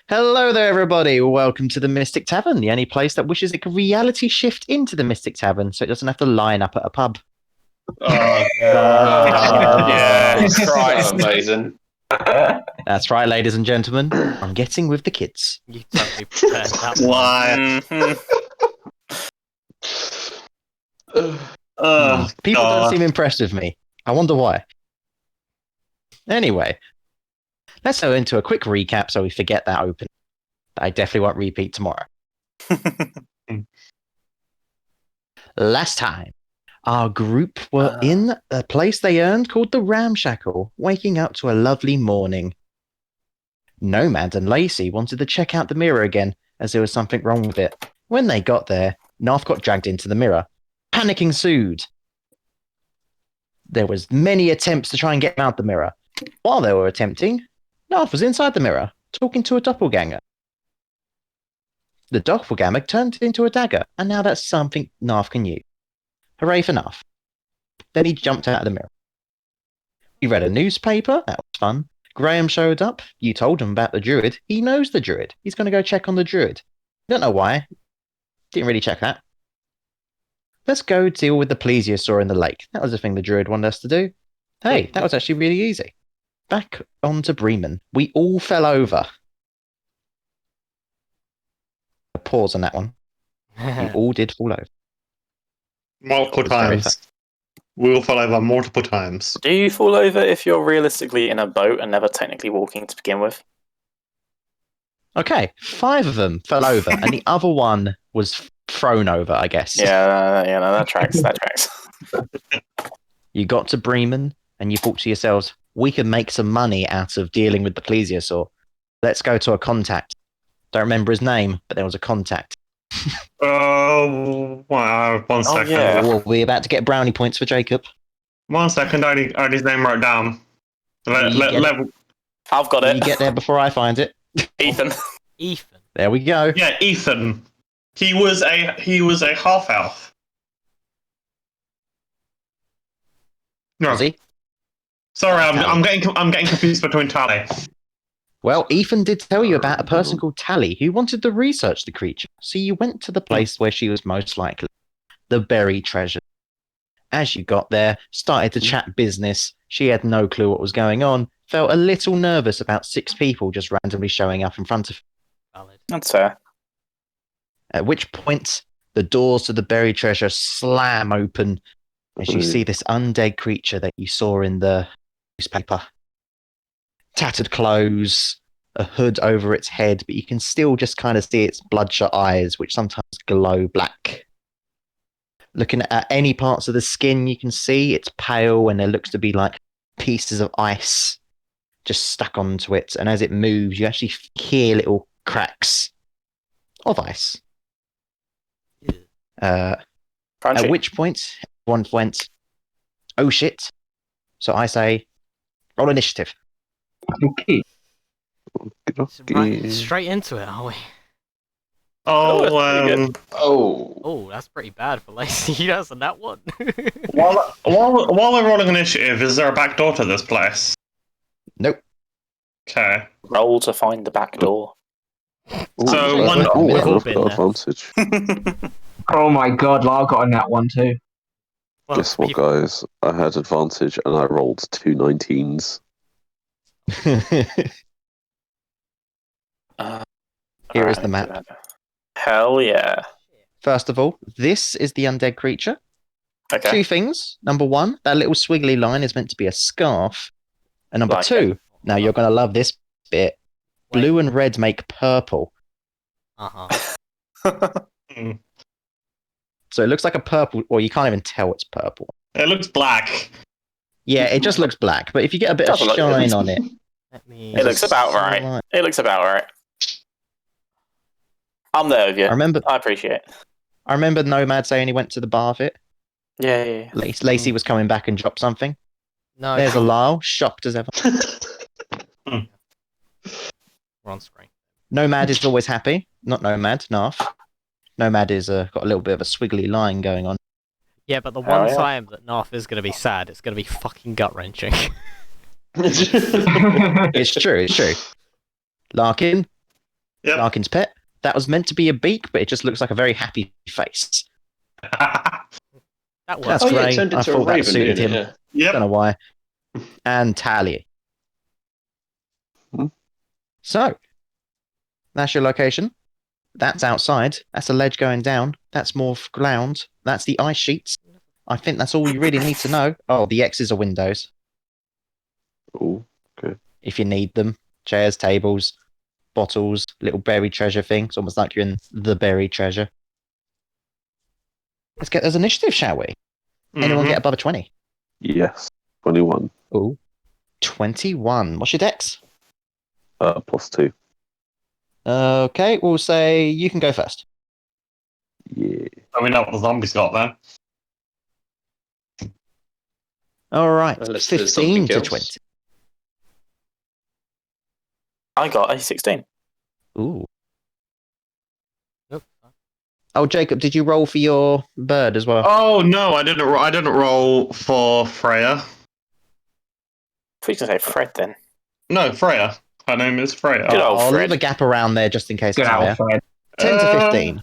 Hello there, everybody. Welcome to the Mystic Tavern, the only place that wishes it could reality shift into the Mystic Tavern so it doesn't have to line up at a pub. Oh, God. Yes. Christ. Amazing. That's right, ladies and gentlemen. I'm getting with the kids. You totally prepared that one. Why? People don't seem impressed with me. I wonder why. Anyway, let's go into a quick recap so we forget that open. I definitely won't repeat tomorrow. Last time, our group were in a place they earned called the Ramshackle, waking up to a lovely morning. Nomad and Lacey wanted to check out the mirror again, as there was something wrong with it. When they got there, Narf got dragged into the mirror. Panic ensued. There was many attempts to try and get out the mirror. While they were attempting, Narf was inside the mirror, talking to a doppelganger. The doppelganger turned into a dagger, and now that's something Narf can use. Hooray for Narf. Then he jumped out of the mirror. He read a newspaper, that was fun. Graham showed up, you told him about the druid. He knows the druid. He's going to go check on the druid. Don't know why. Didn't really check that. Let's go deal with the plesiosaur in the lake. That was the thing the druid wanted us to do. Hey, that was actually really easy. Back onto Bremen. We all fell over. A pause on that one. You all did fall over. Multiple times. We will fall over multiple times. Do you fall over if you're realistically in a boat and never technically walking to begin with? Okay, 5 of them fell over, and the other one was thrown over, I guess. Yeah, no, that tracks. That tracks. You got to Bremen, and you thought to yourselves, we can make some money out of dealing with the plesiosaur. Let's go to a contact. Don't remember his name, but there was a contact. Oh, wow. One second. yeah. We'll be about to get brownie points for Jacob. 1 second. I need his name wrote down. I've got You it. get there before I find it. Ethan. Ethan. There we go. Yeah, Ethan. He was a half elf. No, Was he? sorry, I'm getting confused between Tally. Well, Ethan did tell you about a person called Tally who wanted to research the creature, so you went to the place where she was most likely, the buried treasure. As you got there, started to chat business, she had no clue what was going on, felt a little nervous about 6 people just randomly showing up in front of her. Valid. That's fair. At which point, the doors to the buried treasure slam open as you see this undead creature that you saw in the newspaper. Tattered clothes, a hood over its head, but you can still just kind of see its bloodshot eyes, which sometimes glow black. Looking at any parts of the skin, you can see it's pale and there looks to be like pieces of ice just stuck onto it. And as it moves, you actually hear little cracks of ice. At Crunchy. which point, everyone went, oh shit. So I say, roll initiative. Okay. So right straight into it, are we? Oh, that's pretty Oh, good. Oh, that's pretty bad for Lacey. That's a nat one. while we're rolling initiative, is there a back door to this place? Nope. Okay. Roll to find the back door. So one. We've all I've been got there. advantage. Oh my god, Lyle got on that one too. Well, Guess what, guys? I had advantage and I rolled 2 19s. Here is the map. Hell yeah. First of all, this is the undead creature. Okay. 2 things. Number 1, that little swiggly line is meant to be a scarf. And number Like 2, now you're going to love this bit. Blue and red make purple. Uh-huh. So it looks like a purple, or you can't even tell it's purple. It looks black. Yeah, it just looks black, but if you get a bit of Doesn't look shine good. on it... Let me... It looks about right. Slight- It looks about right. I'm there with you. I I appreciate it. remember Nomad saying he went to the bar of it. Yeah. Lacey was coming back and dropped something. No, There's a Lyle, shocked as ever. we're on screen. Nomad is always happy. Not Nomad, Narf. Nomad is got a little bit of a swiggly line going on. Yeah, but the Oh, one yeah. time that Narf is going to be sad, it's going to be fucking gut-wrenching. It's true. It's true. Larkin, Yep. Larkin's pet. That was meant to be a beak, but it just looks like a very happy face. That That's works. Oh yeah, great. it turned I into a thought that raven, suited didn't him. it? Yeah. Yep. Don't know why. And Tally. Hmm. So, that's your location. That's outside. That's a ledge going down. That's more ground. That's the ice sheets. I think that's all you really need to know. Oh, the X's are windows. Oh, If you need them. Chairs, tables, bottles, little buried treasure thing. It's almost like you're in the buried treasure. Let's get those initiative, shall we? Anyone Mhm. get above a 20? yes. 21. Ooh. 21. What's your dex? +2. Okay, we'll say you can go first. Yeah. So we know what the zombies got then. All right. Unless there's 15 something to else. 20. I got a 16. Ooh. Nope. Oh, Jacob, did you roll for your bird as well? Oh no, I didn't. I didn't roll for Freya. I thought you were going to say Fred then. No, Freya. Her name is Freya. Good old I'll Fred. leave a gap around there just in case Good it's higher. Alfred. 10 to 15.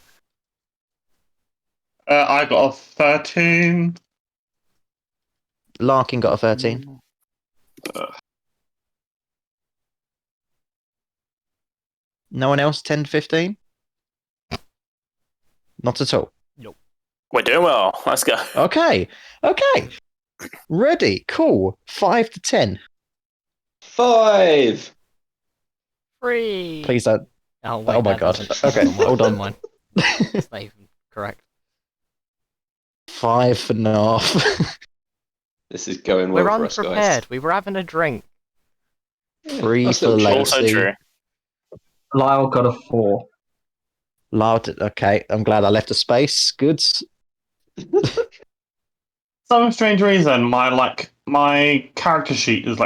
I got a 13. Larkin got a 13. No one else 10 to 15? Not at all. We're doing well. Let's go. Okay. Okay. Ready. Cool. 5 to 10. 5. 3. Please don't. Oh, wait, Oh my that God. doesn't- Okay, never mind, hold on. never mind. It's not even correct. 5 for Narf. This is going well We're for us, guys. unprepared. We were having a drink. 3 That's for little cheap. Also Lacey. true. Lyle got a 4. Loud. Okay, I'm glad I left a space. Good. Some strange reason, my character sheet is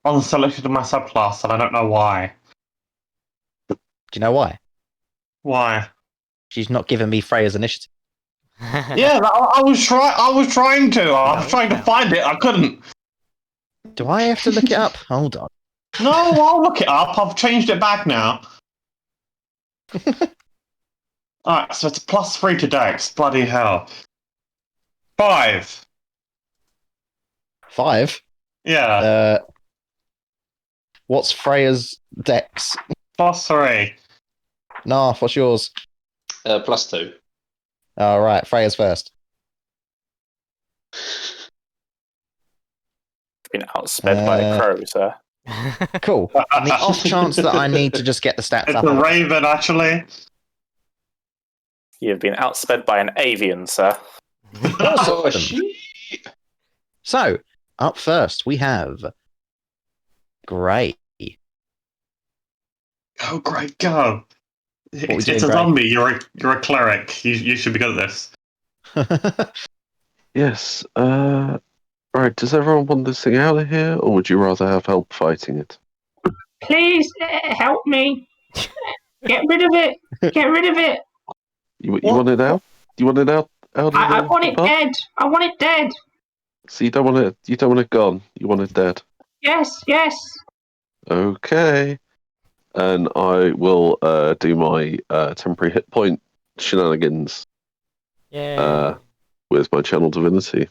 unselected in my subclass, and I don't know why. Do you know why? Why? She's not giving me Freya's initiative. Yeah, I was trying. I was trying to. I was trying to find it. I couldn't. Do I have to look it up? Hold on. No, I'll look it up. I've changed it back now. Alright, so it's a +3 to Dex. Bloody hell. 5. 5? Yeah, What's Freya's dex? +3. Narf, what's yours? +2. All right, Freya's first. Been outsped by a crow, sir. Cool. On the off chance that I need to just get the stats It's up. a Raven, actually. You've been outsped by an avian, sir. Oh, Awesome. shit. So, up first, we have Grey. Oh, great, go. we It's doing, a Greg? zombie. You're a cleric. You should be good at this. Yes. Right. Does everyone want this thing out of here, or would you rather have help fighting it? Please help me. Get rid of it. Get rid of it. You What? want it out? You want it out? Out of I the want it pub? dead. I want it dead. So you don't want it. You don't want it gone. You want it dead. Yes, yes. Okay. And I will do my temporary hit point shenanigans Yeah. with my channel divinity,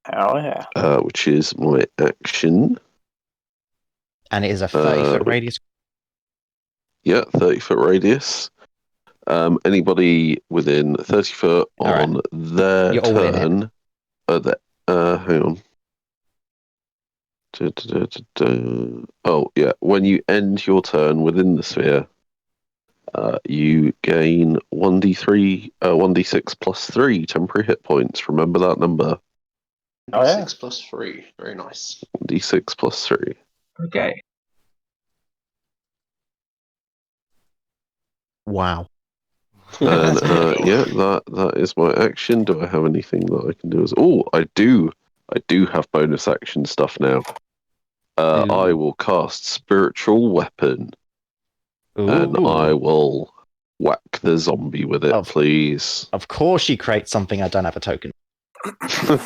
Hell yeah. which is my action. And it is a 30-foot Uh, radius. Yeah, 30-foot radius. Anybody within 30 foot All right. on their You're all in it. turn. Hang on. Oh, yeah. When you end your turn within the sphere, you gain 1d6 plus 3 temporary hit points. Remember that number. Oh, yeah. 6 + 3. Very nice. 1d6 plus 3. Okay. Wow. And yeah, that is my action. Do I have anything that I can do as? Oh, I do have bonus action stuff now. Ooh. I will cast spiritual weapon, and Ooh. I will whack the zombie with it, Oh. please. Of course you create something I don't have a token. Don't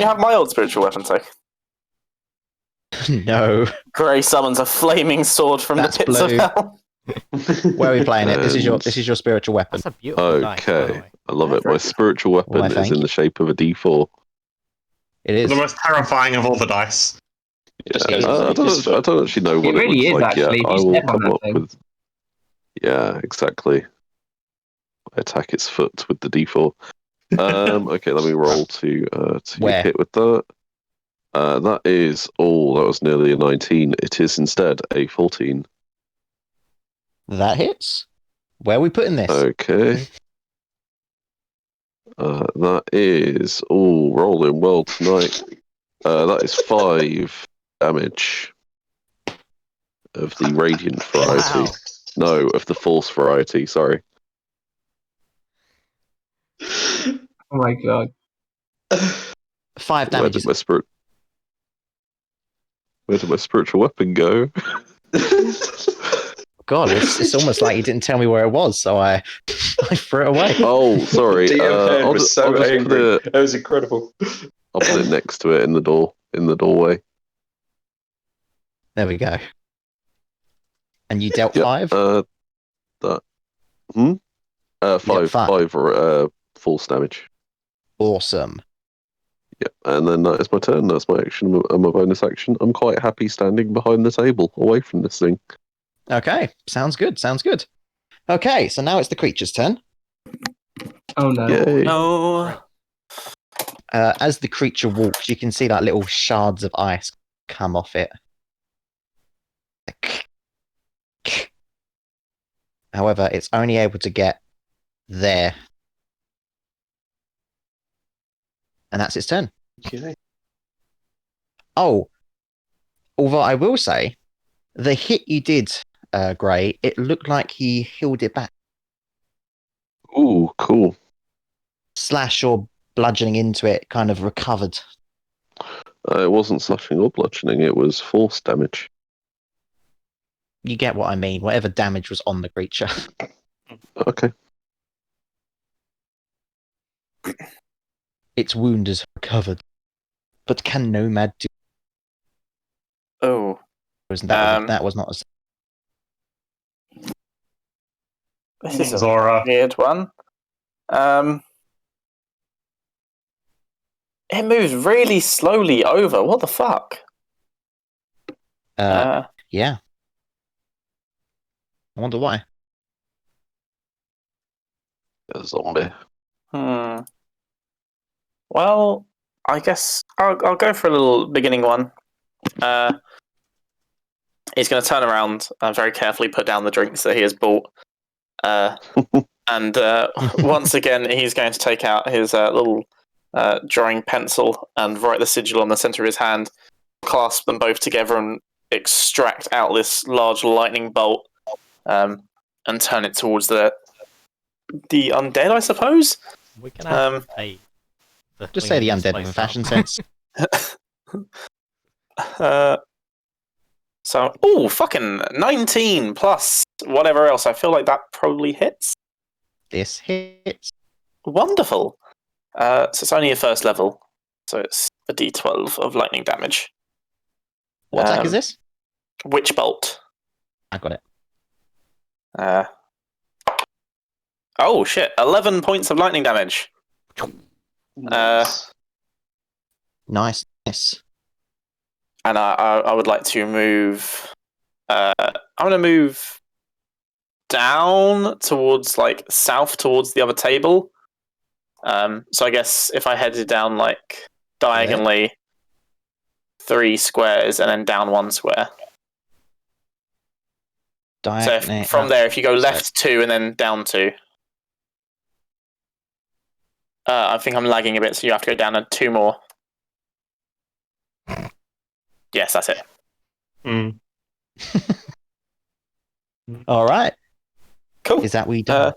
you have my old spiritual weapon tech? No. Gray summons a flaming sword from That's the pits blue. of hell. Where are we playing it? This is And- your spiritual weapon. That's a beautiful dice, by the Okay, way. I love it. My spiritual weapon Why, is thank in you. the shape of a D4. It is. The most terrifying of all the dice. It just Yeah, goes I I underneath his I foot. don't actually know what it really looks is, like yet. actually, if you I will step on come that up thing. with. Yeah, exactly. I attack its foot with the D4. Okay, let me roll to Where? hit with that. That is that was nearly a 19. It is instead a 14. That hits. Where are we putting this? Okay. That is rolling well tonight. That is 5 damage of the radiant variety. Wow. No, of the force variety. Sorry. Oh my god. 5 Where damage. did my spiritual weapon go? God, it's almost like you didn't tell me where it was, so I threw it away. Oh, sorry. DM head I'll was just so put angry. it. That was incredible. I'll put it next to it in the doorway. There we go. And you dealt Yep. 5? That. 5 5. Force damage. Awesome. Yep. And then that is my turn. That's my action and my bonus action. I'm quite happy standing behind the table, away from this thing. Okay, sounds good. Sounds good. Okay, so now it's the creature's turn. Oh no. Yay. No. As the creature walks, you can see like little shards of ice come off it. However, it's only able to get there. And that's its turn. Okay. Oh, although I will say, the hit you did, Gray, it looked like he healed it back. Ooh, cool. Slash or bludgeoning into it kind of recovered. It wasn't slashing or bludgeoning, it was force damage. You get what I mean. Whatever damage was on the creature. Okay. Its wound is recovered. But can Nomad do? Oh. That was not as. This is a Zora. weird one. It moves really slowly over. What the fuck? Yeah. I wonder why. A zombie. Well, I guess I'll go for a little beginning one. He's going to turn around and very carefully put down the drinks that he has bought. And once again, he's going to take out his little drawing pencil and write the sigil on the center of his hand, clasp them both together, and extract out this large lightning bolt, and turn it towards the undead, I suppose. We're gonna have to pay Just say the cleaning this undead place with a fashion up. sense. So, fucking 19 plus whatever else. I feel like that probably hits. This hits. Wonderful. So it's only a first level, so it's a d12 of lightning damage. What attack is this? Witch bolt. I got it. Oh shit! 11 points of lightning damage. Nice. Nice. And I would like to move. I'm gonna move down towards south towards the other table. So I guess if I headed down diagonally 3 squares and then down 1 square. So from there, if you go left 2 and then down 2. I think I'm lagging a bit, so you have to go down 2 more. Yes, that's it. All right. Cool. Is that we done?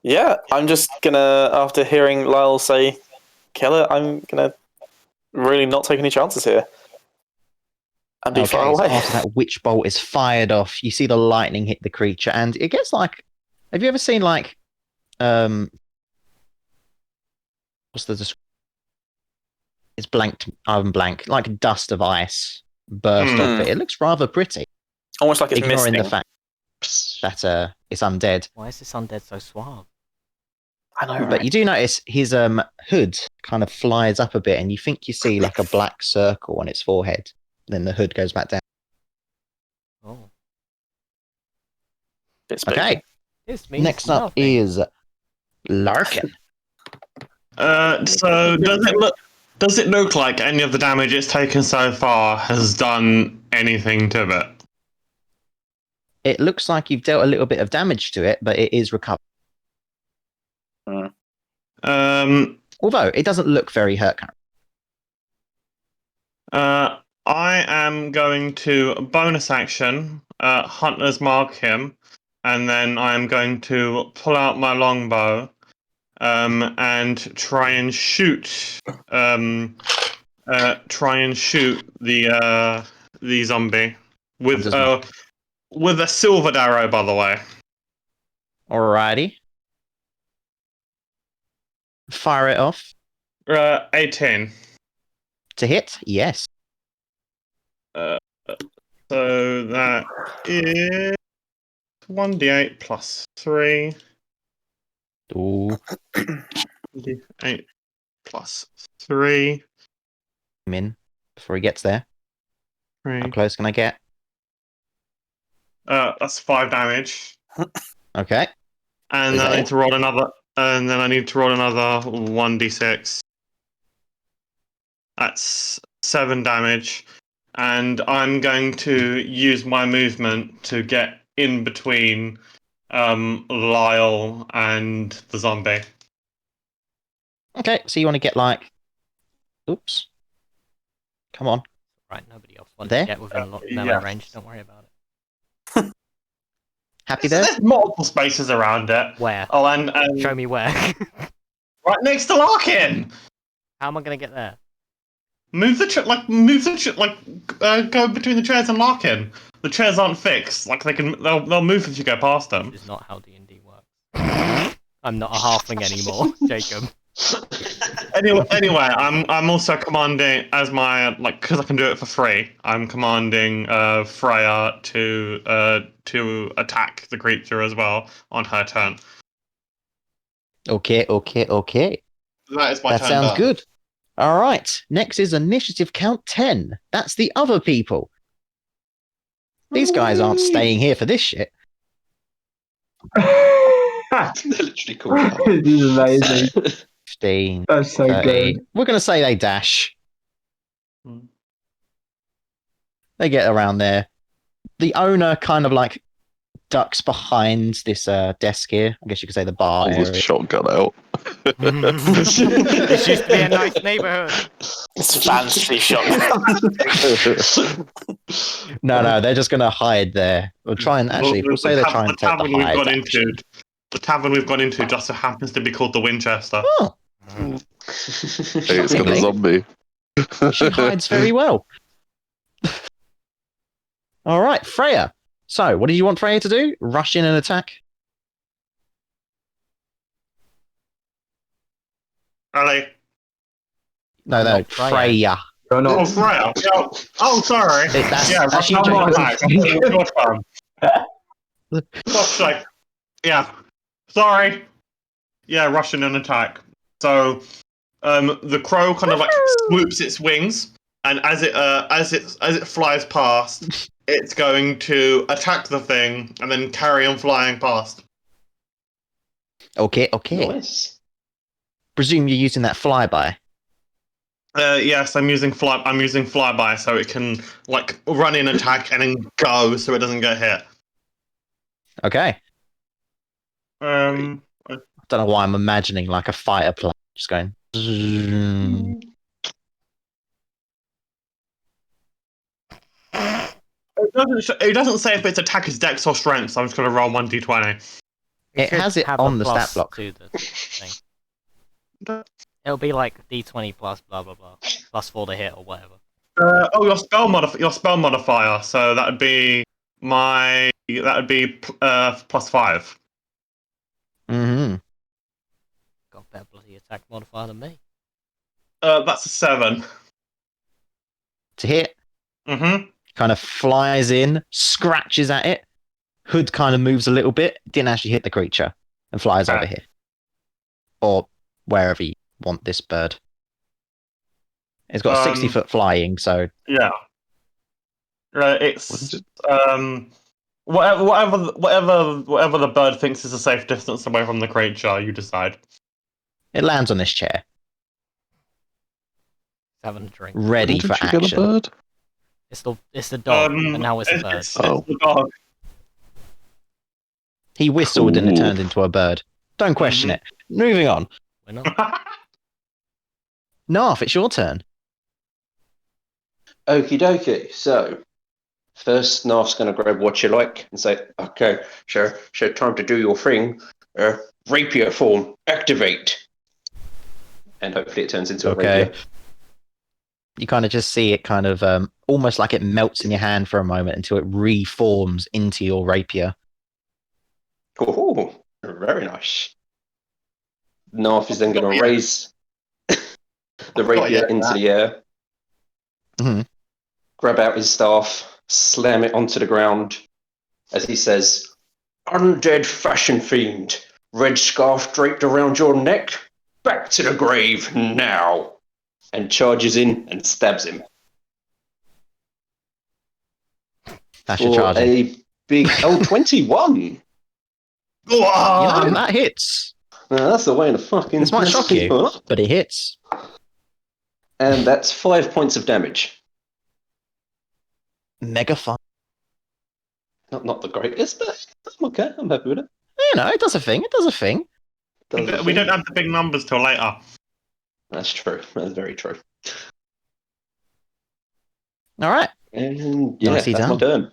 Yeah, I'm just gonna, after hearing Lyle say kill it, I'm gonna really not take any chances here. And be far So away. after that witch bolt is fired off, you see the lightning hit the creature, and it gets have you ever seen what's the it's blanked, I'm blank, like dust of ice burst off it. It looks rather pretty, Almost like it's ignoring missing. the fact that it's undead. Why is this undead so suave? I know, But you do notice his hood kind of flies up a bit, and you think you see like a black circle on its forehead. Then the hood goes back down. Oh, Bit spooky. Okay, this means next up nothing. is Larkin. So does it look like any of the damage it's taken so far has done anything to it? It looks like you've dealt a little bit of damage to it, but it is recovered. Although it doesn't look very hurt currently. I am going to bonus action, Hunter's Mark him, and then I am going to pull out my longbow, and try and shoot the zombie with a silvered arrow, by the way. Alrighty. Fire it off. 18. To hit? Yes. So that is 1d8 plus 3. Ooh. 1d8 plus 3. I'm in before he gets there. How 3. close can I get? That's 5 damage. Okay. And Is then that I need it? to roll another. And then I need to roll another 1d6. That's 7 damage. And I'm going to use my movement to get in between Lyle and the zombie. Okay, so you want to get like... Oops. Come on. Right, nobody else wants There? to get within melee yeah. range. Don't worry about it. Happy there? There's multiple spaces around it. Where? Oh, and Show me where. right next to Larkin. How am I gonna get there? Go between the chairs and Larkin. The chairs aren't fixed. Like they'll move if you go past them. This is not how D&D works. I'm not a halfling anymore, Jacob. Anyway, I'm also commanding as my because I can do it for free. I'm commanding Freya to attack the creature as well on her turn. Okay. That is my That turn. sounds done. good. All right. Next is initiative count 10. That's the other people. These guys aren't staying here for this shit. They're literally called out. This is amazing. 15, That's so 30. good. We're going to say they dash. Hmm. They get around there. The owner kind of like ducks behind this desk here. I guess you could say the bar Pulls his area. shotgun out. This used to be a nice neighborhood. It's fancy shot. No, they're just going to hide there. We'll try and actually, we'll say they're trying to take the hide action. The tavern we've gone into just so happens to be called the Winchester. Oh, Hey, it's got a zombie. she hides very well. All right, Freya. So, what did you want Freya to do? Rush in and attack? Ali. No, Not Freya. Freya. You're Oh, not. Freya. Oh, sorry. That's Russian actually attack. Your turn. Fuck's sake. Yeah. Sorry. Yeah, Russian and attack. So, the crow kind of like swoops its wings, and as it flies past, it's going to attack the thing and then carry on flying past. Okay. Nice. Presume you're using that flyby. Yes, I'm using flyby so it can like run in, attack, and then go so it doesn't get hit. Okay. I Don't know why I'm imagining like a fighter plane just going. Zoom. It doesn't say if its attack is dex or strength, so I'm just going to roll 1d20. It should has it have a on the stat plus block. to the thing. It'll be like D20 plus blah blah blah plus 4 to hit or whatever. Your spell modifier. So that would be plus 5. Mm-hmm. Got a better bloody attack modifier than me. That's a 7. To hit. Mm-hmm. Kind of flies in, scratches at it. Hood kind of moves a little bit, didn't actually hit the creature, and flies over here. Or wherever you want this bird. It's got 60-foot flying, so Yeah. It's whatever the bird thinks is a safe distance away from the creature, you decide. it lands on this chair, Having a drink. ready When for did you get a action. bird? It's the dog, and now it's a bird. It's the dog. He whistled and it Cool. turned into a bird. Don't question it. Moving on. Why not? Narf, it's your turn. Okie dokie. So, first, Narf's going to grab what you like and say, okay, so time to do your thing. Rapier form, activate. And hopefully it turns into a rapier. You kind of just see it kind of almost like it melts in your hand for a moment until it reforms into your rapier. Oh, very nice. Narf is then going to raise the rapier into the air, grab out his staff, slam it onto the ground as he says, Undead fashion fiend, red scarf draped around your neck, back to the grave now, and charges in and stabs him. That's your For charging. a big 21. That hits. That's the way to fucking... This might shock you, but it hits. And that's 5 points of damage. Mega fun. Not the greatest, but I'm okay. I'm happy with it. You know, it does a thing. It does a thing. We don't have the big numbers till later. That's true. That's very true. All right. And yeah, Nicely that's my done. turn.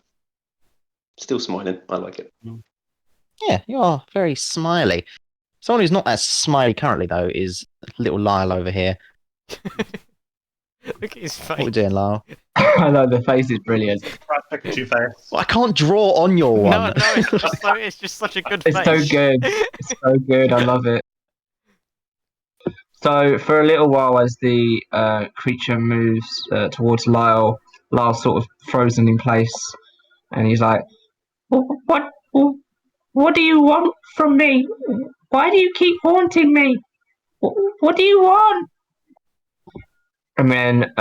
Still smiling. I like it. Yeah, you are very smiley. Someone who's not as smiley currently, though, is little Lyle over here. Look at his face. What are we doing, Lyle? I know, the face is brilliant. Pikachu face. Well, I can't draw on your one. No, it's just such a good It's face. so good. It's so good. I love it. So for a little while, as the creature moves towards Lyle, Lyle's sort of frozen in place, and he's like, What do you want from me? Why do you keep haunting me? What do you want?" And then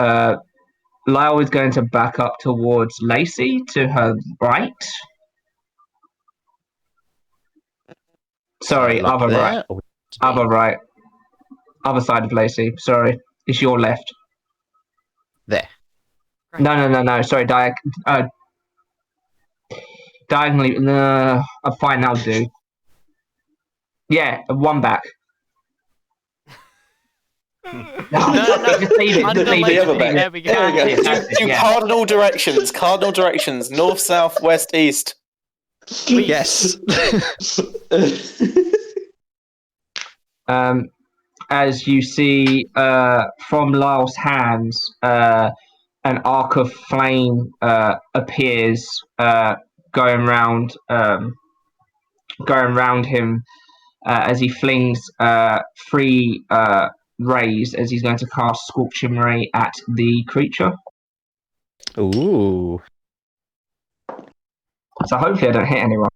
Lyle is going to back up towards Lacey to her right. Sorry, Like other there, right. or- Other right. Other side of Lacey. Sorry. It's your left. There. No. Sorry, diagonally. Fine, that'll do. Yeah, one back. No. Just leave it. Under Just leave Lacey, it. other back. there we go. There we go. That's Do it, yeah. cardinal directions. Cardinal directions. North, south, west, east. Yes. As you see from Lyle's hands, an arc of flame appears, going round him as he flings three rays as he's going to cast Scorching Ray at the creature. Ooh. So hopefully I don't hit anyone.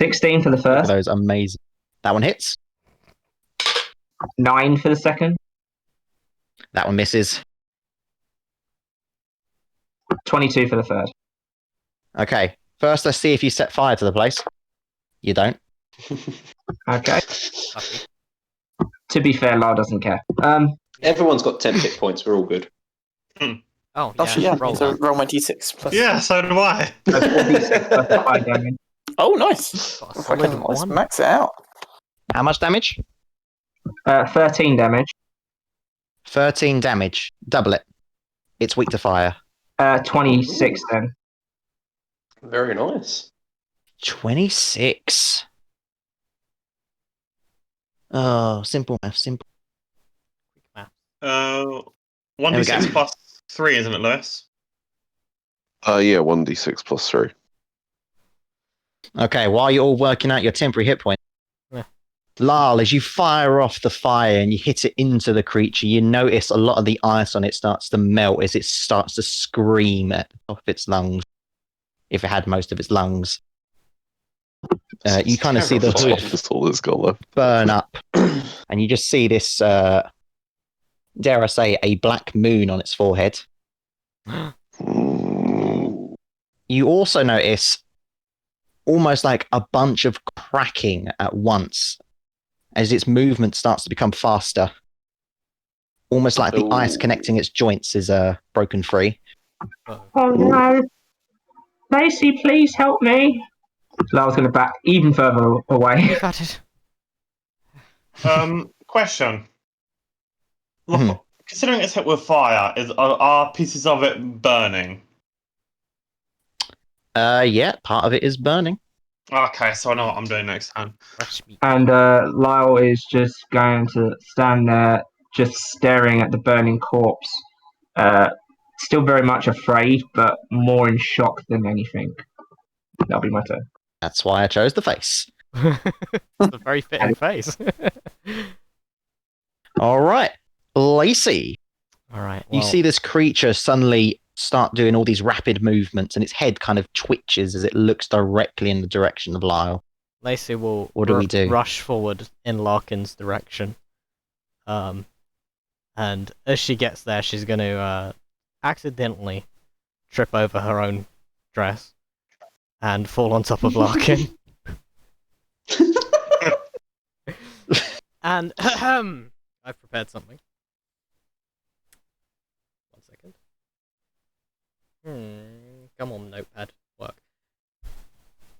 16 for the Look at first, those amazing. That one hits. 9 for the second, That one misses. 22 for the third. Okay. First, let's see if you set fire to the place. You don't. Okay. Lucky. To be fair, Lyle doesn't care. Everyone's got 10 hit points. We're all good. Oh, Oh, shit, yeah. roll So that. roll my d6 plus. Yeah, so do I. So 4d6 plus 5 damage. Oh, nice. Got a If I solid can, let's one. max it out. How much damage? 13 damage. 13 damage. Double it. It's weak to fire. 26 then. Very nice. 26. Oh, simple math. Simple. 1d6 plus 3, isn't it, Lewis? Yeah, 1d6 plus 3. Okay, while you're all working out your temporary hit points, Yeah. Lyle, as you fire off the fire and you hit it into the creature, you notice a lot of the ice on it starts to melt as it starts to scream at the top of its lungs. If it had most of its lungs. You kind of see the hood That's all it's got left. burn up. And you just see this, dare I say, a black moon on its forehead. Mm. You also notice almost like a bunch of cracking at once as its movement starts to become faster. Almost like the ice connecting its joints is broken free. Oh no. Lacey, please help me. Lyle's going to back even further away. You got it. Question. Look, considering it's hit with fire, are pieces of it burning? Yeah, part of it is burning. Okay, so I know what I'm doing next time. Fresh meat. And Lyle is just going to stand there, just staring at the burning corpse. Still very much afraid, but more in shock than anything. That'll be my turn. That's why I chose the face. It's a very fitting face. All right, Lacey. All right. You see this creature suddenly start doing all these rapid movements, and its head kind of twitches as it looks directly in the direction of Lyle. Lacey will What do we do? rush forward in Larkin's direction. And as she gets there, she's going to accidentally trip over her own dress and fall on top of Larkin. And I've prepared something. 1 second. Come on, notepad. Work.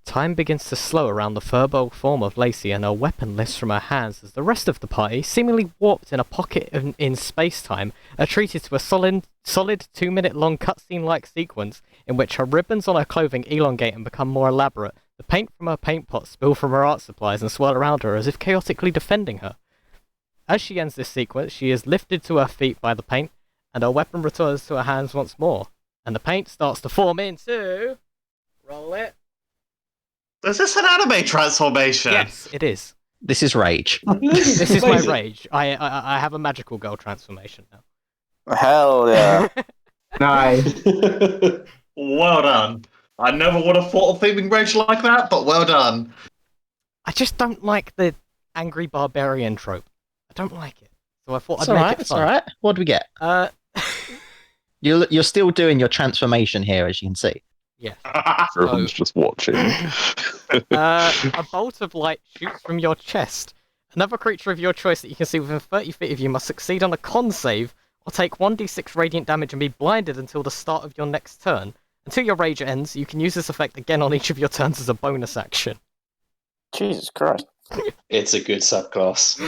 Time begins to slow around the furball form of Lacey, and her weapon lifts from her hands as the rest of the party, seemingly warped in a pocket in space-time, are treated to a solid 2-minute long cutscene-like sequence in which her ribbons on her clothing elongate and become more elaborate. The paint from her paint pot spill from her art supplies and swirl around her as if chaotically defending her. As she ends this sequence, she is lifted to her feet by the paint, and her weapon returns to her hands once more. And the paint starts to form into... Roll it. Is this an anime transformation? Yes, it is. This is rage. This is my rage. I have a magical girl transformation now. Hell yeah. Nice. Well done. I never would have thought of theming rage like that, but well done. I just don't like the angry barbarian trope. I don't like it. So I thought It's I'd all make right. it It's fun. all right. What do we get? You're still doing your transformation here, as you can see. Yeah. Everyone's just watching. A bolt of light shoots from your chest. Another creature of your choice that you can see within 30 feet of you must succeed on a con save or take 1d6 radiant damage and be blinded until the start of your next turn. Until your rage ends, you can use this effect again on each of your turns as a bonus action. Jesus Christ. It's a good subclass.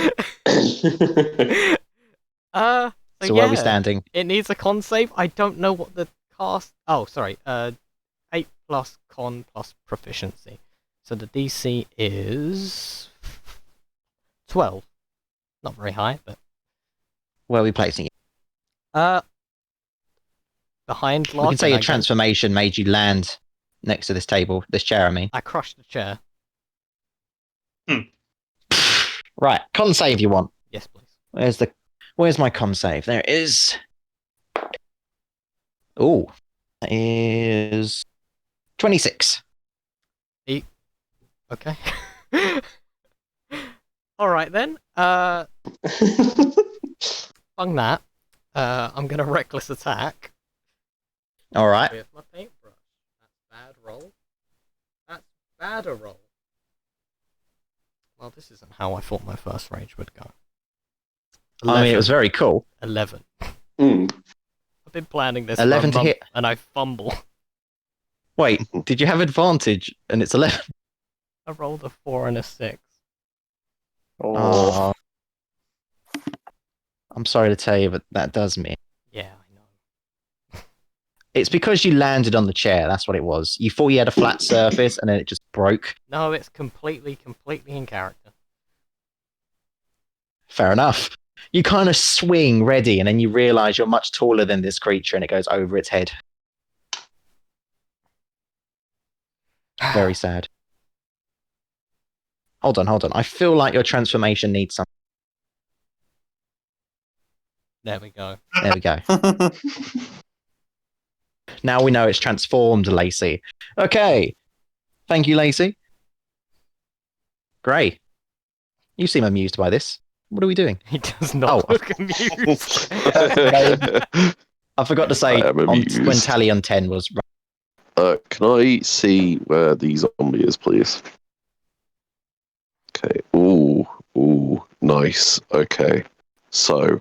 So where are we standing? It needs a con save. I don't know what the cast... Oh, sorry. 8 plus con plus proficiency. So the DC is... 12. Not very high, but... Where are we placing it? Behind We Larkin, can say I your guess. transformation made you land next to this table, this chair, I mean. I crushed the chair. Right, con save you want. Yes, please. Where's my con save? There it is. Oh, that is 26. Okay. Alright then. Bung that. I'm gonna reckless attack. All right. With my paintbrush. That's bad roll. That's bad a roll. Well, this isn't how I thought my first rage would go. I mean, it was very cool. 11. Mm. I've been planning this 11 for to a month, hit. and I fumble. Wait, did you have advantage? And it's 11. I rolled a 4 and a 6. Oh. I'm sorry to tell you, but that does mean. Yeah, I know. It's because you landed on the chair. That's what it was. You thought you had a flat surface, and then it just broke. No, it's completely in character. Fair enough. You kind of swing ready, and then you realize you're much taller than this creature, and it goes over its head. Very sad. Hold on. I feel like your transformation needs some. There we go. There we go. Now we know it's transformed, Lacey. Okay. Thank you, Lacey. Gray, you seem amused by this. What are we doing? He does not look amused. I forgot to say I am amused. when tally on 10 was. Can I see where the zombie is, please? Okay. Ooh, nice. Okay. So,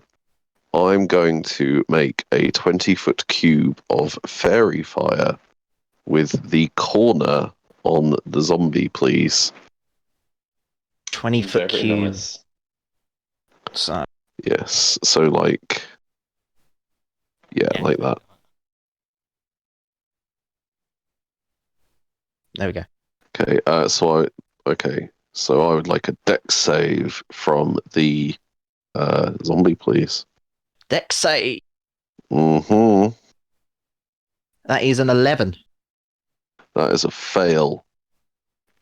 I'm going to make a 20-foot cube of fairy fire with the corner on the zombie, please. 20-foot Very cube. nice. So, Yes. So, like, yeah, like that. there we go. Okay. So I would like a dex save from the zombie, please. Dex save. Mm-hmm. That is an 11. That is a fail.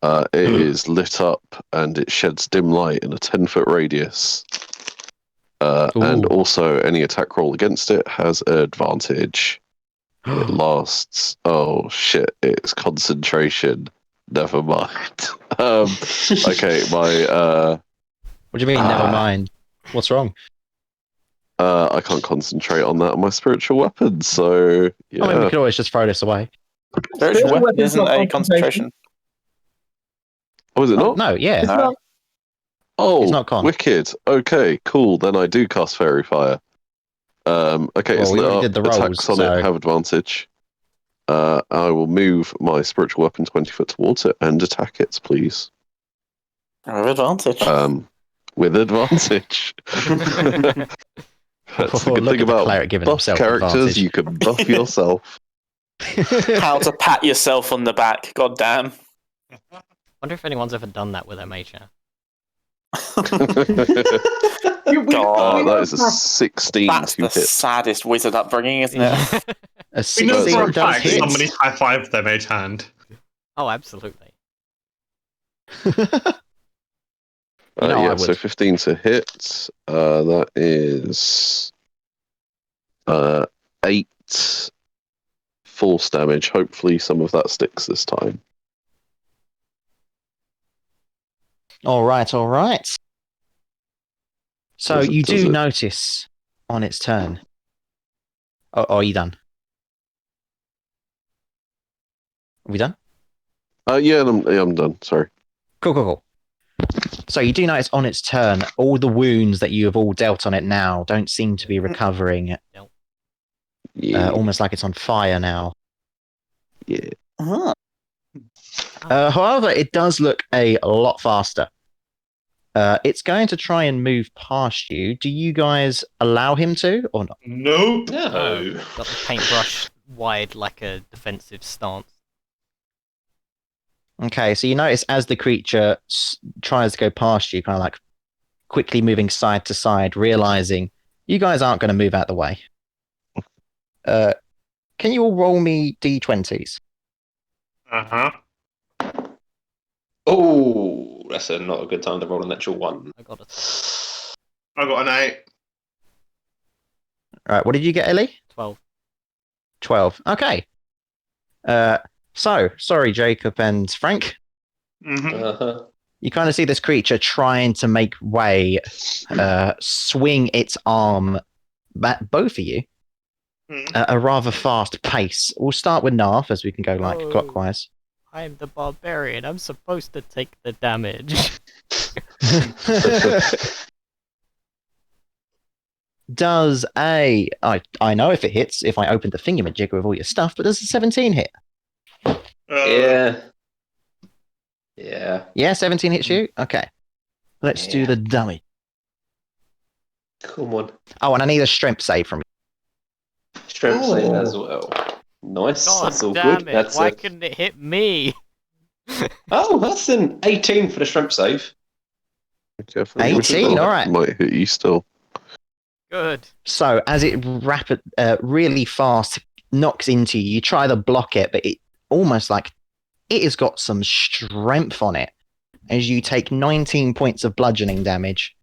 It is lit up and it sheds dim light in a 10-foot radius. And Ooh. also, any attack roll against it has an advantage. It lasts. Oh shit! It's concentration. Never mind. Okay, my. What do you mean? Never mind. What's wrong? I can't concentrate on that on my spiritual weapon. So yeah. I mean, we could always just throw this away. Spiritual weapon weapon's isn't not a concentration. Oh, is it Oh, not? no, yeah. It's No. not. Oh, It's not con. wicked. Okay, cool. Then I do cast fairy fire. Okay, Well, it's we lit already up. did the rolls, Attacks on so- it have advantage. I will move my spiritual weapon 20 foot towards it and attack it, please. With advantage. With advantage. That's the good Look thing at the about cleric giving buff himself characters. advantage. You can buff yourself. How to pat yourself on the back. God damn. Wonder if anyone's ever done that with their mage hand. God, That is a 16 that's to the hit. saddest wizard upbringing, isn't it? A We know 16 for a does fact hit. somebody high-fived their mage hand. Oh, absolutely. You know, I So would. 15 to hit. That is 8 force damage. Hopefully, some of that sticks this time. All right. So Does it- you does do it? notice on its turn. Oh, are you done? Are we done? Yeah, I'm done. Sorry. Cool. So you do notice on its turn, all the wounds that you have all dealt on it now don't seem to be recovering. Yeah. Almost like it's on fire now. Yeah. Uh-huh. However, it does look a lot faster. It's going to try and move past you. Do you guys allow him to or not? Nope. No. Got the paintbrush wide like a defensive stance. Okay, so you notice as the creature tries to go past you, kind of like quickly moving side to side, realizing you guys aren't going to move out the way. Can you all roll me d20s? Uh-huh. Oh, that's not a good time to roll a natural one. I got a I got an 8. All right, what did you get, Ellie? 12. 12. Okay. So, sorry, Jacob and Frank. Mm-hmm. Uh-huh. You kind of see this creature trying to make way, swing its arm at both of you at a rather fast pace. We'll start with Narf as we can go like Oh. clockwise. I'm the barbarian. I'm supposed to take the damage. Does I know if it hits if I open the thingamajig with all your stuff, but does a 17 hit? Yeah. Yeah. Yeah, 17 hits you? Okay. Let's do Yeah. the dummy. Come on. Oh, and I need a strength save from you. Strength save Oh. as well. Nice. God That's all damn good. it! That's Why couldn't it hit me? that's an 18 for the strength save. Careful. 18, all right. Might hit you still. Good. So as it really fast knocks into you, you try to block it, but it almost like it has got some strength on it. as you take 19 points of bludgeoning damage.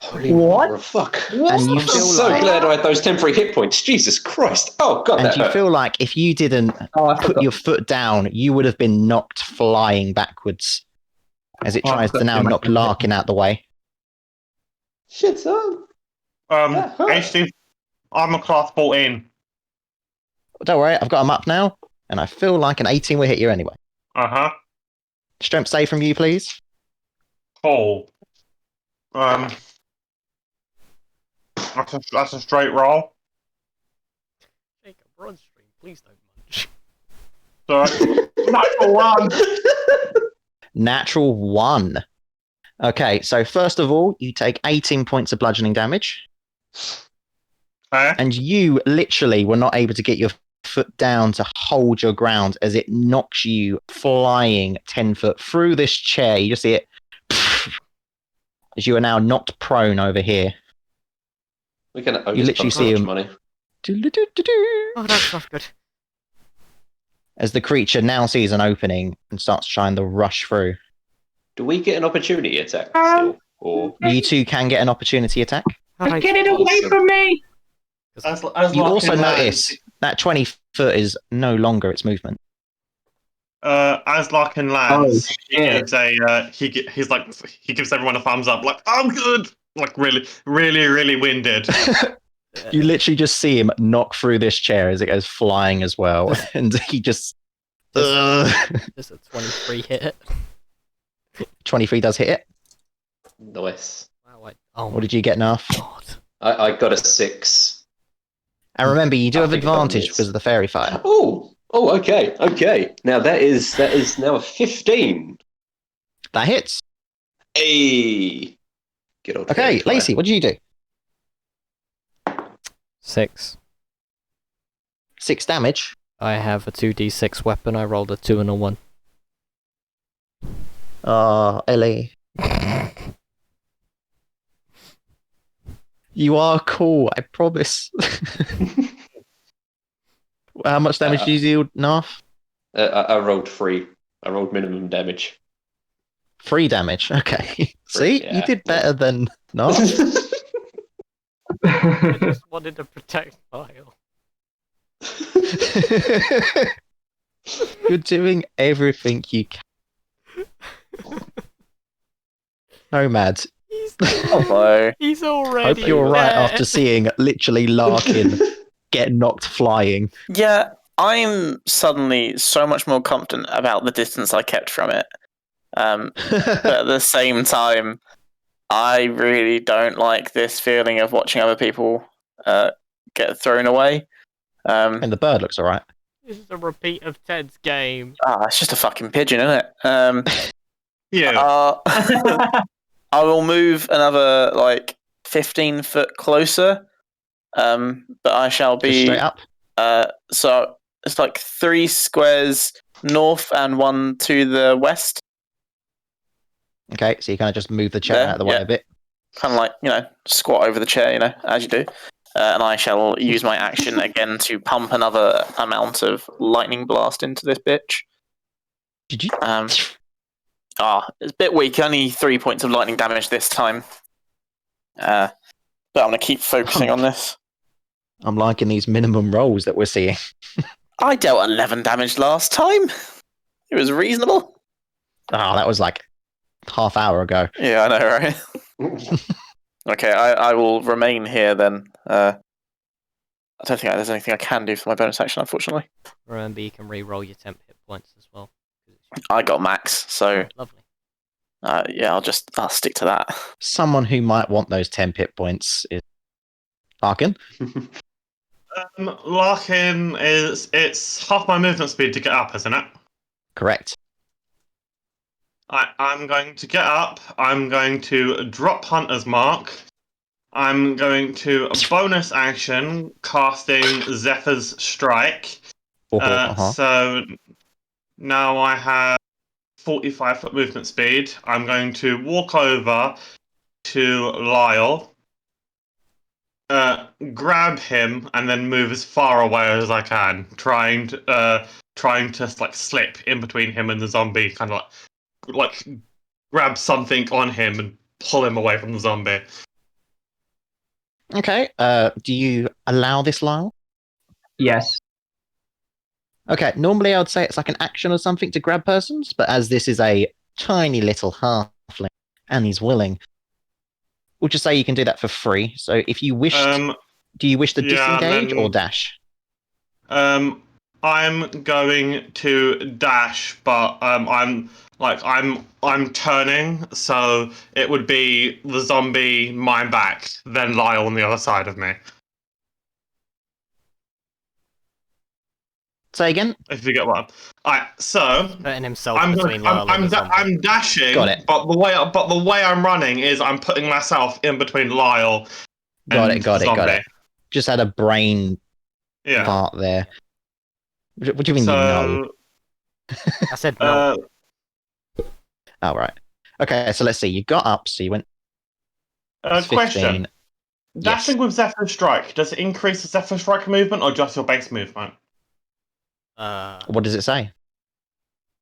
Holy What? mother of fuck. And you I'm feel so like, glad I had those temporary hit points. Jesus Christ. Oh, God, and that you hurt. feel like if you didn't Oh, I put forgot. your foot down, you would have been knocked flying backwards as it Oh, I tries forgot to now do my knock thing. Larkin out the way. Shit, son. That hurt. HD, I'm a class 14. Don't worry, I've got him up now, and I feel like an 18 will hit you anyway. Uh-huh. Strength save from you, please. Cool. That's a straight roll. Jacob, we're on stream. Please don't munch. So, natural one. Natural 1. Okay, so first of all, you take 18 points of bludgeoning damage, Okay. and you literally were not able to get your foot down to hold your ground as it knocks you flying 10 foot through this chair. You just see it as you are now knocked prone over here. We're going to owe You this literally punk see so much him. money. Oh, that's not good. As the creature now sees an opening and starts trying to rush through. Do we get an opportunity attack still? Or You two can get an opportunity attack. Alright. Get it away Awesome. from me! As You Larkin also lands, notice that 20 foot is no longer its movement. as Larkin lands, yeah. he gives everyone a thumbs up, like I'm good, like really winded. You literally just see him knock through this chair as it goes flying as well. And he just. Just a 23 hit. 23 does hit it. nice. Wow, oh What did you get, Narf? God. I got a 6. And remember, you do I have think it doesn't advantage miss. because of the fairy fire. Oh, okay. Now that is now a 15. That hits. Hey. Good old Okay, fairy fire. Lacey, what did you do? 6. 6 damage. I have a 2d6 weapon. I rolled a 2 and a 1. Oh, Ellie. You are cool, I promise. How much damage did you deal, Narf? I rolled 3. I rolled minimum damage. 3 damage. Okay. See, Yeah. you did better than Narf. I just wanted to protect Lyle. You're doing everything you can. Nomad, Hello. He's already hope you're right dead. after seeing literally Larkin get knocked flying. Yeah, I'm suddenly so much more confident about the distance I kept from it. But at the same time, I really don't like this feeling of watching other people get thrown away. And the bird looks alright. This is a repeat of Ted's game. It's just a fucking pigeon, isn't it? Yeah. I will move another 15 foot closer, but I shall Just be straight up. so it's 3 squares north and 1 to the west. Okay, so you kind of just move the chair There, out of the way yeah. a bit. Kind of squat over the chair, as you do. And I shall use my action again to pump another amount of lightning blast into this bitch. Did you? It's a bit weak. Only 3 points of lightning damage this time. But I'm going to keep focusing on this. I'm liking these minimum rolls that we're seeing. I dealt 11 damage last time. It was reasonable. Oh, that was half hour ago. Yeah, I know, right? Okay, I will remain here then. I don't think there's anything I can do for my bonus action, unfortunately. Remember, you can re-roll your temp hit points as well. I got max, so Lovely. yeah, I'll stick to that. Someone who might want those 10 hit points is Larkin. Larkin it's half my movement speed to get up, isn't it? Correct. I'm going to get up. I'm going to drop Hunter's Mark. I'm going to bonus action casting Zephyr's Strike. So now I have 45 foot movement speed. I'm going to walk over to Lyle, grab him, and then move as far away as I can, trying to slip in between him and the zombie, kind of like grab something on him and pull him away from the zombie. Okay. Do you allow this, Lyle? Yes. Okay. Normally, I would say it's like an action or something to grab persons, but as this is a tiny little halfling and he's willing, we'll just say you can do that for free. So, if you wished, do you wish to Yeah, disengage or then dash? I'm going to dash, but I'm turning, so it would be the zombie mine back, then Lyle on the other side of me. Say again. If you get what. Alright, so Putting himself between Lyle and the zombie. I'm dashing, Got it. but the way I'm running is I'm putting myself in between Lyle Got and it. Got the it. Got zombie. it. Just had a brain Yeah. part there. What do you mean you know? I said no. Oh, right. Okay, so let's see. You got up, so you went. It's 15. Question. Yes. Dashing with Zephyr Strike, does it increase the Zephyr Strike movement or just your base movement? What does it say?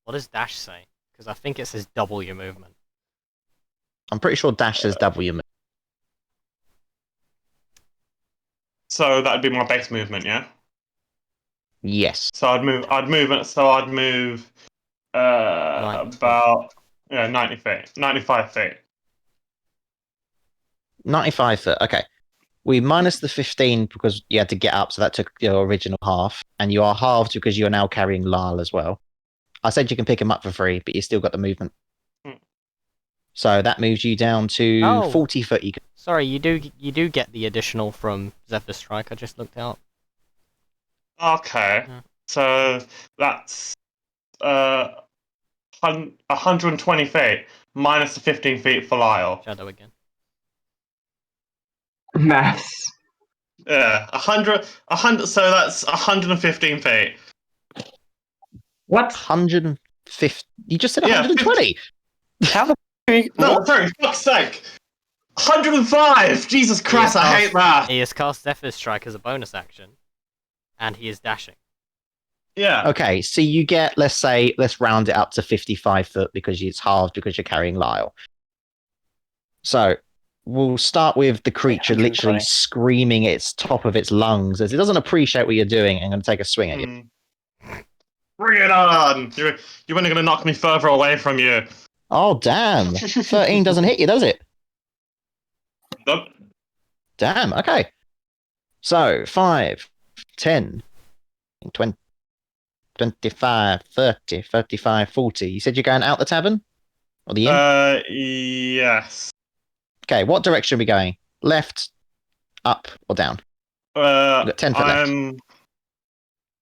What does dash say? Because I think it says double your movement. I'm pretty sure dash says W. So that'd be my base movement, yeah? Yes. So I'd move 90 about 90 feet. 95 feet. 95 foot. Okay. We minus the 15 because you had to get up, so that took your original half. And you are halved because you're now carrying Lyle as well. I said you can pick him up for free, but you still got the movement. So that moves you down to 40 foot. You can... Sorry, you do get the additional from Zephyr Strike. I just looked out. Okay. Yeah. So that's 120 feet minus the 15 feet for Lyle. Shadow again. Maths. Yeah, 100, so that's 115 feet. What? 150. You just said Yeah, 120. How the No, sorry, fuck's sake. 105! Jesus Christ, I hate that! He has cast Zephyr Strike as a bonus action, and he is dashing. Yeah. Okay, so you get, let's round it up to 55 foot because it's halved because you're carrying Lyle. So we'll start with the creature literally screaming its top of its lungs as it doesn't appreciate what you're doing and going to take a swing at you. Bring it on! You're only going to knock me further away from you. Oh, damn. 13 doesn't hit you, does it? Nope. Damn, okay. So 5, 10, 20, 25, 30, 35, 40. You said you're going out the tavern? Or the inn? Yes. Okay, what direction are we going? Left, up, or down? You've got 10 foot left.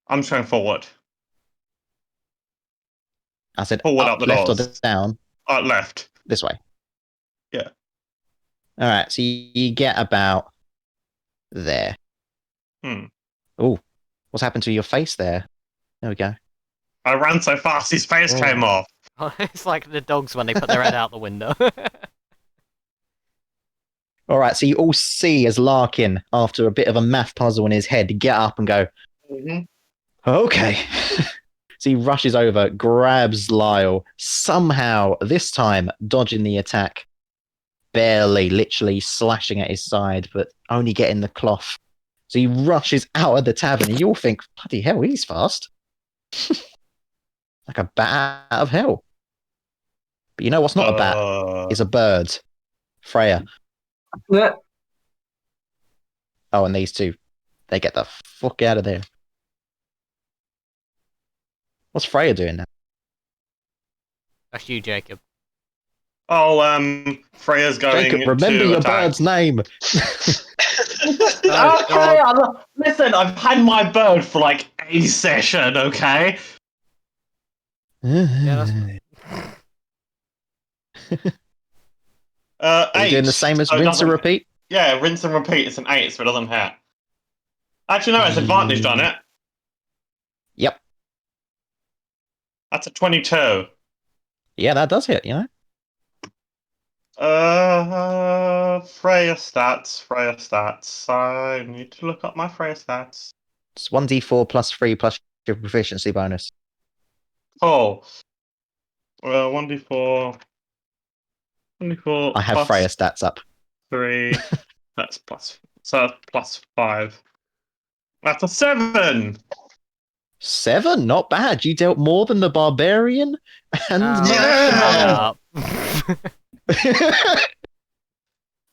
I'm just going forward. I said Forward up, up the left, doors. or down? Left. This way. Yeah. Alright, so you get about there. Oh, what's happened to your face there? There we go. I ran so fast his face came off. It's like the dogs when they put their head out the window. Alright, so you all see as Larkin, after a bit of a math puzzle in his head, get up and go, okay. So he rushes over, grabs Lyle, somehow, this time, dodging the attack. Barely, literally slashing at his side, but only getting the cloth. So he rushes out of the tavern, and you all think, bloody hell, he's fast. Like a bat out of hell. But you know what's not a bat? It's a bird. Freya. Oh, and these two. They get the fuck out of there. What's Freya doing now? That's you, Jacob. Oh, Freya's going Jacob, remember to your attack. bird's name. Okay, listen, I've had my bird for like a session, okay? Yeah, Are you 8. doing the same as so it rinse and doesn't- repeat? Yeah, rinse and repeat. It's an 8, so it doesn't hit. Actually, no, it's advantaged on it. Yep. That's a 22. Yeah, that does hit, you know? Freya stats. I need to look up my Freya stats. It's 1d4 plus 3 plus your proficiency bonus. Oh. 1d4 24 I have plus Freya stats up. 3. That's plus 5. That's a 7. 7, not bad. You dealt more than the barbarian and Yeah!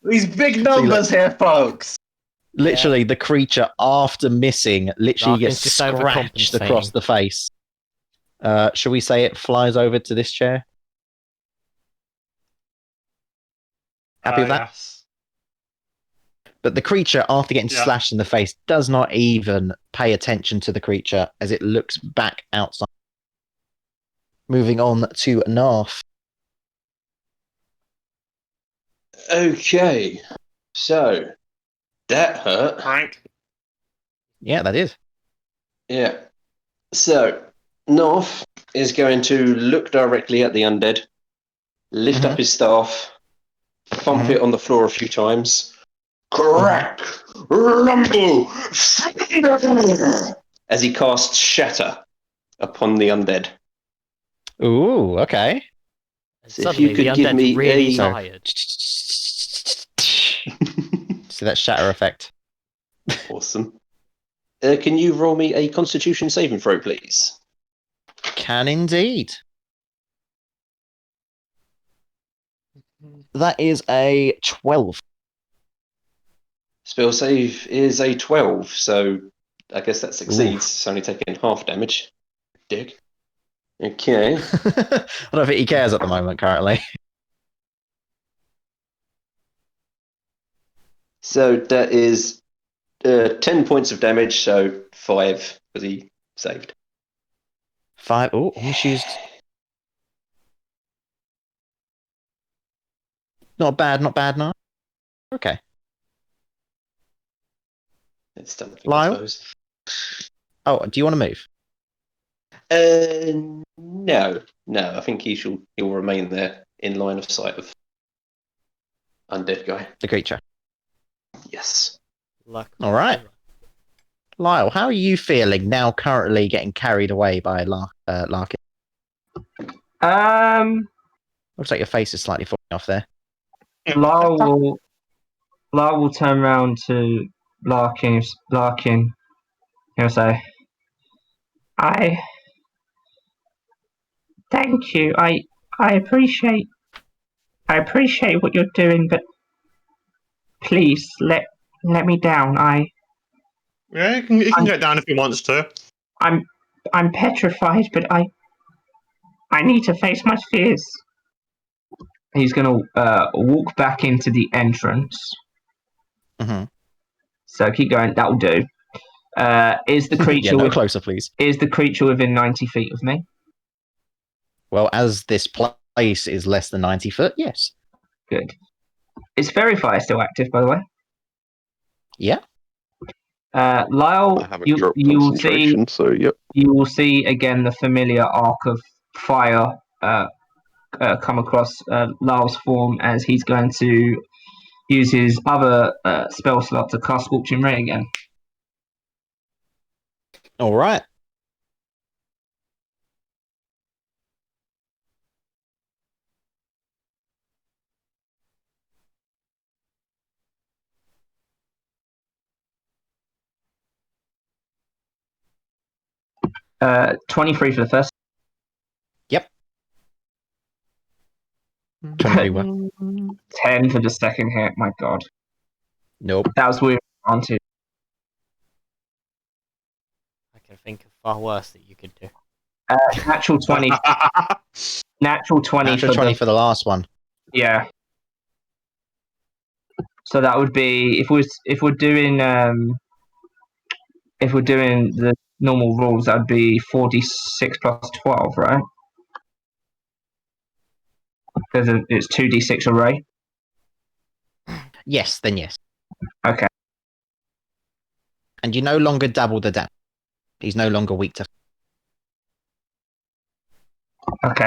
These big numbers here, folks. Literally, the creature, after missing, literally Larkin's gets just scratched across overcompensating. the face. Shall we say it flies over to this chair? Happy with that? Yes. But the creature, after getting Yeah. slashed in the face, does not even pay attention to the creature as it looks back outside. Moving on to Narf. Okay, so that hurt. Frank. Yeah, that is. Yeah. So North is going to look directly at the undead, lift up his staff, thump it on the floor a few times, crack, rumble, as he casts Shatter upon the undead. Ooh, okay. So if Suddenly, you could the give undead's me really a- tired. See that shatter effect? Awesome. Can you roll me a Constitution saving throw, please? Can indeed. That is a 12. Spell save is a 12, so I guess that succeeds. Ooh. It's only taking half damage. Dick. Okay. I don't think he cares at the moment, currently. So that is 10 points of damage, so 5 because he saved. 5. Oh, almost used. Not bad, no. Okay. It's done, I think, Lyle? I suppose. Oh, do you want to move? No. I think he'll remain there in line of sight of undead guy. The creature. Yes. All right. Lyle, how are you feeling now currently getting carried away by Larkin? Looks like your face is slightly falling off there. Lyle will turn around to Larkin. He'll say, "I thank you. I appreciate what you're doing, but please let me down. Yeah, he can get down if he wants to. I'm petrified, but I need to face my fears." He's gonna walk back into the entrance. Mm-hmm. So keep going. That'll do. Is the creature closer, please. Is the creature within 90 feet of me? Well, as this place is less than 90 foot, yes. Good. Is Fairy Fire still active, by the way? Yeah. Lyle, I haven't you dropped will see concentration, so yep. you will see again the familiar arc of fire come across Lyle's form as he's going to use his other spell slot to cast Scorching Ray again. All right. Uh, 23 for the first. Yep. 23 what? 10 for the second hit. My God, Nope. that was weird. On to I can think of far worse that you could do. natural 20. Natural 20 Natural 20 for the last one. Yeah. So that would be if we're doing the normal rules, that would be 46 plus 12, right? Because it's 2d6 array. Yes, then yes. Okay. And you no longer double the damage. He's no longer weak to. Okay.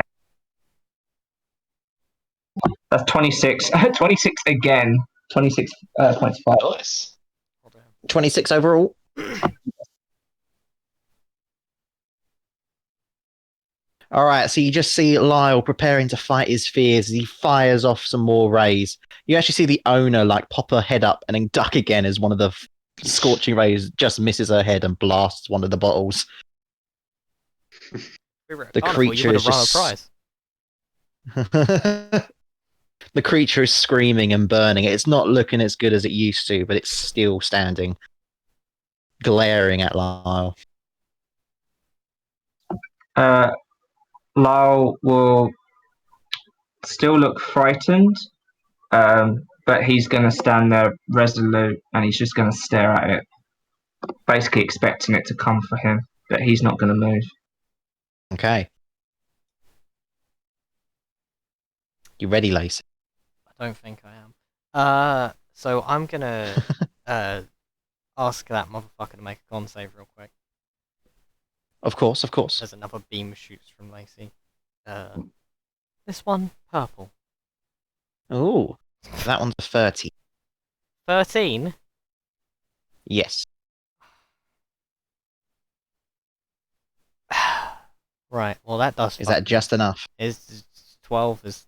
That's 26. 26 again. 26 points of fire. Nice. 26 overall. All right, so you just see Lyle preparing to fight his fears as he fires off some more rays. You actually see the owner like pop her head up and then duck again as one of the scorching rays just misses her head and blasts one of the bottles. We were at The carnival, you creature would is have run a just prize. the creature is screaming and burning. It's not looking as good as it used to, but it's still standing, glaring at Lyle. Lyle will still look frightened, but he's going to stand there resolute and he's just going to stare at it, basically expecting it to come for him, but he's not going to move. Okay. You ready, Lacey? I don't think I am. So I'm gonna ask that motherfucker to make a con save real quick. Of course, of course. There's another beam shoots from Lacey. This one purple. Ooh, that one's a 30. 13. Yes. Right. Well, that does. Is that just enough? Is 12 is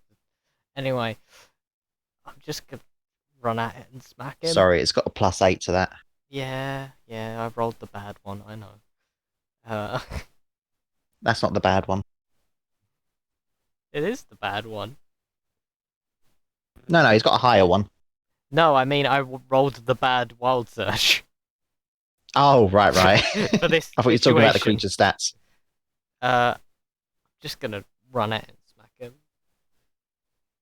anyway. I'm just gonna run at it and smack him. Sorry, it's got a +8 to that. Yeah, I rolled the bad one. I know. That's not the bad one. It is the bad one. No, he's got a higher one. No, I mean I rolled the bad wild search. Oh, right. For this I thought you were talking about the situation. creature's stats. Just gonna run at it and smack him.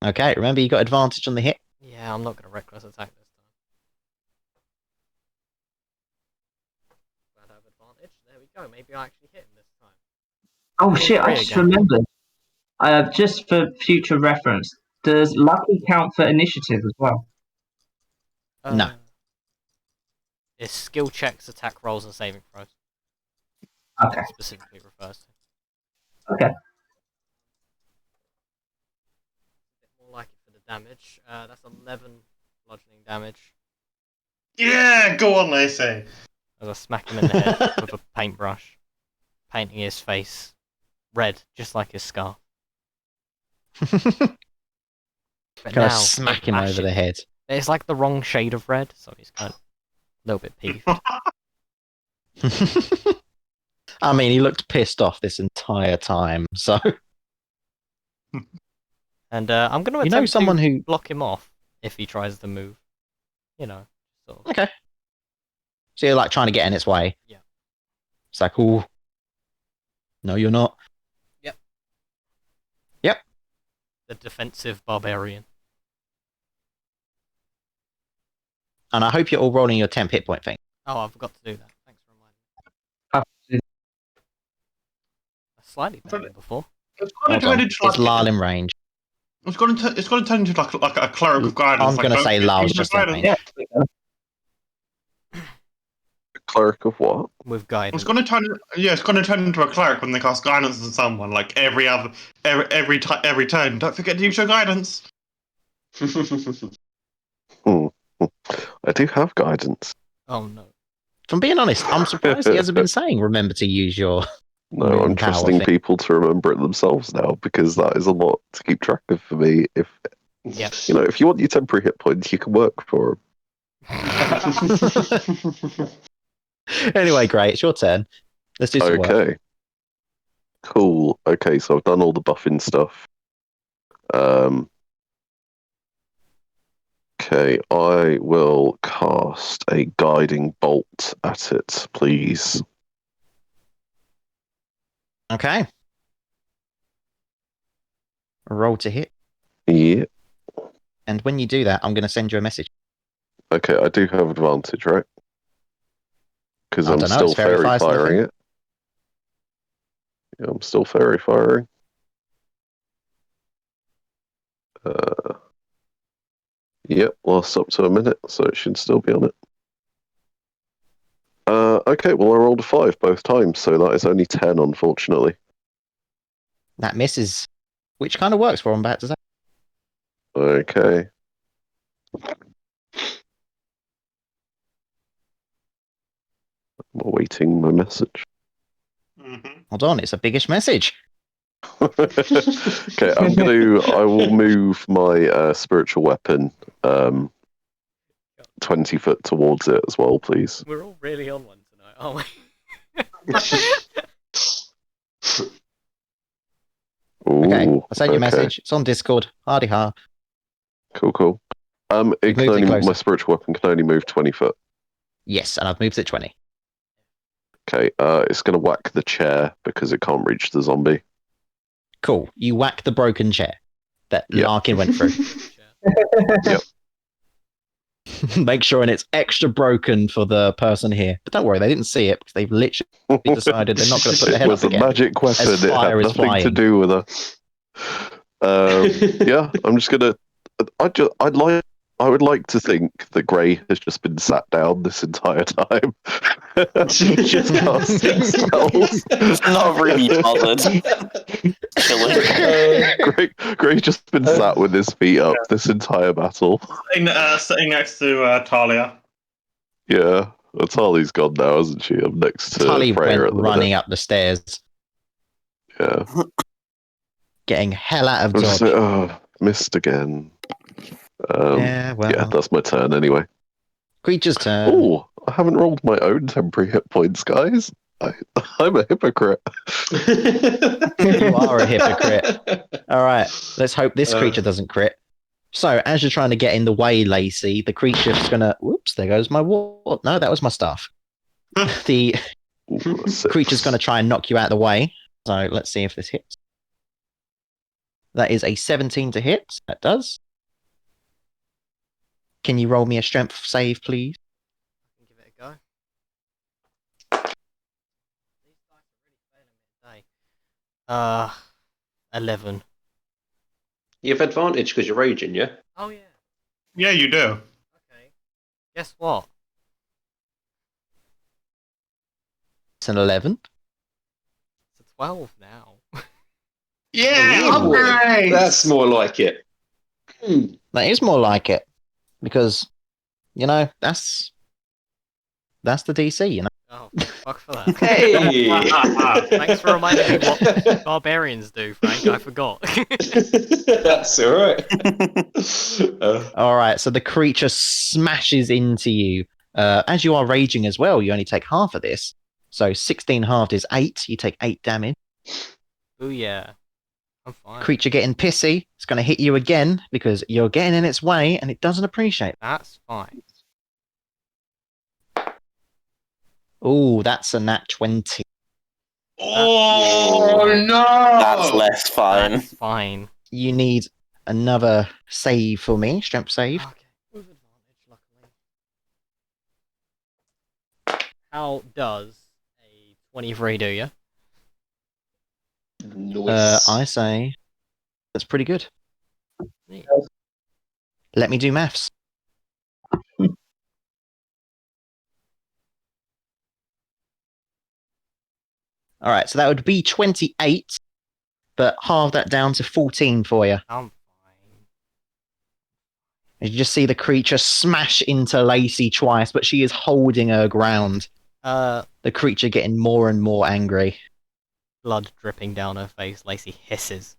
Okay, remember you got advantage on the hit? Yeah, I'm not gonna reckless attack this time. Glad I have advantage. There we go. Maybe I actually hit him this time. Oh shit, I just remembered. Just for future reference, does lucky count for initiative as well? No. It's skill checks, attack rolls, and saving throws. Okay. That specifically refers to. Okay. A bit more like it for the damage. That's 11 bludgeoning damage. Yeah, go on, Lacey. As I smack him in the head with a paintbrush, painting his face red, just like his scar. But Kind of now, smack him bash over it. the head. It's like the wrong shade of red, so he's kind of a little bit peeved. I mean, he looked pissed off this entire time, so... And I'm going to You know attempt someone to who... block him off if he tries to move. You know, sort of. Okay. So you're like trying to get in its way? Yeah. It's like, ooh. No, you're not. Yep. Yep. The defensive barbarian. And I hope you're all rolling your 10 hit point thing. Oh, I forgot to do that. Thanks for reminding me. Slightly better than before. It's going to turn into It's Lyle in range. It's going to turn into like a cleric of guidance. I'm going to say Lyle's just in range. Yeah. A cleric of what? With guidance. It's going to turn into a cleric when they cast guidance on someone. Like every turn. Don't forget to use your guidance. I do have guidance. Oh no. If I'm being honest, I'm surprised he hasn't been saying remember to use your... No, I'm power trusting thing. people to remember it themselves now because that is a lot to keep track of for me. If Yeah. if you want your temporary hit points, you can work for them. Anyway, great. It's your turn. Let's do some work. Okay. Cool. Okay, so I've done all the buffing stuff. Okay, I will cast a guiding bolt at it, please. Okay. Roll to hit. Yeah. And when you do that, I'm going to send you a message. Okay, I do have advantage, right? Because I I'm don't know, still it's fairy fairy fire stuff, firing isn't it. Yeah, I'm still fairy firing. Yep, lasts up to a minute, so it should still be on it. Okay, well I rolled a 5 both times, so that is only 10, unfortunately. That misses. Which kind of works for him, about to say. Okay. I'm awaiting my message. Mm-hmm. Hold on, it's a biggish message. Okay, I will move my spiritual weapon 20 foot towards it as well, please. We're all really on one tonight, aren't we? Okay, Ooh, I'll send you a okay. message. It's on Discord. Hardy ha. Cool. You've moved it closer. My spiritual weapon can only move 20 foot. Yes, and I've moved it 20. Okay, it's gonna whack the chair because it can't reach the zombie. Cool. You whack the broken chair that Yep. Larkin went through. Yep. Make sure and it's extra broken for the person here. But don't worry, they didn't see it because they've literally decided they're not going to put their It head was up a again. magic weapon. as It had fire is nothing to flying. do with her. Yeah, I'm just gonna. I would like to think that Gray has just been sat down this entire time. Just casting spells. Not really bothered. Chilling. Gray's just been sat with his feet up this entire battle. Sitting next to Talia. Yeah, well, Tali's gone now, isn't she? I'm next to Tully Freya went at the running minute. up the stairs, Yeah. getting hell out of I'm just dodge. like, oh, missed again. Yeah, well. Yeah, that's my turn anyway. Creature's turn. Oh, I haven't rolled my own temporary hit points, guys. I'm a hypocrite. You are a hypocrite. All right, let's hope this creature doesn't crit. So, as you're trying to get in the way, Lacey, the creature's gonna. Whoops! There goes my wall. No, that was my staff. The Ooh, creature's gonna try and knock you out of the way. So let's see if this hits. That is a 17 to hit. That does. Can you roll me a strength save, please? Give it a go. These guys are really failing me today. 11. You have advantage because you're raging, yeah? Oh yeah. Yeah, you do. Okay. Guess what? It's an 11. It's a 12 now. Yeah, Ooh, upgrade! That's more like it. That is more like it. Because, you know, that's the DC, you know? Oh, fuck for that. Hey! Thanks for reminding me what barbarians do, Frank. I forgot. That's alright. Alright, so the creature smashes into you. As you are raging as well, you only take half of this. So 16 halved is 8. You take 8 damage. Ooh yeah. I'm fine. Creature getting pissy. It's going to hit you again because you're getting in its way and it doesn't appreciate it. That's fine. Ooh, that's a nat 20. Oh no! That's less fine. That's fine. You need another save for me. Strength save. Okay. With advantage, luckily. How does a 23 do you? Nice. I say that's pretty good. Yeah. Let me do maths. All right, so that would be 28, but halve that down to 14 for you. I'm fine. You just see the creature smash into Lacey twice, but she is holding her ground. The creature getting more and more angry. Blood dripping down her face. Lacey hisses.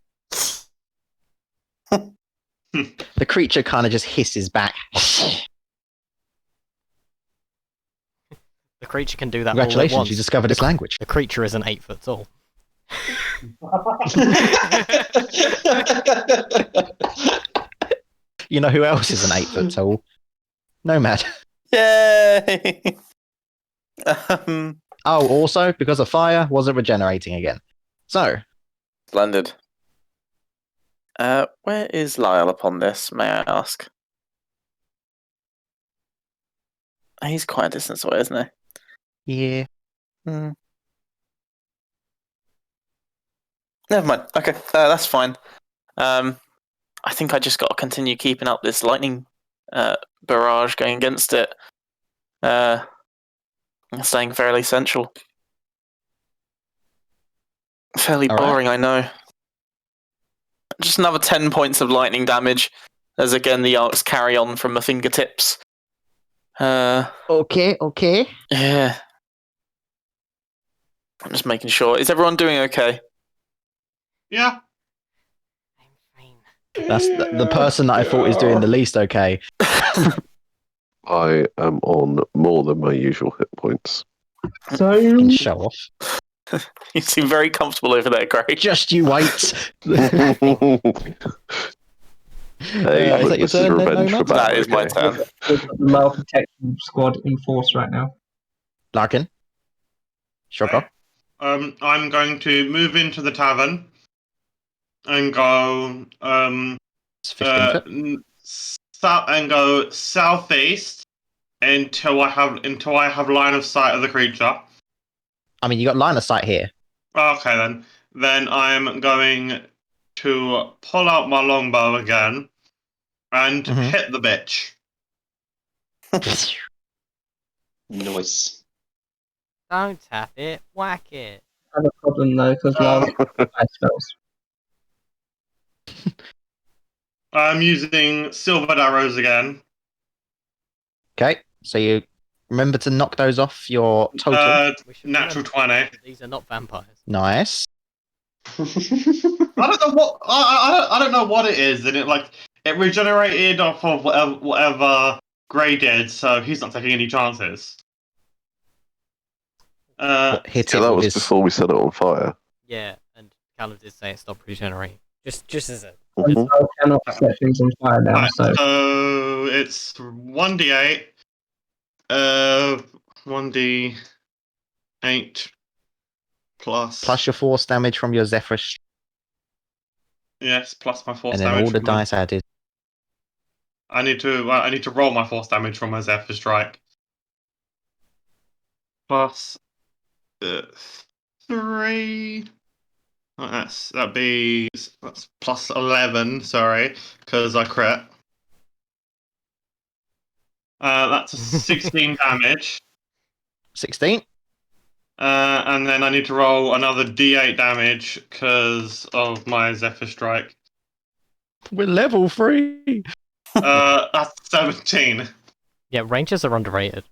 The creature kind of just hisses back. The creature can do that all at Congratulations, once. you discovered its language. The creature isn't 8 foot tall. You know who else is an 8 foot tall? Nomad. Yay! Oh, also, because of fire, wasn't regenerating again. So, Splendid. Where is Lyle upon this, may I ask? He's quite a distance away, isn't yeah. he? Never mind. Okay, that's fine. I think I just got to continue keeping up this lightning barrage going against it. Staying fairly central. Fairly All right. boring, I know. Just another 10 points of lightning damage, as again the arcs carry on from the fingertips. Okay. Yeah. I'm just making sure. Is everyone doing okay? Yeah. I'm fine. That's the person that I thought is doing the least okay. I am on more than my usual hit points. So, Can show off. You seem very comfortable over there, Craig. Just you wait. Hey, Is look, that your this is turn then, revenge for Nomad? Bat. That is my okay? turn. we've got the male protection squad in force right now. Larkin. Shoko. I'm going to move into the tavern and go It's 15 foot. and go southeast until I have line of sight of the creature. I mean, you got line of sight here. Okay then. Then I'm going to pull out my longbow again and Mhm. hit the bitch. Nice. Don't tap it, whack it. I have a problem though, because Lyle has spells. I'm using silvered arrows again. Okay, so you remember to knock those off your total. We should Natural remember 20. that these are not vampires. Nice. I don't know what I don't know what it is, and it regenerated off of whatever Gray did, so he's not taking any chances. Hit Yeah, it that with was his. before we set it on fire. Yeah, and Callum did say it stopped regenerating. Just as a Mhm. I cannot set things on fire now, Right, so so it's 1d8, 1d8 Plus your force damage from your Zephyr, yes, plus my force and then damage. all the from my- dice added. I need to roll my force damage from my Zephyr Strike. Plus 3. Oh, that's plus 11. Sorry, because I crit. That's a 16 damage. 16. And then I need to roll another D8 damage because of my Zephyr Strike. We're level 3. That's 17. yeah, rangers are underrated.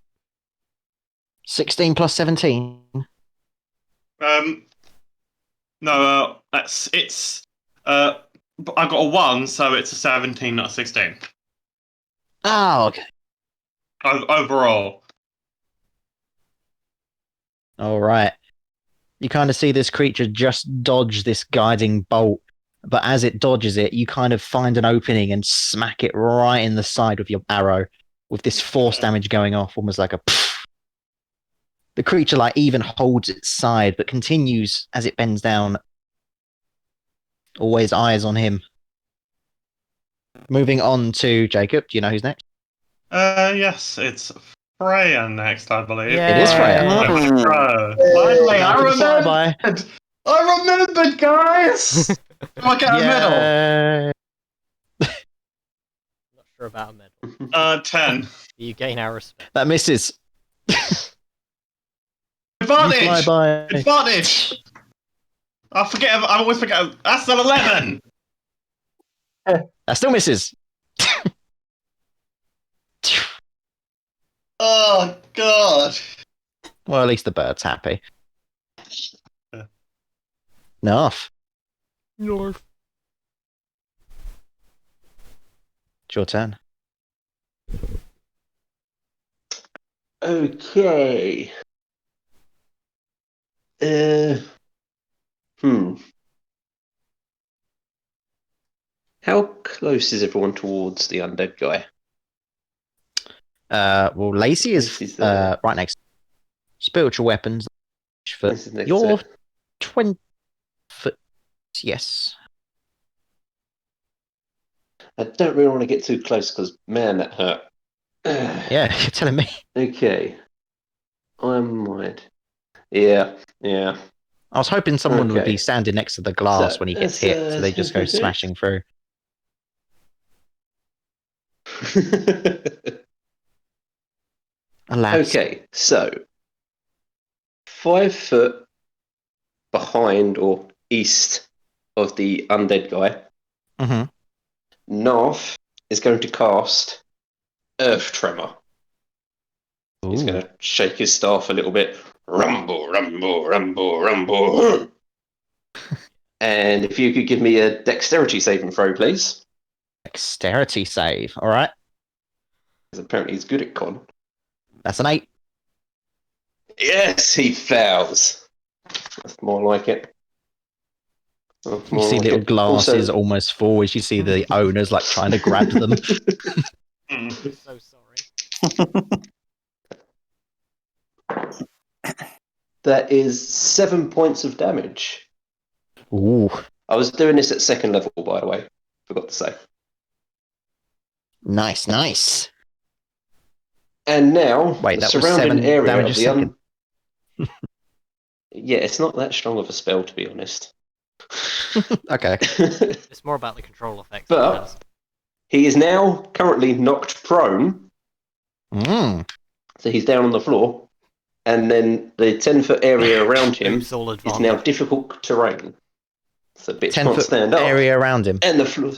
16 plus 17. No, it's I got a 1, so it's a 17, not a 16. Oh, okay. Overall. All right. You kind of see this creature just dodge this guiding bolt, but as it dodges it, you kind of find an opening and smack it right in the side with your arrow, with this force damage going off, almost like a. The creature even holds its side, but continues as it bends down. Always eyes on him. Moving on to Jacob. Do you know who's next? Yes, it's Freya next, I believe. Yeah. It is Freya. Finally, I Flyby. remembered! I remembered, guys! Do I get a medal? Not sure about a medal. 10. You gain our respect. That misses. You Advantage! fly by. Advantage! I always forget. That's an 11! That still misses. Oh, God. Well, at least the bird's happy. Yeah. Enough. North. It's your turn. Okay. How close is everyone towards the undead guy? Well, Lacey is Lacey's there. right next. Spiritual weapons. For This is next your to it. 20 foot. Yes. I don't really want to get too close because, man, that hurt. Yeah, you're telling me. Okay. I might. Yeah. I was hoping someone would be Okay. standing next to the glass So, when he gets let's, hit, so they just go smashing through. Alas. Okay, so 5 foot behind or east of the undead guy, Mm-hmm. Narf is going to cast Earth Tremor. He's going to shake his staff a little bit. Rumble, rumble, rumble, rumble. And if you could give me a dexterity saving throw, please. Dexterity save. All right. Because apparently he's good at con. That's an 8. Yes, he fails. That's more like it. You More see like little it. glasses Also- almost forwards. You see the owners like trying to grab them. I'm so sorry. That is 7 points of damage. Ooh, I was doing this at second level, by the way. Forgot to say. nice, nice. And now, Wait, the that was surrounding 7 area damage of a the second. Yeah, it's not that strong of a spell, to be honest. Okay. It's more about the control effects. it has. But he is now currently knocked prone, Mm. so he's down on the floor. And then the 10-foot area around him Moves all is advantage. now difficult terrain. So bitch 10 can't foot stand up. area around him. And the floor.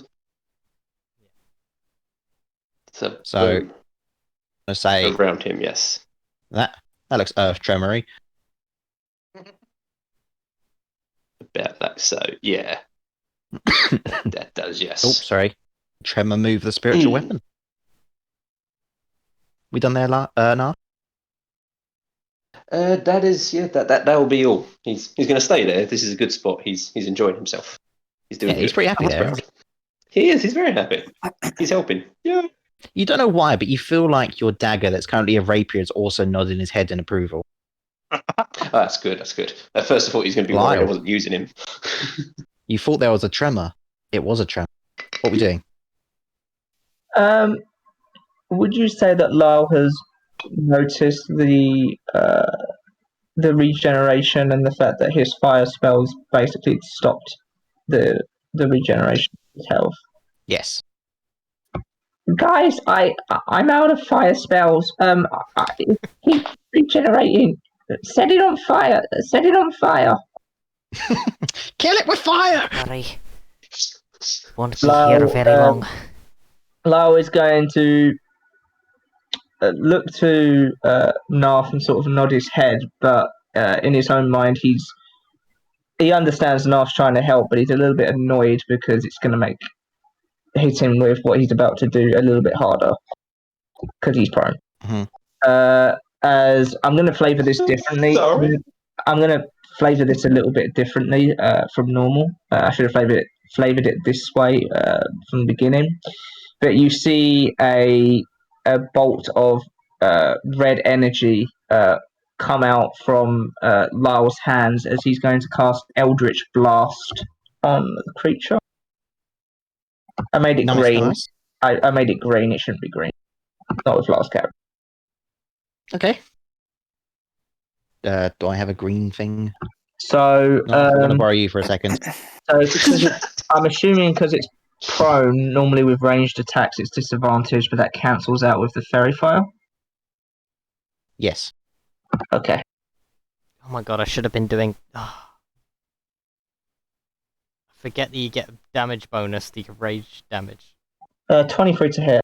So, So, boom, I say around him, yes. that looks earth tremory. About that, so yeah. That does, yes. Oh, sorry. Tremor move the spiritual weapon. We done there, now? That is, yeah, that'll be all. He's going to stay there. This is a good spot. He's enjoying himself. He's doing Yeah, he's good. pretty happy He's there. proud. He is. He's very happy. He's helping. Yeah. You don't know why, but you feel like your dagger that's currently a rapier is also nodding his head in approval. Oh, that's good. That's good. At first, I thought he was going to be worried I Lyle. wasn't using him. You thought there was a tremor. It was a tremor. What are we doing? Would you say that Lyle has noticed the regeneration and the fact that his fire spells basically stopped the regeneration of his health? Yes. Guys, I'm out of fire spells. Keep regenerating. Set it on fire. Set it on fire. Kill it with fire! Sorry. Won't be Lyle, here very long. Lyle is going to look to Narf and sort of nod his head, but in his own mind, he understands Narf's trying to help, but he's a little bit annoyed because it's going to make hitting with what he's about to do a little bit harder because he's prone. Mhm. As I'm going to flavour this differently. Sorry. I'm going to flavour this a little bit differently from normal. I should have flavoured it this way from the beginning. But you see a bolt of red energy come out from Lyle's hands as he's going to cast Eldritch Blast on the creature. I made it Nice, green. nice. I made it green. It shouldn't be green. Not with Lyle's character. Okay. Do I have a green thing? So, No, I'm going to borrow you for a second. so I'm assuming because it's prone, normally with ranged attacks it's disadvantaged, but that cancels out with the fairy fire. Yes. Okay. Oh my god, I should have been doing. Forget that you get damage bonus, the rage damage. 23 to hit.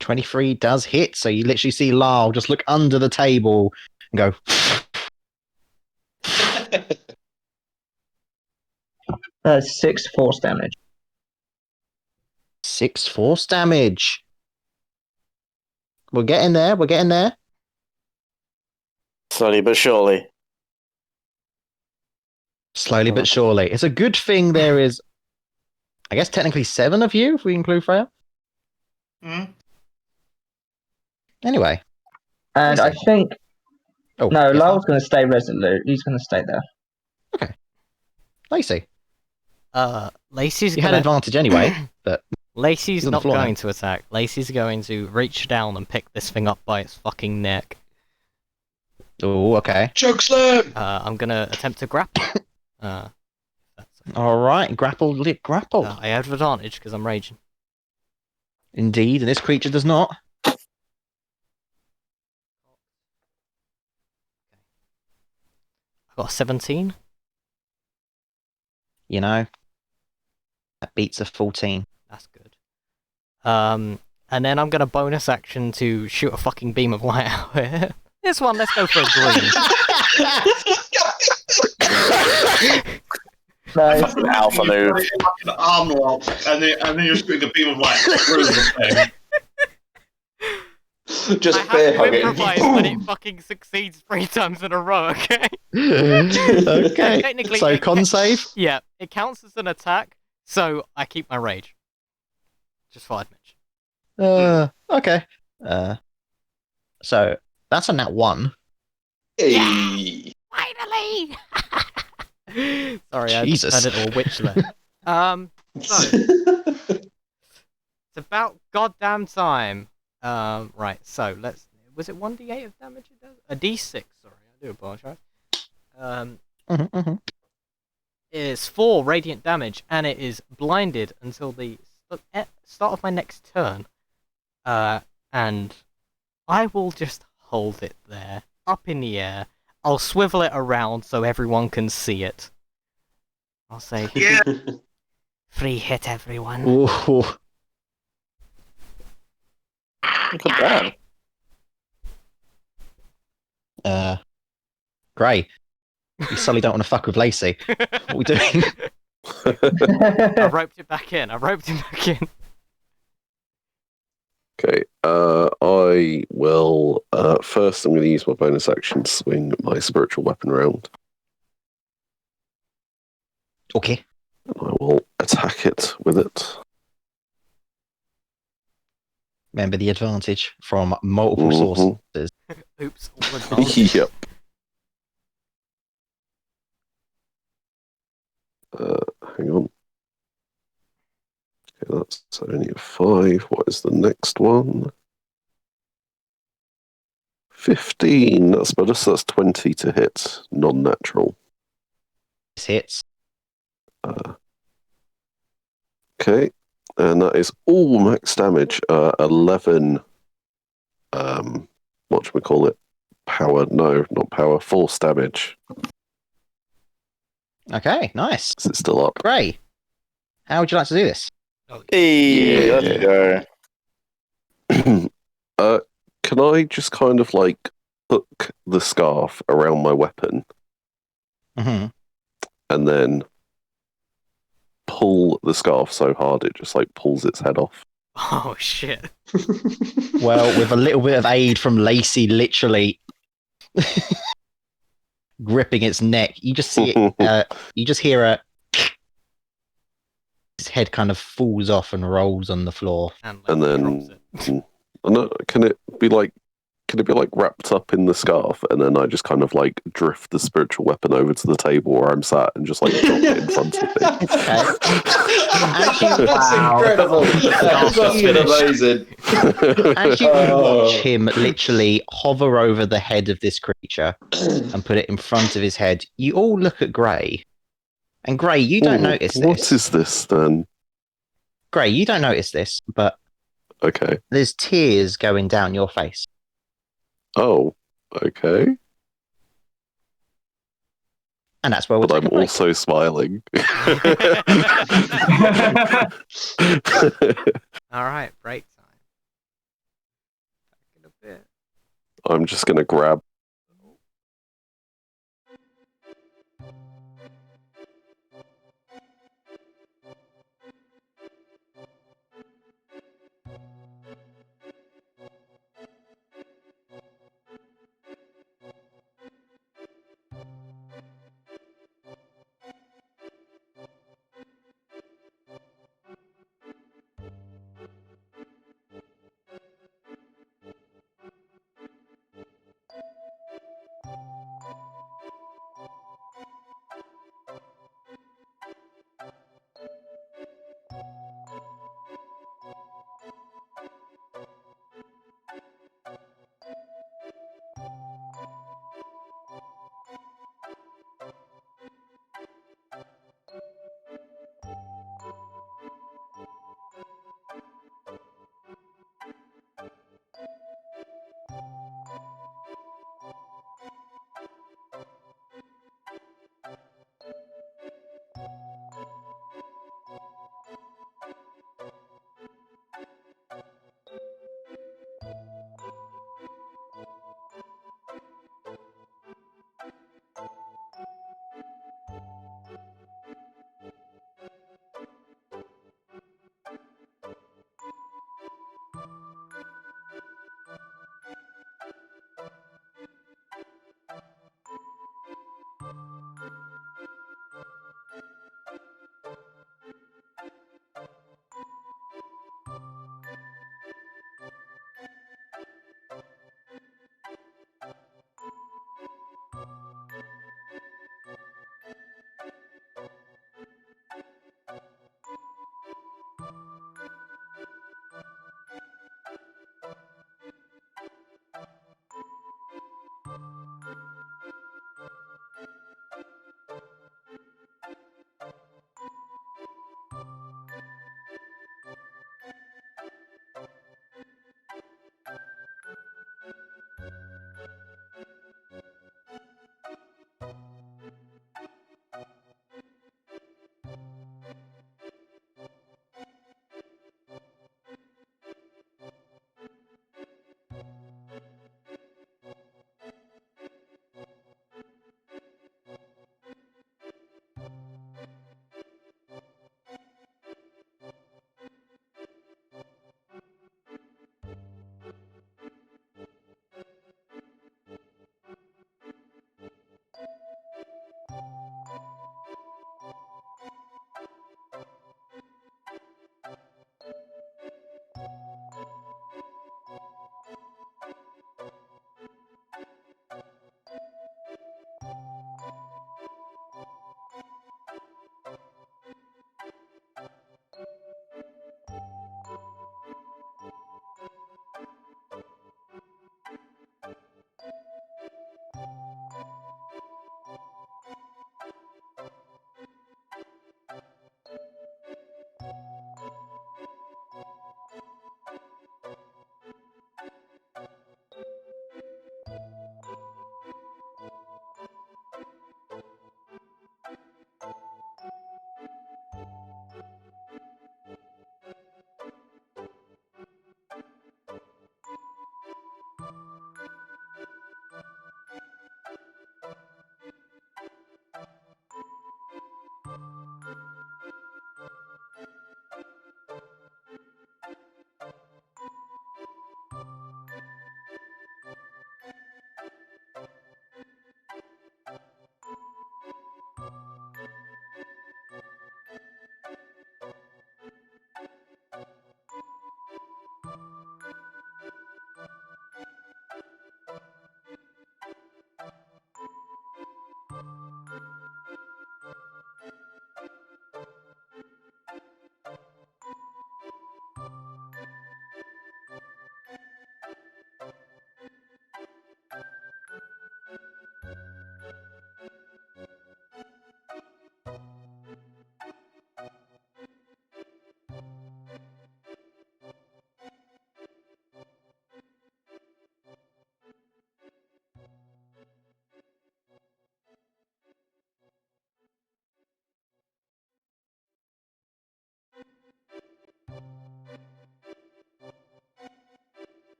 23 does hit, so you literally see Lyle just look under the table and go. 6 force damage. 6 force damage. We're getting there. We're getting there. Slowly but surely. Slowly but surely. It's a good thing there is, I guess, technically 7 of you, if we include Freya. Mm. Anyway. And I think Oh, no, yes, Lyle's going to stay resolute. He's going to stay there. Okay. Lacey. Lacey's You had gonna. advantage anyway, but Lacey's You're on the not floor going now. to attack. Lacey's going to reach down and pick this thing up by its fucking neck. oh, okay. Choke slam! I'm gonna attempt to grapple. That's All right, grapple. I have advantage because I'm raging. Indeed, and this creature does not. I got a 17. You know, that beats a 14. That's good. And then I'm gonna bonus action to shoot a fucking beam of light out here. This one, let's go for a green. Nice. Fucking alpha move. Like an arm lock, and then you're shooting a beam of light through the thing. I Just have bear to hugging. improvise that it fucking succeeds 3 times in a row, okay? Okay. Technically, So it con save. Yeah, it counts as an attack, so I keep my rage. Just thought I'd mention. Okay. So that's a nat 1. Hey. Finally! Sorry, Jesus. I turned into a witch there. So, it's about goddamn time. Right, so let's... Was it 1d8 of damage it does? A d6, sorry, I do apologize. Is 4 radiant damage, and it is blinded until the start of my next turn. And I will just hold it there, up in the air. I'll swivel it around so everyone can see it. I'll say, Yeah. Free hit, everyone. Ooh. Look at Gray. You solely don't want to fuck with Lacey. What are we doing? I roped it back in. Okay, I will. First, I'm going to use my bonus action to swing my spiritual weapon around. Okay. And I will attack it with it. Remember the advantage from multiple Mhm. sources. Oops, all advantage. Yep. Hang on. Okay, that's only a 5. What is the next one? 15. That's better. So that's 20 to hit. Non-natural. This hits. Okay, and that is all max damage. 11. What should we call it? Power? No, not power. Force damage. Okay, nice. Is it still up? Gray. How would you like to do this? Hey, Yeah. let's go. Can I just kind of like hook the scarf around my weapon Mm-hmm. and then pull the scarf so hard it just like pulls its head off? Oh shit. Well, with a little bit of aid from Lacey, literally gripping its neck, you just see it. You just hear a. His head kind of falls off and rolls on the floor. And And drops then it. can it be like wrapped up in the scarf and then I just kind of like drift the spiritual weapon over to the table where I'm sat and just like drop it in front of me? That's incredible. That must be amazing. As you Oh. watch him literally hover over the head of this creature and put it in front of his head, you all look at Gray. And Gray, you don't notice this. What is this then? Gray, you don't notice this, but Okay. there's tears going down your face. Oh, okay. And that's where we'll But take I'm a break. also smiling. Alright, break time. Back in a bit. I'm just going to grab.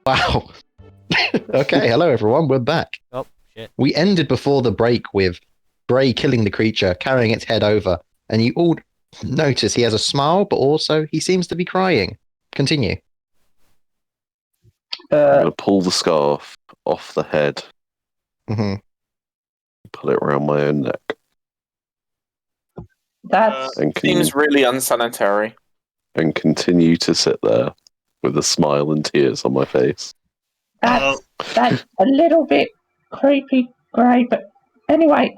Wow. Okay, hello everyone, we're back. Oh, shit. We ended before the break with Bray killing the creature, carrying its head over, and you all notice he has a smile, but also he seems to be crying. Continue. I'm going to pull the scarf off the head, hmm put it around my own neck, That's and, Seems really unsanitary. and continue to sit there with a smile and tears on my face. that's a little bit creepy, Gray. But anyway,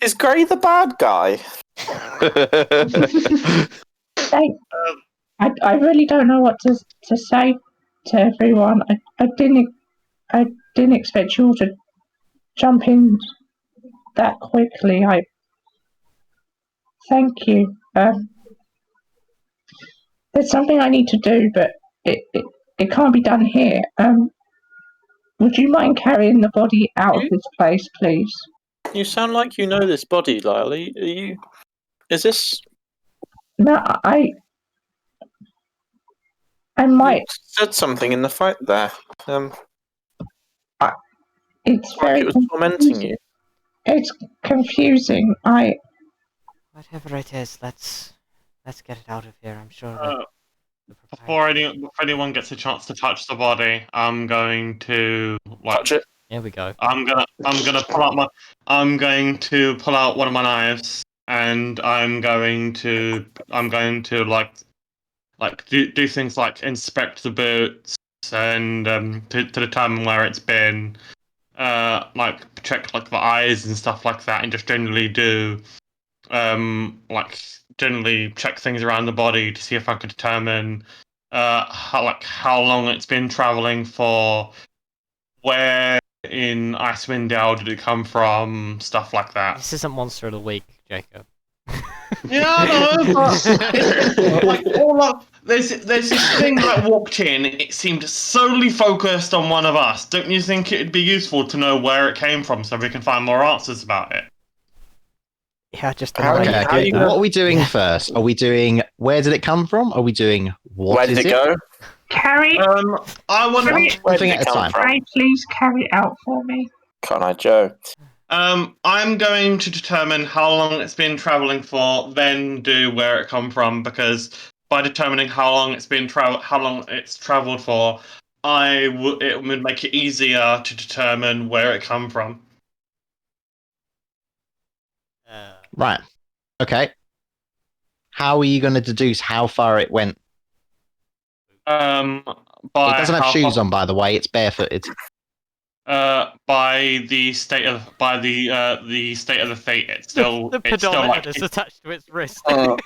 Is Gray the bad guy? I really don't know what to say to everyone. I didn't expect you all to jump in that quickly. I thank you. There's something I need to do, but it can't be done here. Would you mind carrying the body out of this place, please? You sound like you know this body, Lyle. Are you? Is this? No, I You might. said something in the fight there. It's Like very it was tormenting you. It's confusing. Whatever it is, let's get it out of here. I'm sure that Before anyone gets a chance to touch the body, I'm going to Touch it. Here we go. I'm gonna pull out one of my knives, and I'm going to do things like inspect the boots and to determine where it's been, like check like the eyes and stuff like that, and just generally check things around the body to see if I could determine how long it's been traveling for, where in Icewind Dale did it come from, stuff like that. This isn't Monster of the Week, Jacob. Yeah, I know, but like all up, there's this thing that walked in. It seemed solely focused on one of us. Don't you think it'd be useful to know where it came from so we can find more answers about it? Yeah, just How the do way you- you how did you that. know- What are we doing first? Are we doing where did it come from? Are we doing Where did it go? Carry. I want to. Where One thing did at it a come time. from? Gray, please carry it out for me. Can't I, Joe? I'm going to determine how long it's been traveling for, then do where it come from, because by determining how long it's traveled for, it would make it easier to determine where it come from. Right. Okay. How are you going to deduce how far it went? By It doesn't have how shoes far- on, by the way. It's barefooted. by the state of the fate, it's still the it's still pedometer like that's attached to its wrist. How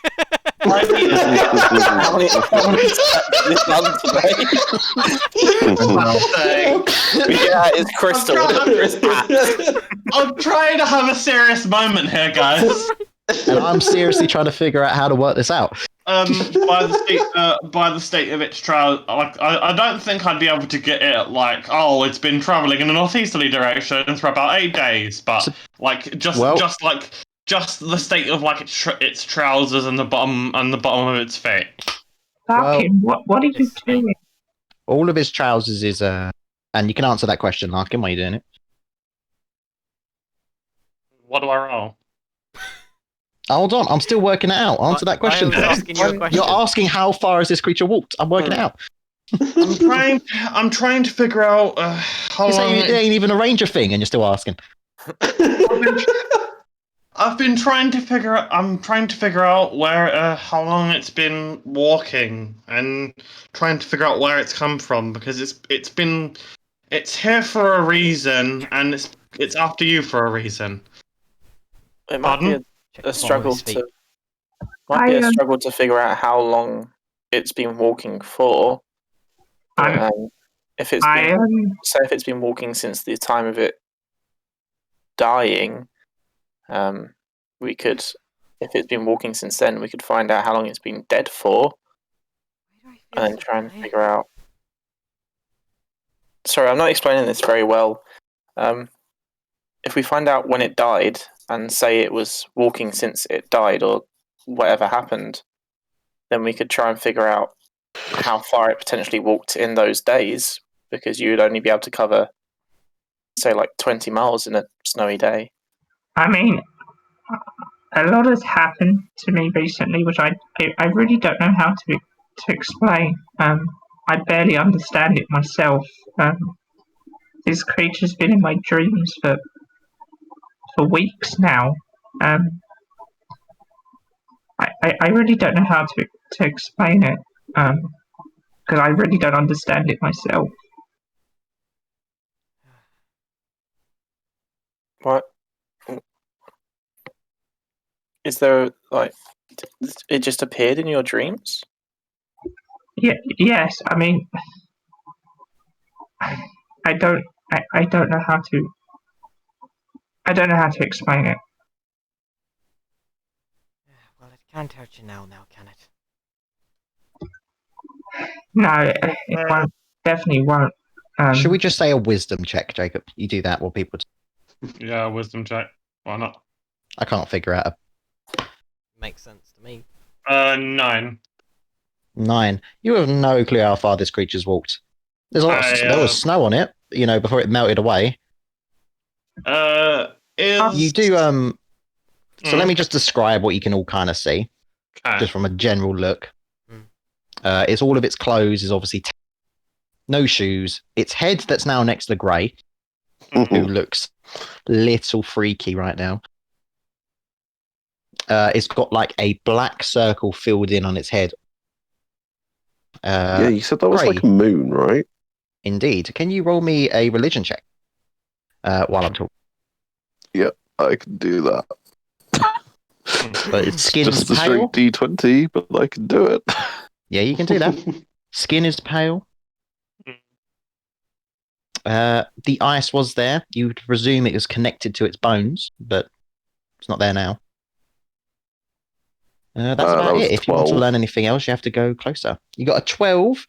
many steps this done today? Yeah, it's Crystal. I'm trying to have a serious moment here, guys. And I'm seriously trying to figure out how to work this out. By the state of its travel, like I don't think I'd be able to get it like, oh, it's been traveling in a northeasterly direction for about 8 days, but like just the state of like its trousers and the bottom of its feet. Larkin, what are you doing? All of his trousers is and you can answer that question, Larkin, while you're doing it. What do I roll? Hold on, I'm still working it out. Answer that question I was first. asking you a question. You're asking how far has this creature walked? I'm working it out. I'm trying to figure out how You long. say it ain't even a ranger thing, and you're still asking. I'm trying to figure out where how long it's been walking, and trying to figure out where it's come from, because it's here for a reason, and it's after you for a reason. It might be Check a the struggle bottom of his feet. to figure out how long it's been walking for. If it's been, say if it's been walking since the time of it dying, we could, if it's been walking since then, we could find out how long it's been dead for, and then try and figure out. Sorry, I'm not explaining this very well. If we find out when it died and say it was walking since it died or whatever happened, then we could try and figure out how far it potentially walked in those days, because you would only be able to cover, say, like 20 miles in a snowy day. I mean, a lot has happened to me recently, which I really don't know how to explain. I barely understand it myself. This creature's been in my dreams for weeks now. I really don't know how to explain it. Because I really don't understand it myself. What? Is there, like, it just appeared in your dreams? Yeah, yes, I mean, I don't know how to. I don't know how to explain it. Well, it can't hurt you now, can it? No, it won't. Definitely won't. Should we just say a wisdom check, Jacob? You do that while people. Yeah, wisdom check. Why not? I can't figure out Makes sense to me. 9. 9. You have no clue how far this creature's walked. There's a lot. There was snow on it, before it melted away. You do. So let me just describe what you can all kind of see, just from a general look. It's all of its clothes is obviously no shoes. Its head that's now next to the grey, who looks little freaky right now. It's got like a black circle filled in on its head. Yeah, you said that was like a moon, right? Indeed. Can you roll me a religion check while I'm talking? Yeah, I can do that. But its skin's just a pale. straight D20, but I can do it. Yeah, you can do that. Skin is pale. The ice was there. You would presume it was connected to its bones, but it's not there now. That's about it. If you want to learn anything else, you have to go closer. You got a 12.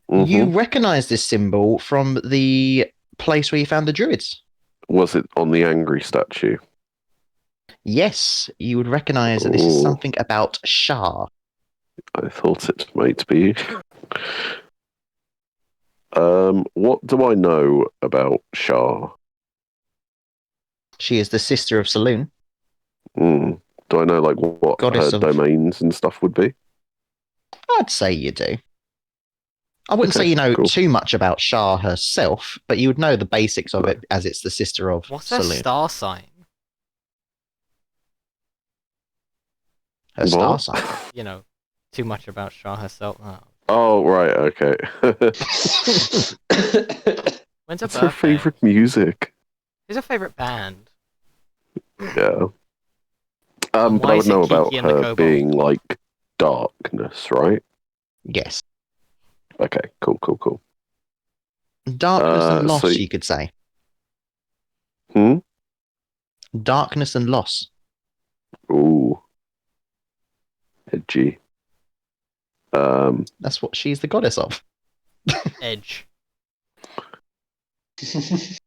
You recognize this symbol from the place where you found the druids. Was it on the angry statue? Yes, you would recognize that this is something about Shah. I thought it might be. What do I know about Shah? She is the sister of Saloon. Do I know like what Goddess her of... domains and stuff would be? I'd say you do. I wouldn't say you know too much about Shah herself, but you would know the basics of it as it's the sister of What's Saloon. her star sign? Her star sign? You know, too much about Shah herself. Oh, right, okay. When's her What's her birthday? favourite music? Who's her favourite band? Yeah. But why I is would it know Kiki about and the her Kobold? being like darkness, right? Yes. Okay, cool. Darkness and loss, so- you could say. Darkness and loss. Ooh. Edgy. That's what she's the goddess of. Edge. It's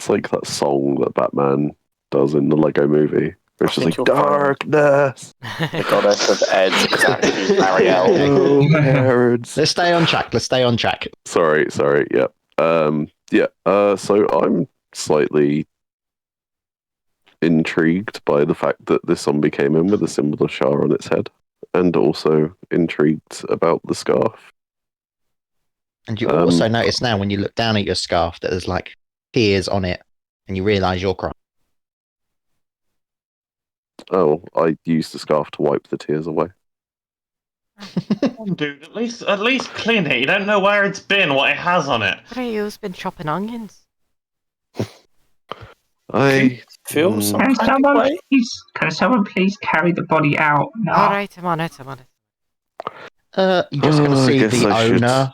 like that song that Batman does in the Lego movie. Where it's just like, darkness! The goddess of Edge is actually Marielle. Oh, parents. Let's stay on track. Sorry, yep. So I'm slightly intrigued by the fact that this zombie came in with a symbol of Shah on its head, and also intrigued about the scarf. And you also notice now when you look down at your scarf that there's like tears on it, and you realise you're crying. Oh, I used the scarf to wipe the tears away. Come on, dude, at least clean it. You don't know where it's been, what it has on it. What are you been chopping onions? I feel some Can kind of way. someone please carry the body out? No. Alright, I'm on it. You're just going to I see guess the I should. owner,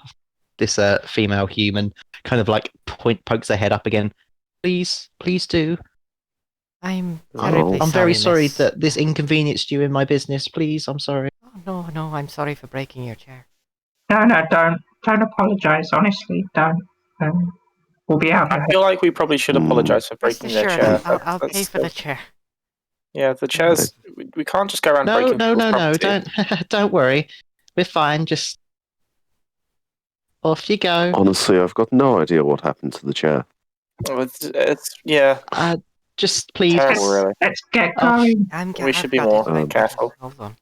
this female human, kind of like pokes her head up again. Please do. I'm I'm very sorry miss. that this inconvenienced you in my business. Please, I'm sorry. Oh, no, I'm sorry for breaking your chair. No, don't apologise. Honestly, don't. We'll be out. I feel like we probably should apologise for Rest breaking their assured, chair. I'll pay for the chair. Yeah, the chairs. We can't just go around breaking people's property. Don't worry. We're fine. Just Off you go. Honestly, I've got no idea what happened to the chair. Yeah. Just please. Terrible, really. Let's get Oh, going. We I've should be got more it. careful. Hold on.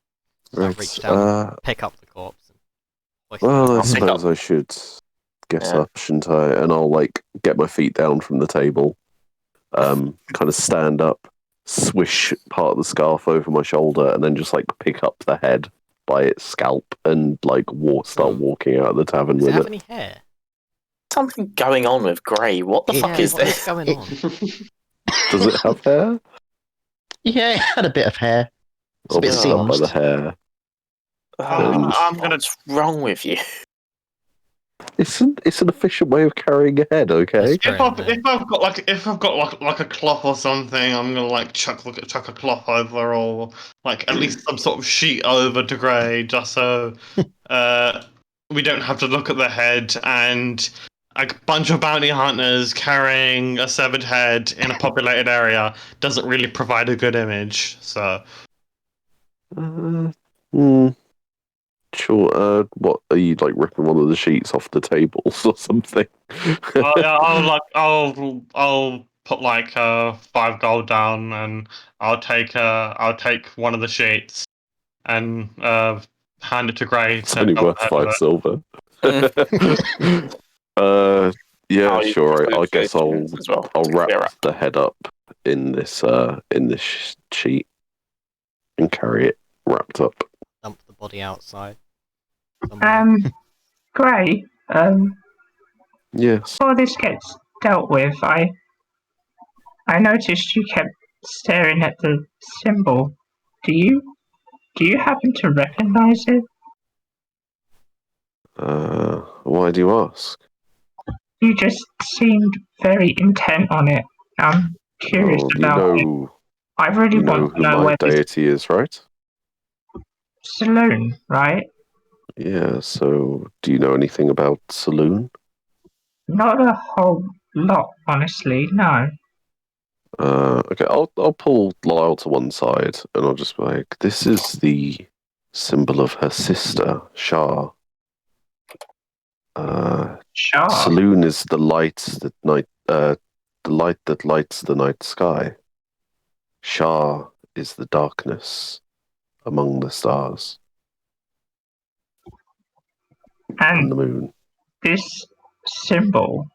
I Right. reach down and pick up the corpse. And hoist it Well, I I'll pick suppose up. I should get Yeah. up, shouldn't I? And I'll get my feet down from the table, kind of stand up, swish part of the scarf over my shoulder, and then just pick up the head by its scalp and start walking out of the tavern Does it with have it. any hair? Something going on with Grey. What the fuck is what this? is going on? Does it have hair? Yeah, it had a bit of hair. It's a I'll bit pick it up by singed. the hair. I'm gonna. What's wrong with you? It's an efficient way of carrying a head, okay? That's true, yeah. If I've got like a cloth or something, I'm gonna chuck a cloth over, or at least some sort of sheet over to Grey, just so we don't have to look at the head. And a bunch of bounty hunters carrying a severed head in a populated area doesn't really provide a good image. So Hmm. Sure. What are you ripping one of the sheets off the tables or something? I'll put 5 gold down, and I'll take one of the sheets and hand it to Gray It's to only go worth ahead with 5 it. silver. Yeah, I'll use sure. the I guess I'll solutions as well I'll to wrap clear up. the head up in this sheet and carry it wrapped up. Dump the body outside. somewhere. Gray, Yes. before this gets dealt with, I noticed you kept staring at the symbol. Do you happen to recognize it? Why do you ask? You just seemed very intent on it. I'm curious Oh, about it. I really you know want to who know my where this deity is, right? saloon, right? Yeah. So, do you know anything about Saloon? Not a whole lot, honestly, no. Okay, I'll pull Lyle to one side and I'll just be like, this is the symbol of her sister, Shah. Sure. Saloon is the light that lights the night sky. Shah is the darkness among the stars and And the moon this symbol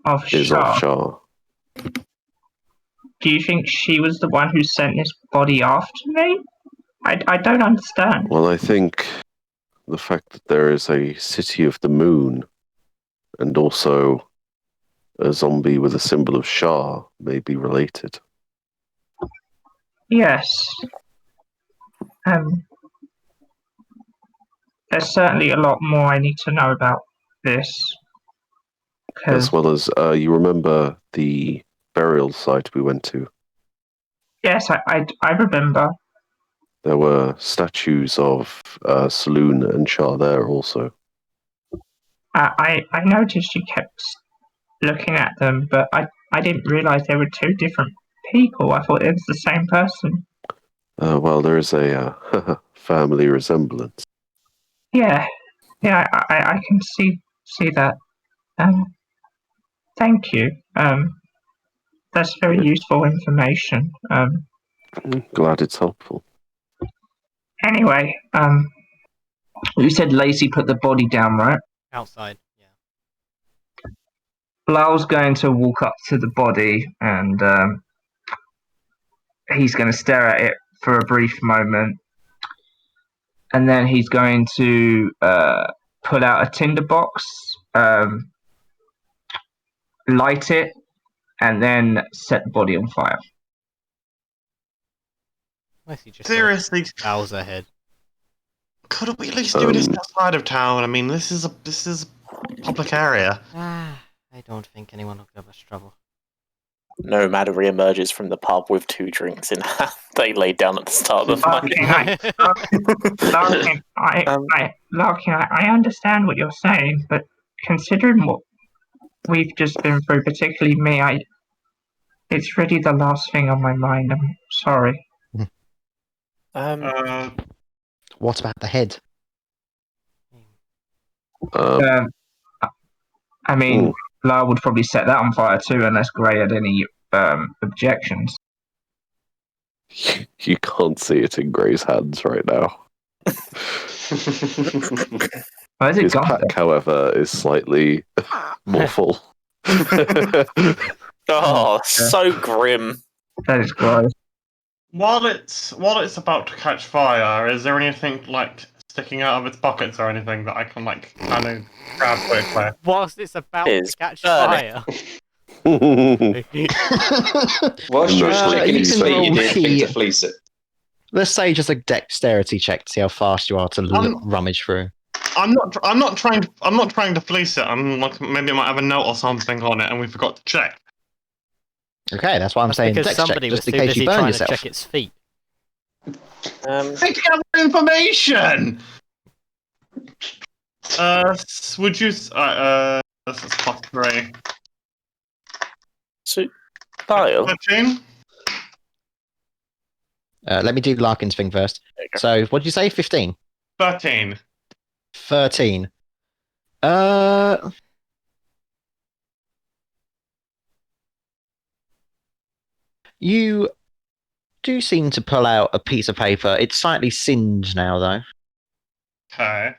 of is of Shah, Shah. do you think she was the one who sent this body after me? I don't understand. Well, I think the fact that there is a city of the moon and also a zombie with a symbol of Shah may be related. Yes. There's certainly a lot more I need to know about this. As well as, you remember the burial site we went to? Yes, I remember. There were statues of Saloon and Shah there also. I noticed you kept looking at them, but I didn't realize they were two different people. I thought it was the same person. Well, there is a family resemblance. Yeah, I can see that. Thank you. That's very useful information. Glad it's helpful. Anyway, you said Lacey put the body down, right? Outside, yeah. Lyle's going to walk up to the body and he's going to stare at it for a brief moment. And then he's going to pull out a tinderbox, light it, and then set the body on fire. Mostly just Seriously, bows her head. could we at least do this outside of town? I mean, this is a public area. I don't think anyone will give us trouble. Nomad reemerges from the pub with 2 drinks in hand. They laid down at the start of the fight. Larkin, I understand what you're saying, but considering what we've just been through, particularly me, it's really the last thing on my mind. I'm sorry. What about the head? I mean, Lara would probably set that on fire too, unless Grey had any objections. You can't see it in Grey's hands right now. Where is it His gone? pack, however, is slightly more full. Oh, so grim. That is gross. While it's about to catch fire, is there anything like sticking out of its pockets or anything that I can like kind of grab quickly? Whilst it's about It's to catch burning. fire. Whilst you're sticking you its can feet, you roll did think me- to fleece it. Let's say just a dexterity check to see how fast you are to Um, rummage through. I'm not trying to fleece it. I'm like maybe it might have a note or something on it, and we forgot to check. Okay, that's why I'm That's saying because dex check, somebody was just in too case busy you burn trying yourself. to check its feet. Take out information. Would you? This is +3. So, Lyle, 13. Let me do Larkin's thing first. So, what did you say? 15? 13. 13. You do seem to pull out a piece of paper. It's slightly singed now, though. Okay.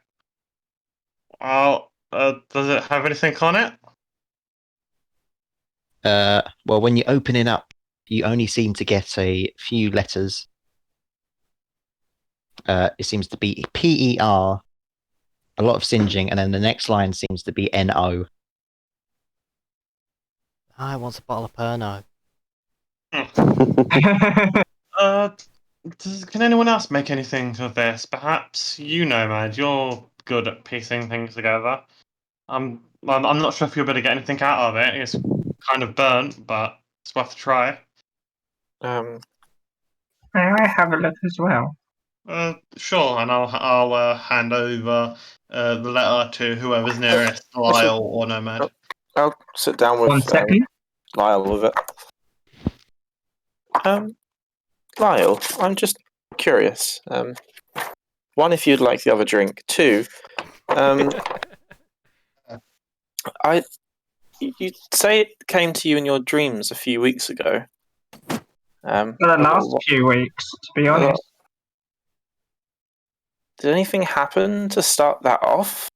Well, does it have anything on it? Well, when you open it up, you only seem to get a few letters. It seems to be PER, a lot of singeing, and then the next line seems to be NO. I want a bottle of Pernod. Can anyone else make anything of this? Perhaps you know, Mad. You're good at piecing things together. I'm not sure if you'll be able to get anything out of it. It's kind of burnt, but it's worth a try. um, May I have a look as well? Sure, and I'll hand over the letter to whoever's nearest, Lyle or Nomad. I'll sit down with 1 second. Lyle with it. Lyle, I'm just curious. One, if you'd like the other drink. Two, you say it came to you in your dreams a few weeks ago. For the last few weeks, to be honest. Did anything happen to start that off?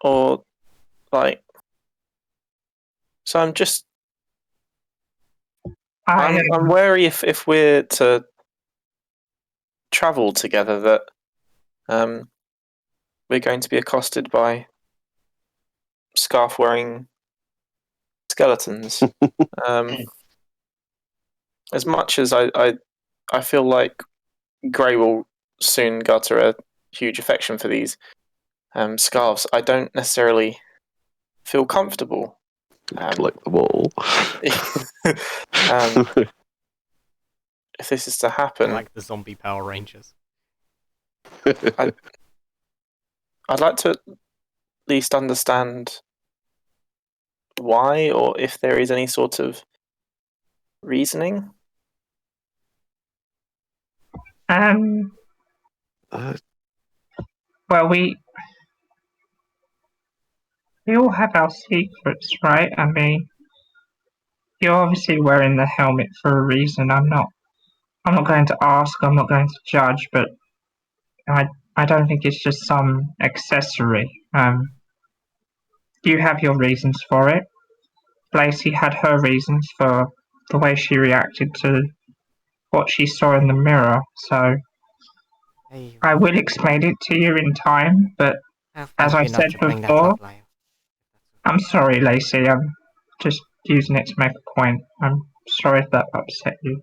Or, like... So I'm just... I'm wary if we're to travel together that we're going to be accosted by scarf-wearing skeletons. As much as I feel like Grey will soon gutter a huge affection for these scarves, I don't necessarily feel comfortable. Collect them all. If this is to happen, Like the zombie Power Rangers. I'd like to at least understand why, or if there is any sort of reasoning. Well, we all have our secrets, right? I mean, you're obviously wearing the helmet for a reason. I'm not going to ask. I'm not going to judge, but I don't think it's just some accessory. You have your reasons for it. Lacey had her reasons for the way she reacted to what she saw in the mirror. So Hey, I will explain it to you in time, but as I said before, I'm sorry, Lacey. I'm just using it to make a point. I'm sorry if that upset you.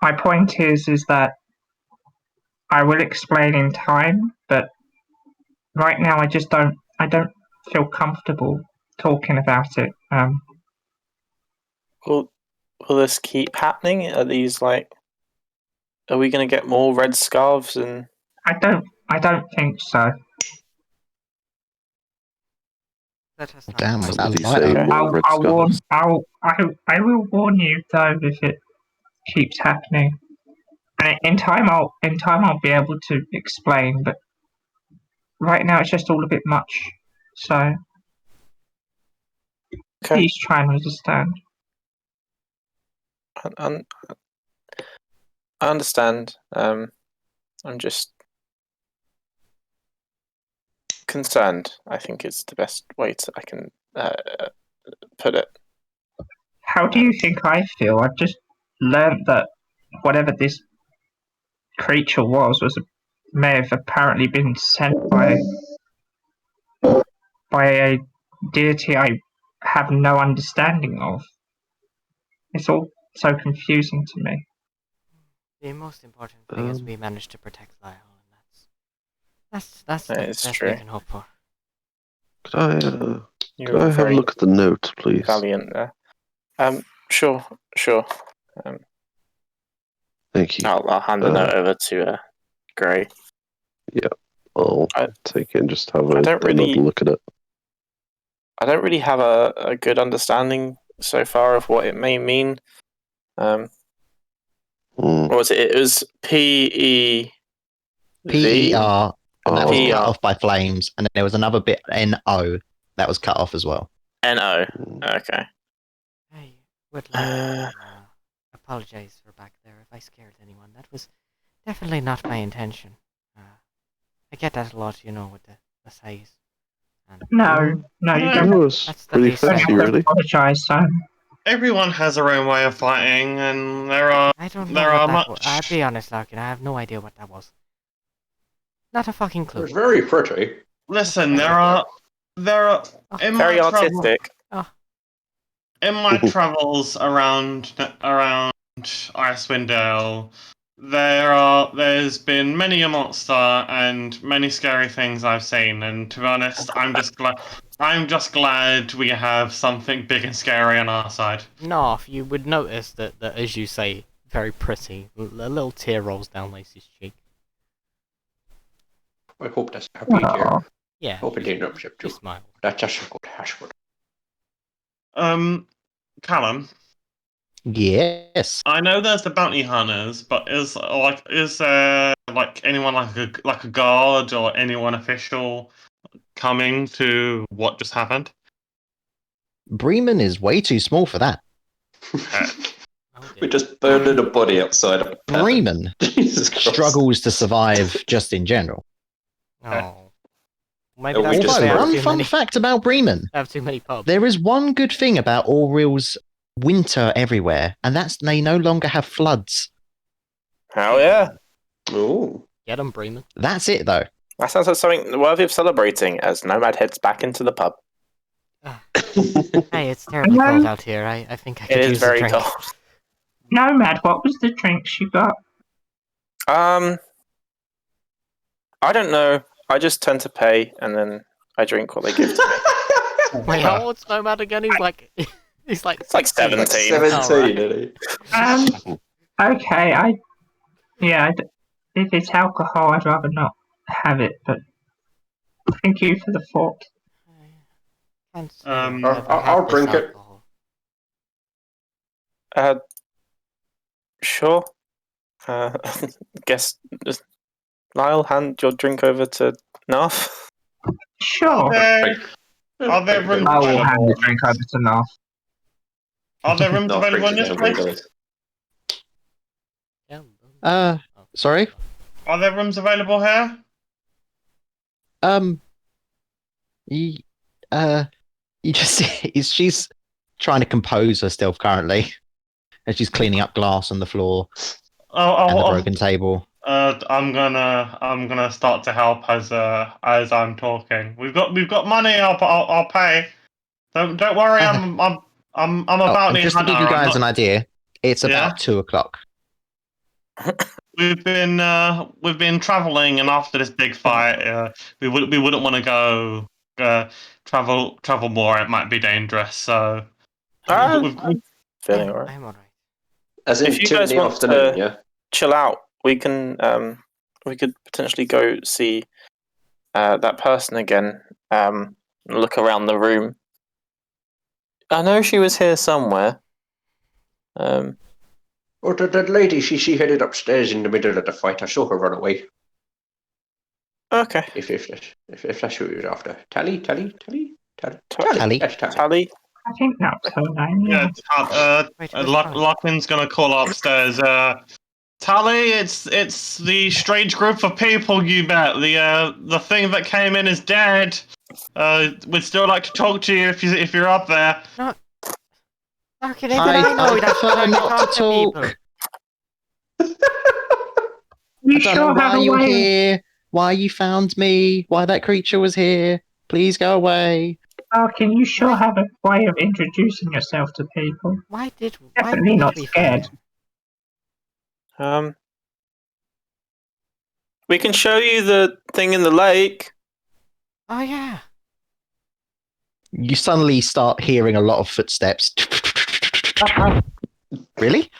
My point is that I will explain in time, but right now I don't feel comfortable talking about it. Will this keep happening? Are we going to get more red scarves? And I don't think so. Damn, was that Did you light say up? more red scarves? I will warn you though if it keeps happening. And in time I'll be able to explain, but right now it's just all a bit much. So Okay. please try and understand. I understand. I'm just concerned. I think it's the best way I can put it. How do you think I feel? I've just learnt that whatever this creature may have apparently been sent by a deity I have no understanding of. It's all so confusing to me. The most important thing is we managed to protect Lyle, and that's That the is best true. we can hope for. Could You're I have a very look at the note, please? valiant there. Sure. Thank you. I'll hand the note over to Gray. I'll I- take it and just have I don't really- another look at it. I don't really have a good understanding so far of what it may mean. Hmm. What was it? It was PEV. PER, and that was Oh. cut off by flames, and then there was another bit NO that was cut off as well. NO. Hmm. Okay. I would like to apologize for back there if I scared anyone. That was definitely not my intention. I get that a lot, with the size. And No, you No. don't It was That's the pretty least fishy, second. really. apologise, Simon. Everyone has their own way of fighting, and there are I don't know there what are that much. was. I'll be honest, Larkin, I have no idea what that was. Not a fucking It clue. was very pretty. Listen, there are in my Very travel- artistic. in my travels around Icewind Dale, there's been many a monster and many scary things I've seen, and to be honest, I'm just glad we have something big and scary on our side. Narf, you would notice that, as you say, very pretty. A little tear rolls down Lacey's cheek. I hope that's happy dear. Oh, Yeah, Hope it didn't upset she you. smiled. That's just a good hash word. Callum, Yes. I know there's the bounty hunters, but is there anyone like a guard or anyone official coming to what just happened? Bremen is way too small for that. Oh We dear. just burned a body outside of Bremen Jesus Christ. struggles to survive just in general. Oh. Maybe Oh, that's we because just they Although, have one too fun many, fact about Bremen, have too many pubs. there is one good thing about Orwell's winter everywhere, and that's they no longer have floods. Hell yeah. Oh. Get 'em, Bremen. That's it, though. That sounds like something worthy of celebrating as Nomad heads back into the pub. Hey, it's terribly Hello? cold out here. I think I It could is use a very drink. cold. Nomad, what was the drinks you got? I don't know. I just tend to pay and then I drink what they give to me. Wait, how old's Nomad again? He's like It's like 16. 17. 17, isn't he? Okay, if it's alcohol, I'd rather not have it, but thank you for the thought. Can't say Um, I've ever I'll had this drink it. alcohol. Sure. Guess Lyle, hand your drink over to Narf. Sure, Are there rooms I will hand available? the drink over to Narf. Are there rooms No, available in drinks this again, place? guys. Yeah. Sorry? Are there rooms available here? You, you just she's trying to compose herself currently, and she's cleaning up glass on the floor and the broken table. I'm gonna start to help as I'm talking. We've got money. I'll pay. Don't worry. I'm a And bounty just to hunter. give you I'm guys not- an idea, it's Yeah? about 2:00. We've been traveling, and after this big fight, we wouldn't want to go travel more. It might be dangerous. So I'm feeling alright. I'm alright. As in If you 2 in guys the want afternoon, to- yeah? Chill out. We can we could potentially go see that person again. Look around the room. I know she was here somewhere. Or that lady, she headed upstairs in the middle of the fight. I saw her run away. Okay. If that's what you're after. Tally. Tally. That's tally. Tally. I think that's her name. Yeah, Wait, who's calling? Lachlan's gonna call upstairs. Tally, it's the strange group of people you met. The thing that came in is dead. We'd still like to talk to you if you're up there. How can even I know that's prefer how to not talk to to talk. people? You I don't know sure have why a you're way. here, why you found me, why that creature was here. Please go away. Can you sure have a way of introducing yourself to people? Why did Definitely not we scared. find We can show you the thing in the lake. Oh yeah. You suddenly start hearing a lot of footsteps. Really?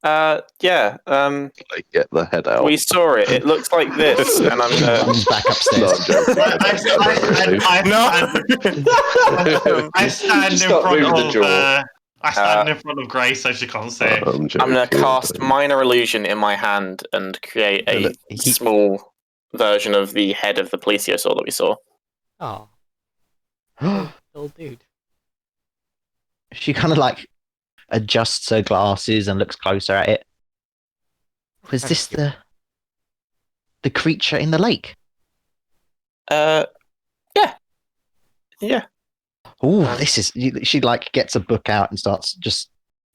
Yeah. Like, get the head out. We saw it. It looks like this, and I'm She gonna. runs back No, upstairs. I'm joking. I stand in Stop front moving the of. jaw. I stand in front of Grace so she can't see. I'm joking. I'm gonna cast minor illusion in my hand and create a Look, he- small version of the head of the plesiosaur that we saw. Oh, old dude. She kind of like adjusts her glasses and looks closer at it. Was this the creature in the lake? Yeah. Oh, this is. She like gets a book out and starts just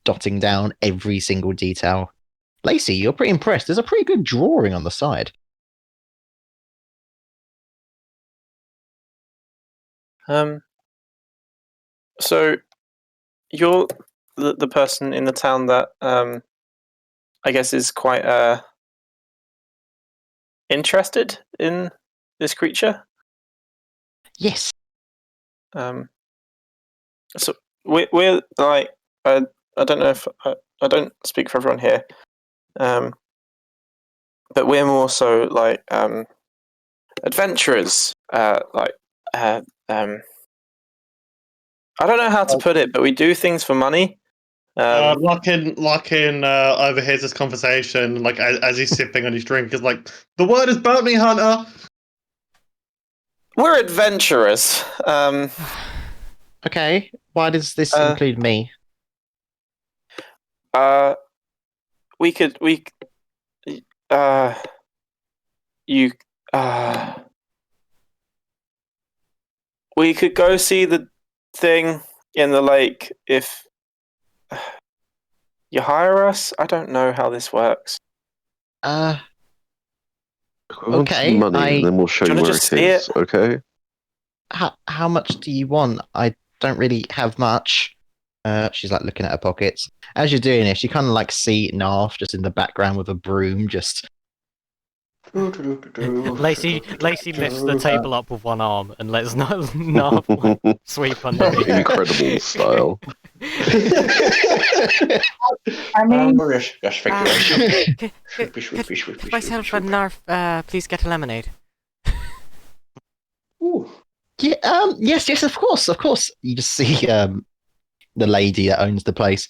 dotting down every single detail. Lacey, you're pretty impressed. There's a pretty good drawing on the side. So you're the person in the town that I guess is quite interested in this creature. Yes. So we're like I don't know if I don't speak for everyone here, but we're more so like adventurers. I don't know how to put it, but we do things for money. Larkin overhears this conversation, like as he's sipping on his drink, is like, "The word is bounty hunter." We're adventurers. Okay. Why does this include me? We could we could go see the thing in the lake if you hire us. I don't know how this works. We want some Okay, money, and then we'll show Do you you wanna where just it see is. it? Okay. How much do you want? I don't really have much. She's like looking at her pockets. As you're doing this, you kind of like see Narf just in the background with a broom, just Lacey lifts the table up with one arm and lets Narf sweep underneath. Incredible style. I mean, Yes, thank you. Could myself and Narf please get a lemonade? Ooh. Yeah, yes, of course. You just see the lady that owns the place,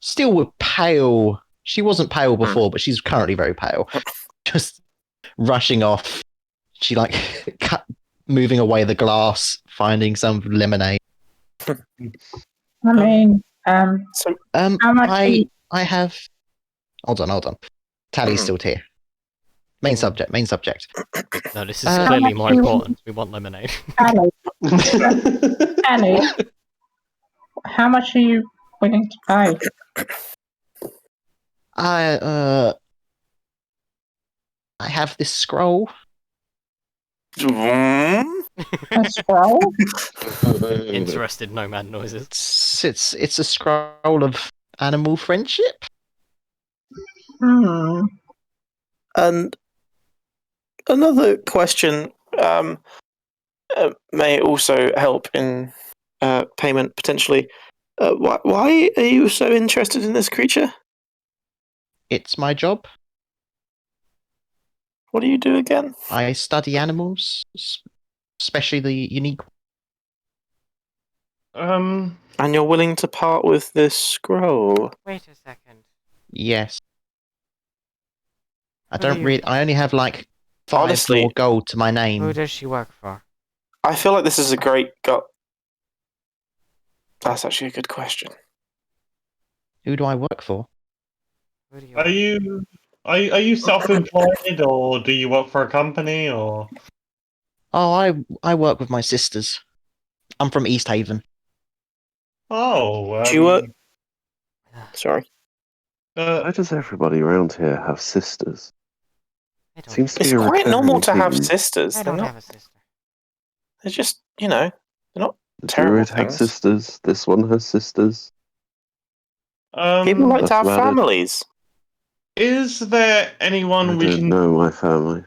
still pale. She wasn't pale before, but she's currently very pale. Just rushing off. She like moving away the glass, finding some lemonade. I mean, So how much? I have. Hold on. Tally's still here. Main subject. No, this is clearly more important. We want lemonade. Annie, how much are you willing to pay? I have this scroll. A scroll? Interested nomad noises. It's a scroll of animal friendship. And another question may also help in payment potentially. Why are you so interested in this creature? It's my job. What do you do again? I study animals, especially the unique. And you're willing to part with this scroll? Wait a second. Yes. I What do don't you- really. I only have like 5 Honestly- more gold to my Who name. does she work for? I feel like this is a great. That's actually a good question. Who do I work for? Who do you Are work you are you self-employed or do you work for a company or? Oh, I work with my sisters. I'm from East Haven. Oh, Do you work? Sorry. Why does everybody around here have sisters? I don't. Seems to It's be a quite normal recurring to have theme. sisters. I They're don't not. have a sister. They're just, they're not The terrible druid has things. sisters. This one has sisters. People like to That's have about it. families. Is there I anyone we don't can? know my family.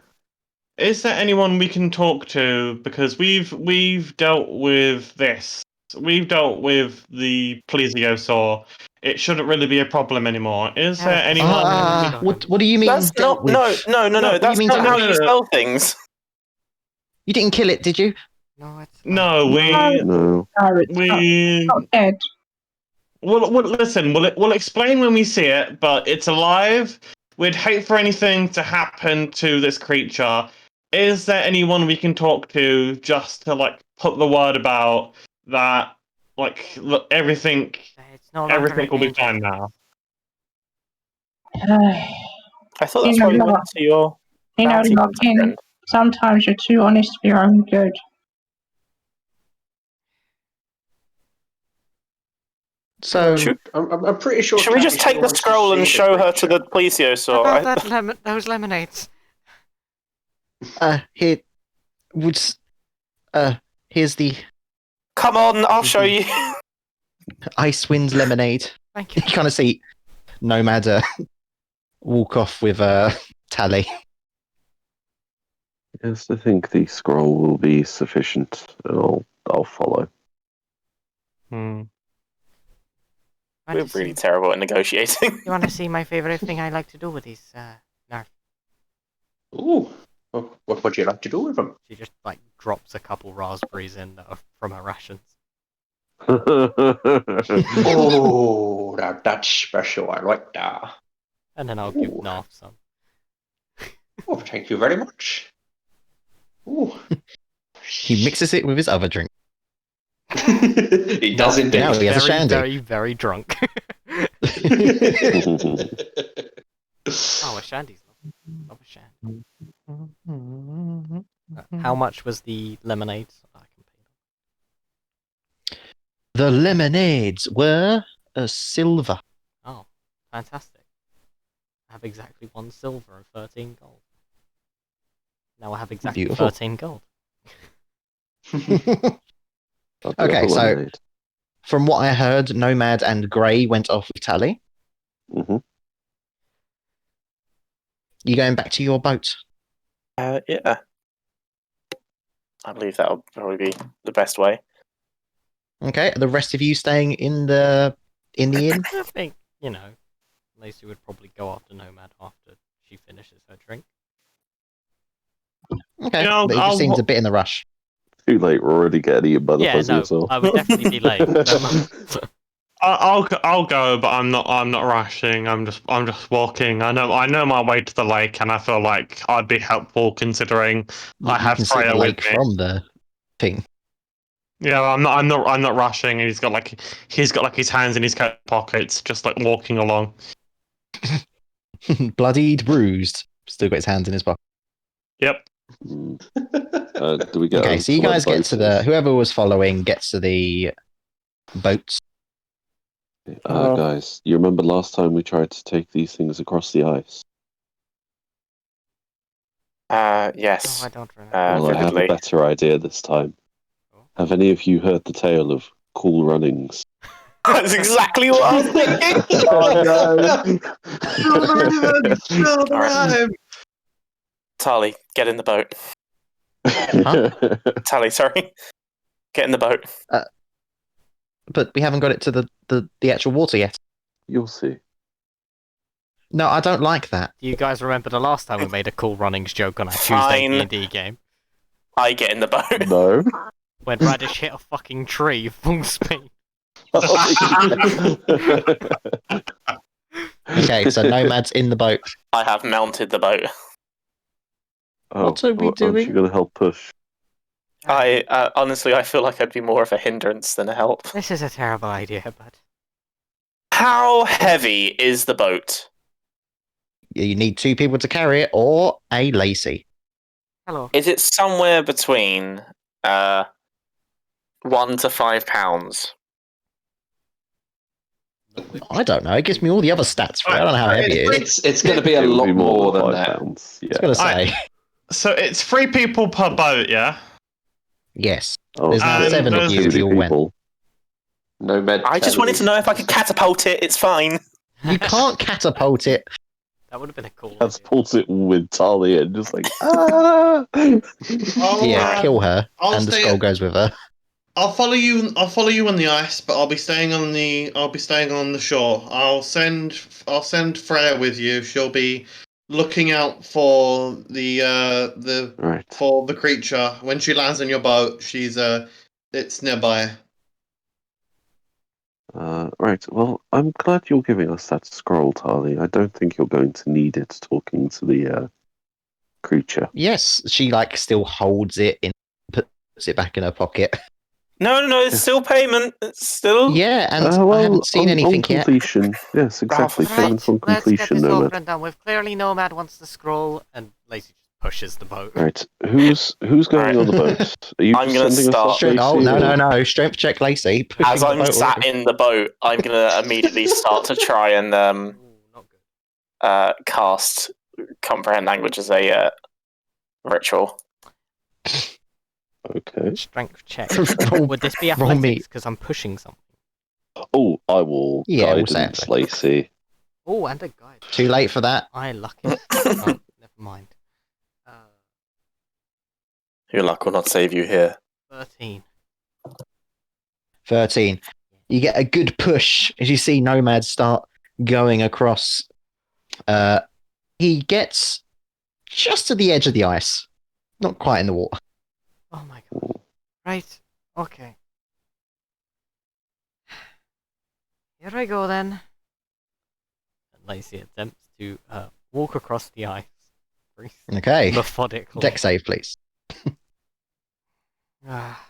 Is there anyone we can talk to? Because we've dealt with this. We've dealt with the plesiosaur. It shouldn't really be a problem anymore. Is Yeah, there it's anyone? not. What do you mean That's dealt not. No, with? no, no, No, no. what do That's you mean not to how ash? you spell things. You didn't kill it, did you? No, it's not. No, No, No. it's we. not dead. Well, listen. We'll explain when we see it, but it's alive. We'd hate for anything to happen to this creature. Is there anyone we can talk to just to like put the word about that? Like, look, everything It's no longer will be endangered. fine now. I thought You that's know, why you Locke. went to your You know, bounty hunter Locking, friend. sometimes you're too honest for your own good. So Should, I'm pretty sure. should we just Kathy take the wants to scroll and see show her creature. to the plesiosaur? About that those lemonades. here would here's the Come on, I'll show you. Icewind lemonade. Thank You you. kind of see Nomad walk off with Tally. Yes, I think the scroll will be sufficient. I'll follow. Hmm. We're really terrible at negotiating. You want to see my favorite thing I like to do with these nerf? Ooh, what would you like to do with them? She just like drops a couple raspberries in from her rations. Oh, that's special. I like that. And then I'll give Ooh. Narf some. Oh, thank you very much. Ooh. He mixes it with his other drink. He does indeed. Now he has a Very, shandy. very, very drunk. Oh, a shandy's lovely. Love a shandy. How much was the lemonade? I can pay them. The lemonades were a silver. Oh, fantastic. I have exactly 1 silver and 13 gold. Now I have exactly Beautiful. 13 gold. Okay, so lemonade. from what I heard, Nomad and Grey went off with Tally. Hmm. You going back to your boat? Yeah. I believe that'll probably be the best way. Okay, the rest of you staying in the inn? I think, Lacey would probably go after Nomad after she finishes her drink. Okay, Yeah, but it just seems a bit in the rush. Too late. We're already getting eaten by the Yeah, no, plesiosaur. I would definitely be late. I'll go, but I'm not rushing. I'm just walking. I know my way to the lake, and I feel like I'd be helpful considering I You have can see Freya the with lake me. from the thing. Yeah, I'm not rushing. And he's got like his hands in his coat pockets, just like walking along. Bloodied, bruised. Still got his hands in his pocket. Yep. Mm. Do we get Okay, so you where guys the get boat to the. is? Whoever was following gets to the boats. Guys, you remember last time we tried to take these things across the ice? Yes. No, I don't remember. Well, I have a Vividly. better idea this time. Oh. Have any of you heard the tale of Cool Runnings? That's exactly what I was thinking. Oh, Tali, get in the boat. Tali, sorry. Get in the boat. But we haven't got it to the actual water yet. You'll see. No, I don't like that. Do you guys remember the last time we made a cool runnings joke on our Fine. Tuesday D&D game? I get in the boat. No. When Radish hit a fucking tree full speed. Okay, so Nomad's in the boat. I have mounted the boat. What are we Aren't you doing? going to help push? I honestly, I feel like I'd be more of a hindrance than a help. This is a terrible idea, but How heavy is the boat? You need 2 people to carry it, or a Lacey. hello. Is it somewhere between 1 to 5 pounds? I don't know. It gives me all the other stats for it. I don't know how heavy it is. It's going to be a It would lot be more than 5 that. pounds. I Yeah. was gonna say. So it's 3 people per boat, yeah? Yes. Oh, There's now And 7 of there's- you too if you many all went. people. Nomad. I just wanted to know if I could catapult it. It's fine. You can't catapult it. That would have been a cool idea. Catapult it with Talia and just like, ah! Yeah, kill her, I'll and the stay- scroll goes with her. I'll follow you. I'll follow you on the ice, but I'll be staying on the shore. I'll send Freya with you. She'll be looking out for the Right. for the creature when she lands on your boat. It's nearby. Right. Well, I'm glad you're giving us that scroll, Tali. I don't think you're going to need it talking to the creature. Yes, she still holds it in, puts it back in her pocket. No, it's still payment. It's still. Yeah, and Well, I haven't seen on anything yet. completion. Yes, exactly. Right, Payment on Let's get completion, this over Nomad. and done with. Clearly, Nomad wants the scroll, and Lacey just pushes the boat. Right. Who's going Right. on the boat? Are you I'm just gonna sending us start- off, Strength, Lacey, or- no. Strength check, Lacey. Pushing As the I'm boat sat already. in the boat, I'm gonna immediately start to try and Ooh, not good. cast comprehend language as a ritual. Okay. Strength check. Roll- Would this be roll me. athletics? Because I'm pushing something. Oh, I will Yeah, we'll say guidance athletics. Lacey. Oh, and a guide. Too late for that. I lucky. Oh, never mind. Your luck will not save you here. 13. 13. You get a good push as you see Nomad start going across. He gets just to the edge of the ice, not quite in the water. Oh my god. Right. Okay. Here I go then. And Lacey attempts to walk across the ice. Very Okay. methodically. Deck save, please. Ah,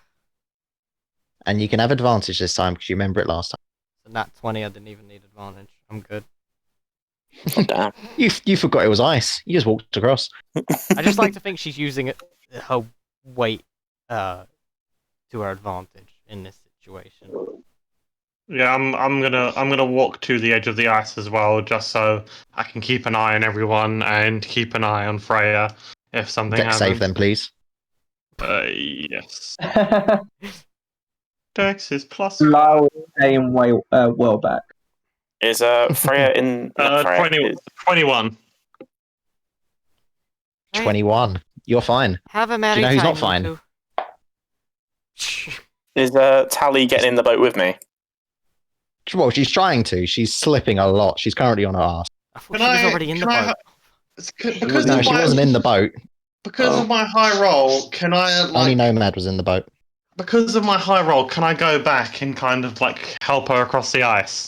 And you can have advantage this time because you remember it last time. so nat 20, I didn't even need advantage. I'm good. Damn. You forgot it was ice. You just walked across. I just like to think she's using her weight to her advantage in this situation. Yeah, I'm gonna walk to the edge of the ice as well, just so I can keep an eye on everyone and keep an eye on Freya if something Deck happens. save then, please. Yes. Dex is plus Lyle is staying way well back. Is Freya in? not Freya, 20, is- 21. Right. 21. You're fine. Have a merry know who's not time, fine? you Is Tally getting in the boat with me? Well, she's trying to. She's slipping a lot. She's currently on her ass. I thought Can she was I- already in the can I boat. Because No, of she my, wasn't in the boat. because of my high roll, can I Only Nomad was in the boat. because of my high roll, can I go back and kind of help her across the ice?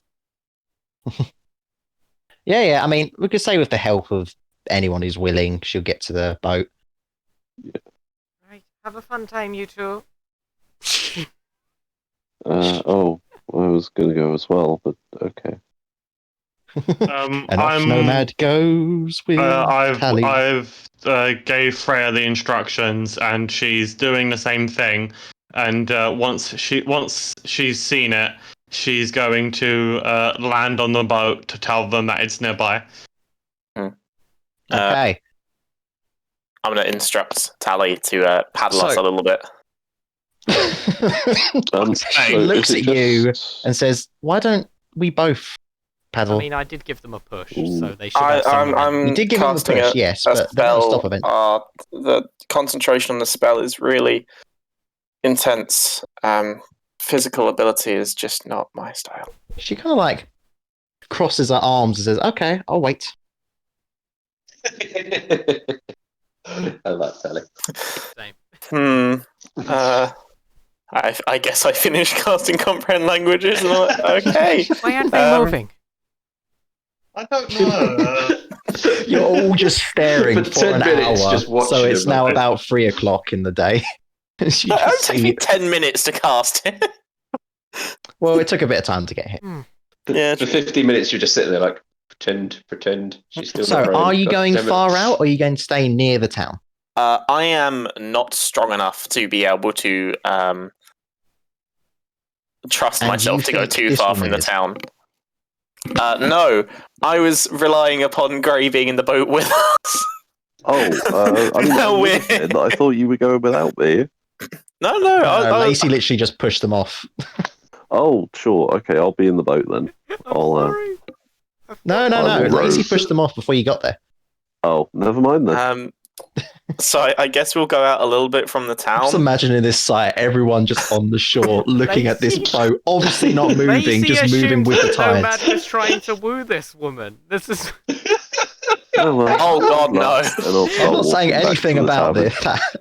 Yeah. I mean, we could say with the help of anyone who's willing, she'll get to the boat. Right. Have a fun time, you two. Oh, I was going to go as well, but okay. Um, And off Nomad goes with Tally. I've gave Freya the instructions, and she's doing the same thing. And once she's seen it, she's going to land on the boat to tell them that it's nearby. Okay. I'm going to instruct Tally to paddle us a little bit. He looks is it at you just- and says, "Why don't we both paddle?" I mean, I did give them a push, Ooh. so they should have someone. I'm You did give him a casting push, yes, a but they're not spell. stop event. The concentration on the spell is really intense. Physical ability is just not my style. She kind of crosses her arms and says, "Okay, I'll wait." I like Sally. Same. I guess I finished casting comprehend languages. And I'm like, okay. Why aren't they Um, moving? I don't know. You're all just staring For for 10 an minutes, hour. just watching So it's him. now about 3 o'clock in the day. You It just takes me see. 10 minutes to cast it. Well, it took a bit of time to get hit. Yeah, For 50 minutes, you're just sitting there like, pretend. She's still So, not ready. are you God going damn it. far out, or are you going to stay near the town? I am not strong enough to be able to trust And myself you to go think too this far from woman the is? town. No, I was relying upon Gray being in the boat with us. Oh, I mean, How I weird. said, I thought you were going without me. No, Lacey literally just pushed them off. Oh, sure. Okay, I'll be in the boat then. I'll, sorry. No. I will Lacey row. pushed them off before you got there. Oh, never mind then. So I guess we'll go out a little bit from the I'm just town. imagining this sight, everyone just on the shore looking at this Lacey- boat, obviously not moving, Lacey just moving assumed with the that tides. Nomad was trying to woo this woman. This is. Oh, well, Oh, God, good no. luck, and I'll I'm start not saying walking back anything to the about tavern. this.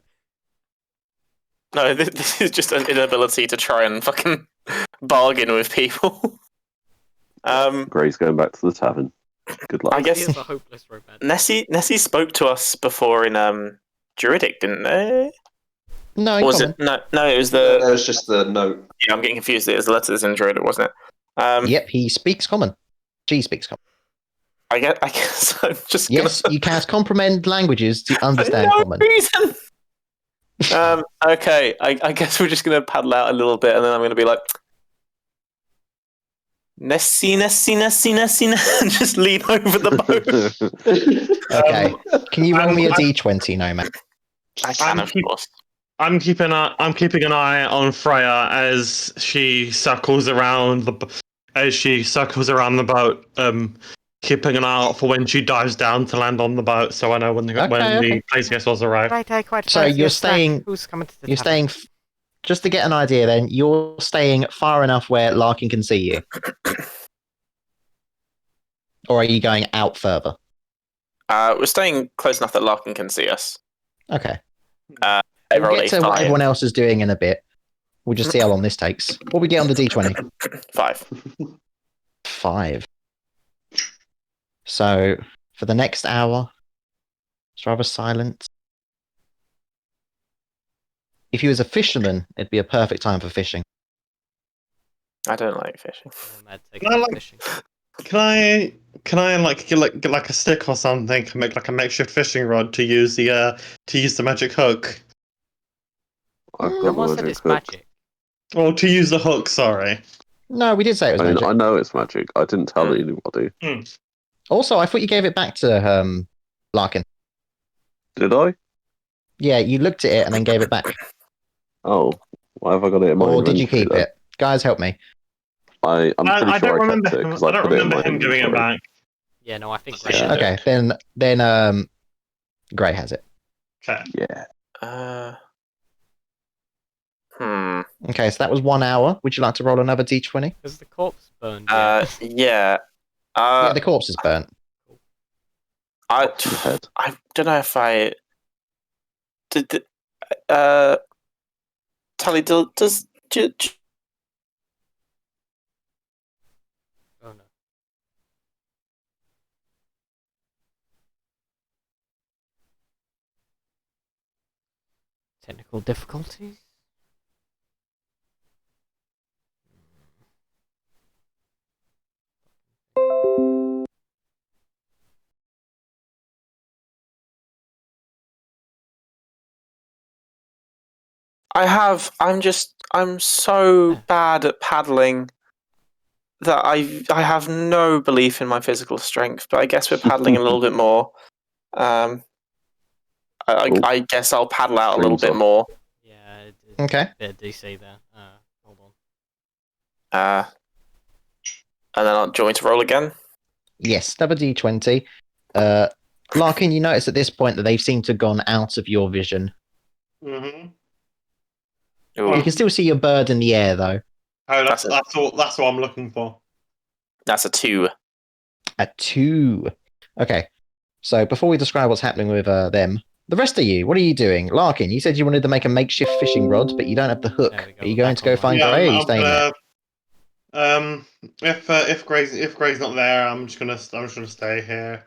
No, this is just an inability to try and fucking bargain with people. Gray's going back to the tavern. Good luck. I He guess is a hopeless romantic. Nessie spoke to us before in Druidic, didn't they? No, Or in was common. it? No, it was That the. was just the note. Yeah, I'm getting confused. It was the letters in Druidic, wasn't it? Yep, he speaks common. She speaks common. I guess I'm just Yes, gonna. you can comprehend languages to understand no common. reason. Okay, I guess we're just gonna paddle out a little bit, and then I'm gonna be like, Nessie, and just lean over the boat. Okay. Can you roll me a I'm- d20, Nomad? I can, of course. I'm keeping an eye on Freya as she circles around the boat. Keeping an eye out for when she dives down to land on the boat, so I know when the Okay. place guests arrive. Right, I quite So fancy you're a snack. staying- Who's coming to the You're tavern? staying, just to get an idea then, you're staying far enough where Larkin can see you. Or are you going out further? We're staying close enough that Larkin can see us. Okay. I We'll rolled get a to what 5. everyone else is doing in a bit. We'll just see how long this takes. What we get on the d20? 5. 5. So, for the next hour, it's rather silent. If you was a fisherman, it'd be a perfect time for fishing. I don't like fishing. Nomad No, taking like- fishing. Can I like get like a stick or something and make like a makeshift fishing rod to use the magic hook? I've got Someone the said magic it's hook. magic. Or to use the hook, sorry. No, we did say it was I mean, magic. I know it's magic. I didn't tell anybody. Also, I thought you gave it back to Larkin. Did I? Yeah, you looked at it and then gave it back. Oh, why have I got it in my Or did you inventory keep then? it? Guys, help me. I'm pretty I sure don't I remember kept it him. because I I don't put it in remember my him giving it inventory. back. Yeah, no, I think Yeah. Gray. Okay, then Gray has it. Okay. Yeah. Okay, so that was 1 hour. Would you like to roll another d20? Is the corpse burned yet? Yeah. Yeah, the corpse is burnt. I What's in your head? don't know if I did. Tully, does Oh no. Technical difficulties? I'm so bad at paddling that I have no belief in my physical strength, but I guess we're paddling a little bit more. I guess I'll paddle out a little bit Streams more. Yeah, it's Okay. a bit of DC there. Hold on. And then do you want me to roll again? Yes, double d20. Larkin, you notice at this point that they've seemed to have gone out of your vision. Mm-hmm. Ooh, You can still see your bird in the air, though. Oh, That's that's what I'm looking for. that's a 2. A 2. Okay, so before we describe what's happening with them, the rest of you, what are you doing? Larkin, you said you wanted to make a makeshift fishing rod, but you don't have the hook. There we go, Are you we're going back to go online. find Gray, or are you I'm staying there? gonna, if Gray's not there, I'm just gonna stay here.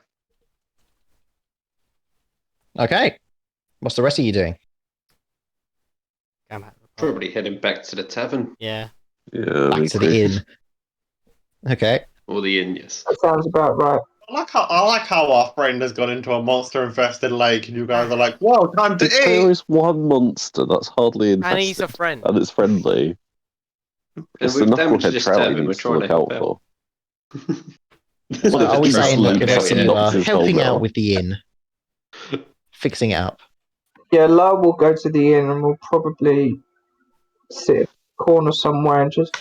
Okay. What's the rest of you doing? Go back to the pub. Probably heading back to the tavern. Yeah. Yeah, Back to the inn. Okay. Or the inn, yes. That sounds about right. I like how our friend has gone into a monster-infested lake, and you guys are like, "Whoa, time to There eat!" is one monster that's hardly infested. And he's a friend. And it's friendly. And It's the we've damaged knucklehead this trout he tavern, we're needs to trying to look help out out. for. So are we Just saying, look, in leave essence, fucking you are knocks his helping helmet out off. with the inn, fixing it up. Yeah, Lyle will go to the inn and will probably sit in a corner somewhere and just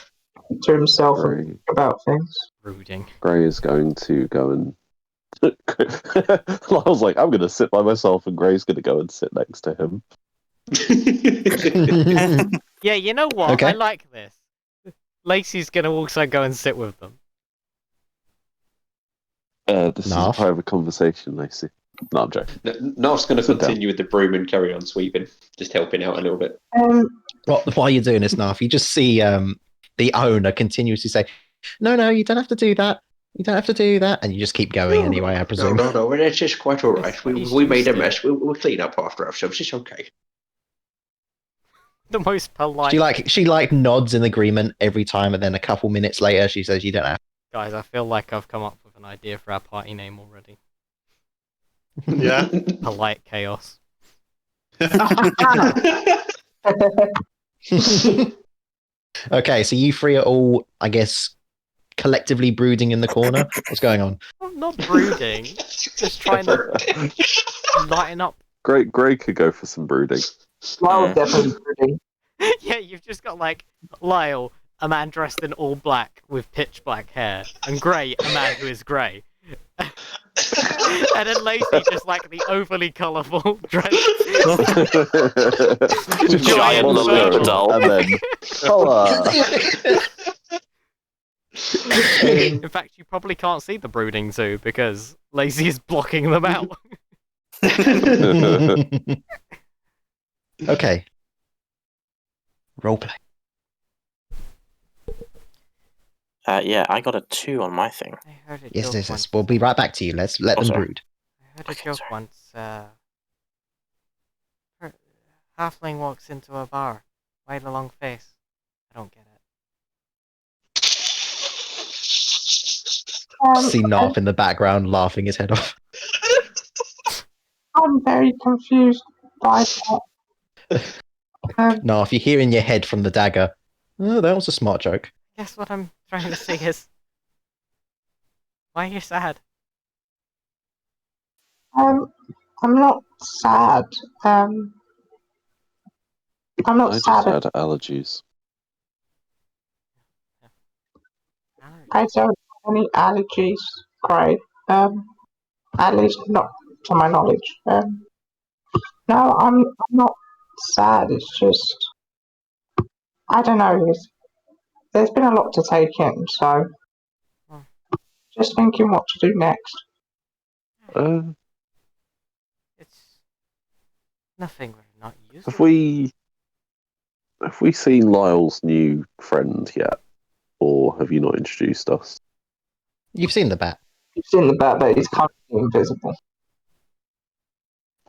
to himself and Gray. think about things. Brooding. Gray is going to go and. I was like, I'm going to sit by myself, and Gray's going to go and sit next to him. Yeah, you know what? Okay. I like this. Lacey's gonna also go and sit with them. This is a Narf. private conversation, Lacey. No, I'm joking. Narf's going to Sit down. continue with the broom and carry on sweeping, just helping out a little bit. Well, while you're doing this, Narf, you just see the owner continuously say, no, you don't have to do that. You don't have to do that. And you just keep going anyway, I presume. No, it's just quite all right. That's what he's We made a used to. mess. We'll clean up after ourselves. It's okay. The most polite. She nods in agreement every time, and then a couple minutes later she says, you don't have Guys, I feel like I've come up with an idea for our party name already. Yeah. Polite Chaos. Okay, so you three are all, I guess, collectively brooding in the corner. What's going on? I'm not brooding. Just trying to lighten up. Gray could go for some brooding. Lyle's definitely brooding. Yeah, you've just got like Lyle, a man dressed in all black with pitch black hair, and Grey, a man who is grey. And then Lacey, just like the overly colourful dress. Giant Giant Lily circle. doll. And then colour. In fact, you probably can't see the brooding zoo because Lacey is blocking them out. Okay. Roleplay. Yeah, I got a 2 on my thing. I heard a Yes, joke yes, once. yes. We'll be right back to you. Let's let Oh, them sorry. brood. I heard a Okay, joke sorry. once. Halfling walks into a bar, right a long face. I don't get it. See Narf in the background laughing his head off. I'm very confused by that. Narf, you hear in your head from the dagger. Oh, that was a smart joke. Guess what I'm trying to say is, why are you sad? I'm not sad. I'm I not just sad. had allergies. I don't have any allergies, Craig. At least not to my knowledge. No, I'm not sad. It's just I don't know. There's been a lot to take in, so just thinking what to do next. Uh, It's nothing we're not used have to. we seen Lyle's new friend yet, or have you not introduced us? You've seen the bat. You've seen the bat, but it's currently invisible.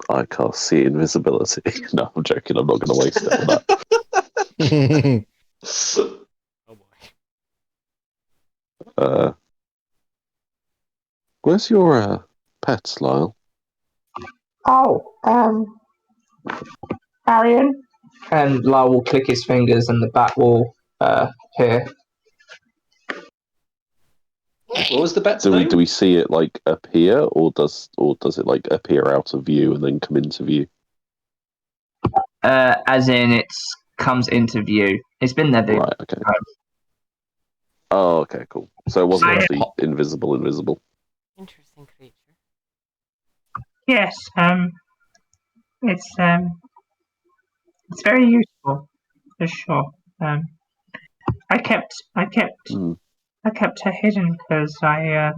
I can't see invisibility. No, I'm joking. I'm not going to waste it on that. Oh boy. Where's your pet, Lyle? Oh, Marion. And Lyle will click his fingers, and the bat will appear. What was the bet's Do name? we see it like appear, or does it like appear out of view and then come into view? As in, it comes into view. It's been there. Right. Okay. Oh, okay. Cool. So it wasn't I- actually invisible. Interesting creature. Yes. It's very useful for sure. I kept Hmm. her hidden because I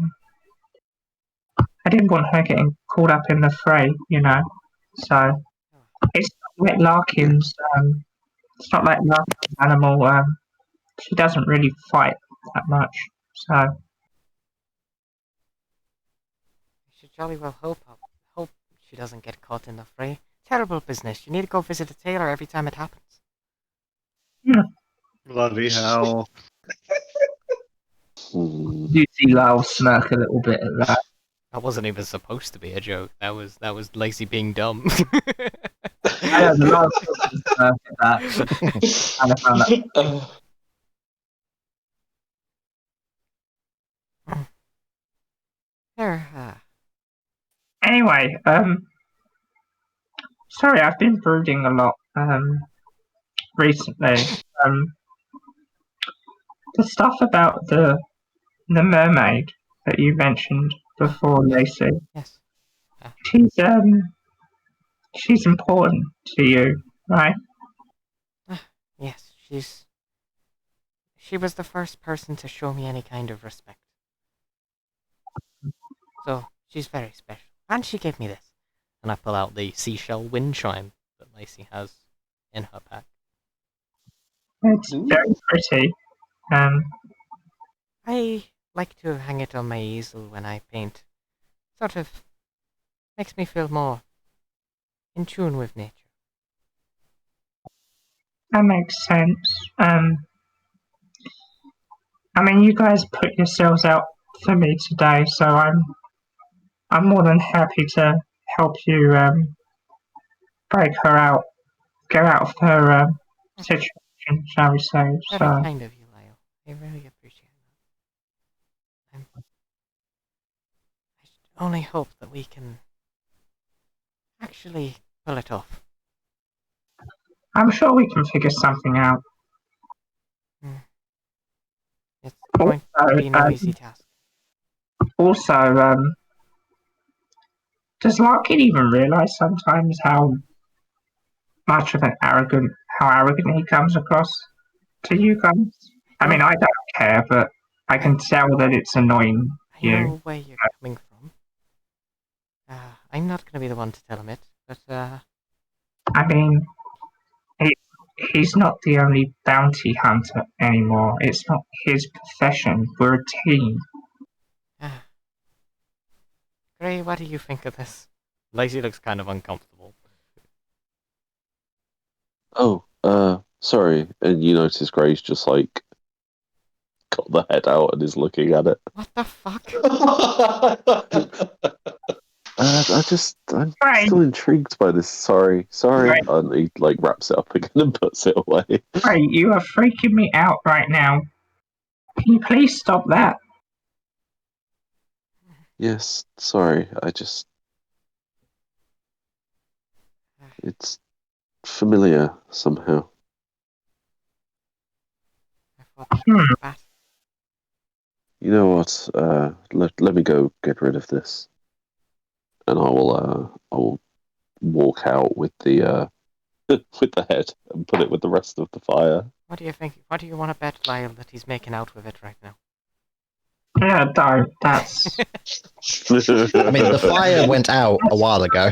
didn't want her getting caught up in the fray, you know. So it's not like Larkin's. It's not like Larkin's animal. She doesn't really fight that much. So We should jolly well hope she doesn't get caught in the fray. Terrible business. You need to go visit a tailor every time it happens. Bloody hell. You see Lyle smirk a little bit at that. That wasn't even supposed to be a joke. That was Lacey being dumb. I know, the Lyle smirk at that. And I found that. There, Anyway, sorry, I've been brooding a lot, recently. The stuff about the mermaid that you mentioned before, Lacey. yes. She's important to you, right? Yes, she was the first person to show me any kind of respect. So, she's very special. And she gave me this. And I pull out the seashell wind chime that Lacey has in her pack. It's very pretty. I like to hang it on my easel when I paint. Sort of makes me feel more in tune with nature. That makes sense. I mean, you guys put yourselves out for me today, so I'm more than happy to help you break her out, get out of her situation, shall we say? Very So kind of you, Lyle. I really appreciate that. I should only hope that we can actually pull it off. I'm sure we can figure something out. It's going to be no easy task. Also, does Larkin even realise sometimes how much of how arrogant he comes across to you guys? I mean, I don't care, but I can tell that it's annoying I you. know where you're coming from. I'm not going to be the one to tell him it, but I mean, he's not the only bounty hunter anymore. It's not his profession. We're a team. Gray, what do you think of this? Lacey looks kind of uncomfortable. Oh, sorry. And you notice Gray's just like got the head out and is looking at it. What the fuck? I'm Right. still intrigued by this. Sorry. Right. And he like wraps it up again and puts it away. Hey, you are freaking me out right now. Can you please stop that? Yes, sorry. It's familiar somehow. I thought that was fat. You know what? Let me go get rid of this, and I will walk out with the with the head and put it with the rest of the fire. What do you think? What do you want to bet, Lyle, that he's making out with it right now? Yeah, don't. That's. I mean, the fire went out a while ago.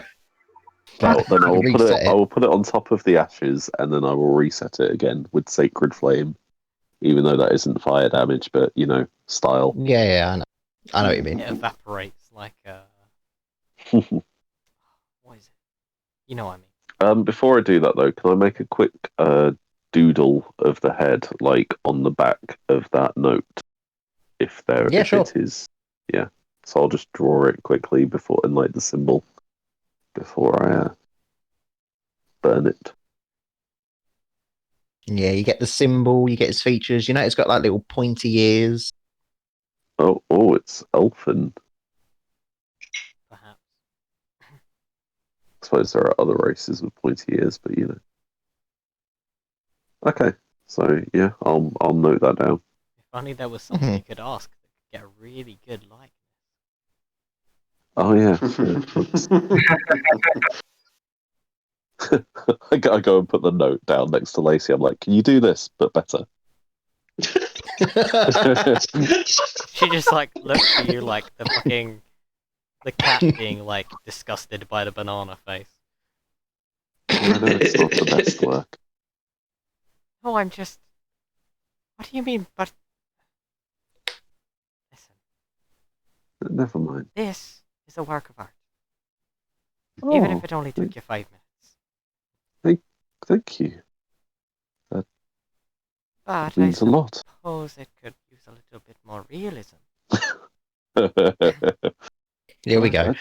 Well, then I will put it. Reset it. I will put it on top of the ashes, and then I will reset it again with sacred flame. Even though that isn't fire damage, but you know, style. Yeah, I know. I know what you mean. It evaporates like what is it? You know what I mean. Before I do that though, can I make a quick doodle of the head, like on the back of that note, if Sure. it is, yeah. So I'll just draw it quickly before and like the symbol before I burn it. Yeah, you get the symbol, you get its features. You know, it's got like little pointy ears. Oh, it's elfin. Perhaps. I suppose there are other races with pointy ears, but you know. Okay, so yeah, I'll note that down. If only there was something you could ask that could get a really good likeness. Oh yeah. I go and put the note down next to Lacey. I'm like, can you do this, but better? She just like looks at you like the cat being like disgusted by the banana face. I know it's not the best work. Oh, I'm just. What do you mean? But listen, Never mind. this is a work of art. Even Oh, if it only took you 5 thank you. But I Means a lot. suppose it could use a little bit more realism. Here we go.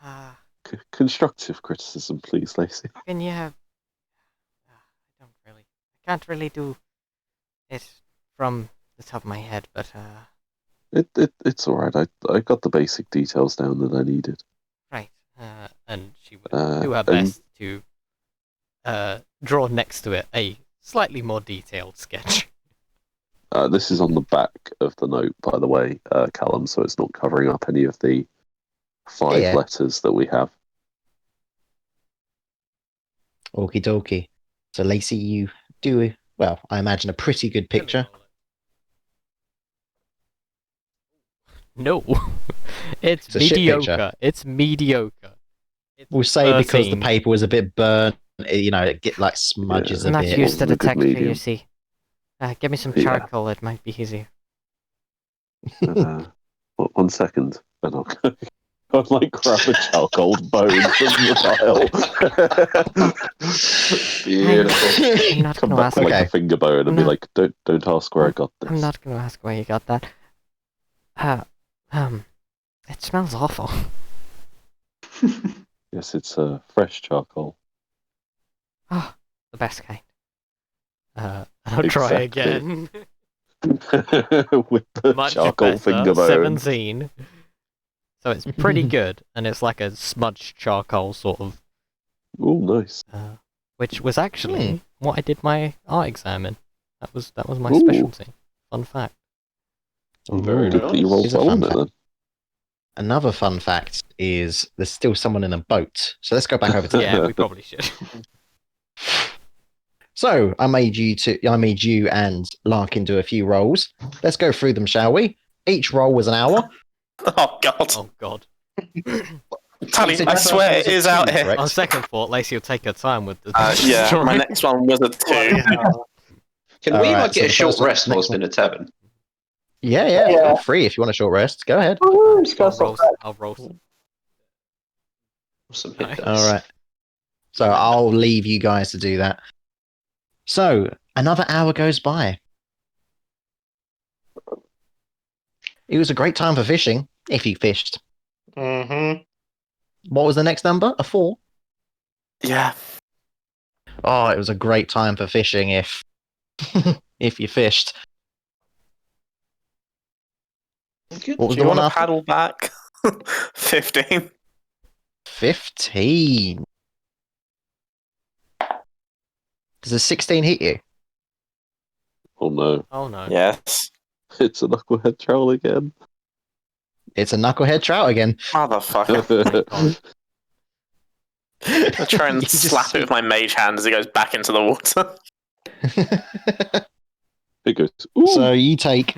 Ah, Constructive criticism, please, Lacey. can you have... I can't really do it from the top of my head, but It's all right. I got the basic details down that I needed. right. And she would do her And best to draw next to it a slightly more detailed sketch. this is on the back of the note, by the way, Callum, so it's not covering up any of the 5 Yeah. letters that we have. Okie dokie. So, Lacey, you do, well, I imagine a pretty good picture. No, it's a shit mediocre. picture. It's mediocre. It's We'll say because the 13. paper was a bit burnt, it get like smudges Yeah. a I'm not bit. used to Wasn't the a good texture, you medium. see. Give me some Yeah. charcoal, it might be easier. One second, and I'll like grab a charcoal bone from the pile. Beautiful. I'm not Come going to back ask. with like Okay. a finger bone and I'm be not- like, don't ask where I got this. I'm not going to ask where you got that. It smells awful. Yes, it's fresh charcoal. Oh, the best kind. I'll try Exactly. again. With the Much charcoal better. finger bone. 17. So it's pretty good, and it's like a smudged charcoal sort of, Oh, nice. which was actually what I did my art exam in. That was my Ooh. specialty. Fun fact. Very Good that you rolled Here's a well on fun it then. Another fun fact is there's still someone in a boat. So let's go back over to Yeah, we probably should. So I made you and Larkin do a few rolls. Let's go through them, shall we? Each roll was an hour. Oh god. Oh god. Tally, So I the swear first it one is was a out two, here. correct? On second thought, Lacey will take her time with the Yeah, story. my next one was a 2. Can we Alright, like so get a the short first one- rest next whilst one. in a tavern? Yeah, feel free if you want a short rest. Go ahead. I'll roast. Some hit Nice. dice. All right. So I'll leave you guys to do that. So another hour goes by. It was a great time for fishing, if you fished. Mm-hmm. What was the next number? A 4? Yeah. Oh, it was a great time for fishing if if you fished. Good. What was Do you the one want to after? paddle back? 15. 15. Does a 16 hit you? Oh no. Oh no. Yes. It's a knucklehead troll again. It's a knucklehead trout again. Motherfucker. God. I try and You just slap see- it with my mage hand as it goes back into the water. It goes, ooh. So you take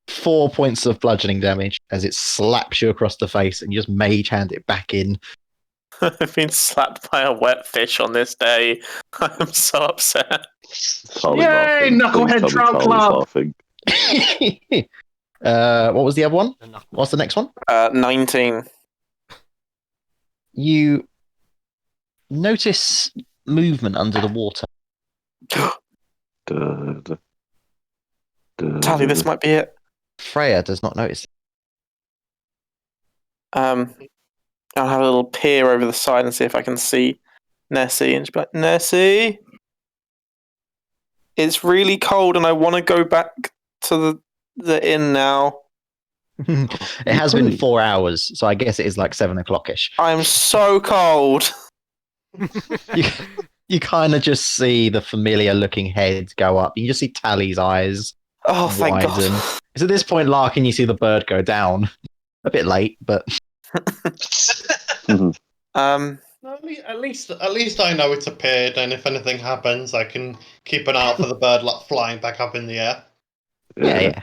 4 points of bludgeoning damage as it slaps you across the face and you just mage hand it back in. I've been slapped by a wet fish on this day. I'm so upset. Charlie Yay, laughing. Knucklehead Please tell me Trout Charlie's Club. laughing. What was the other one? The knuckle. What's the next one? 19. You notice movement under the water. Tally, this might be it. Freya does not notice. I'll have a little peer over the side and see if I can see Nessie. And she'll be like, Nessie? It's really cold and I want to go back to the inn now. It has been 4 hours, so I guess it is like 7 o'clock-ish. I'm so cold. You kind of just see the familiar looking head go up. You just see Tally's eyes Oh, thank widen. God. It's at this point, Larkin, you see the bird go down. A bit late, but At least I know it's appeared, and if anything happens, I can keep an eye out for the bird like flying back up in the air. yeah.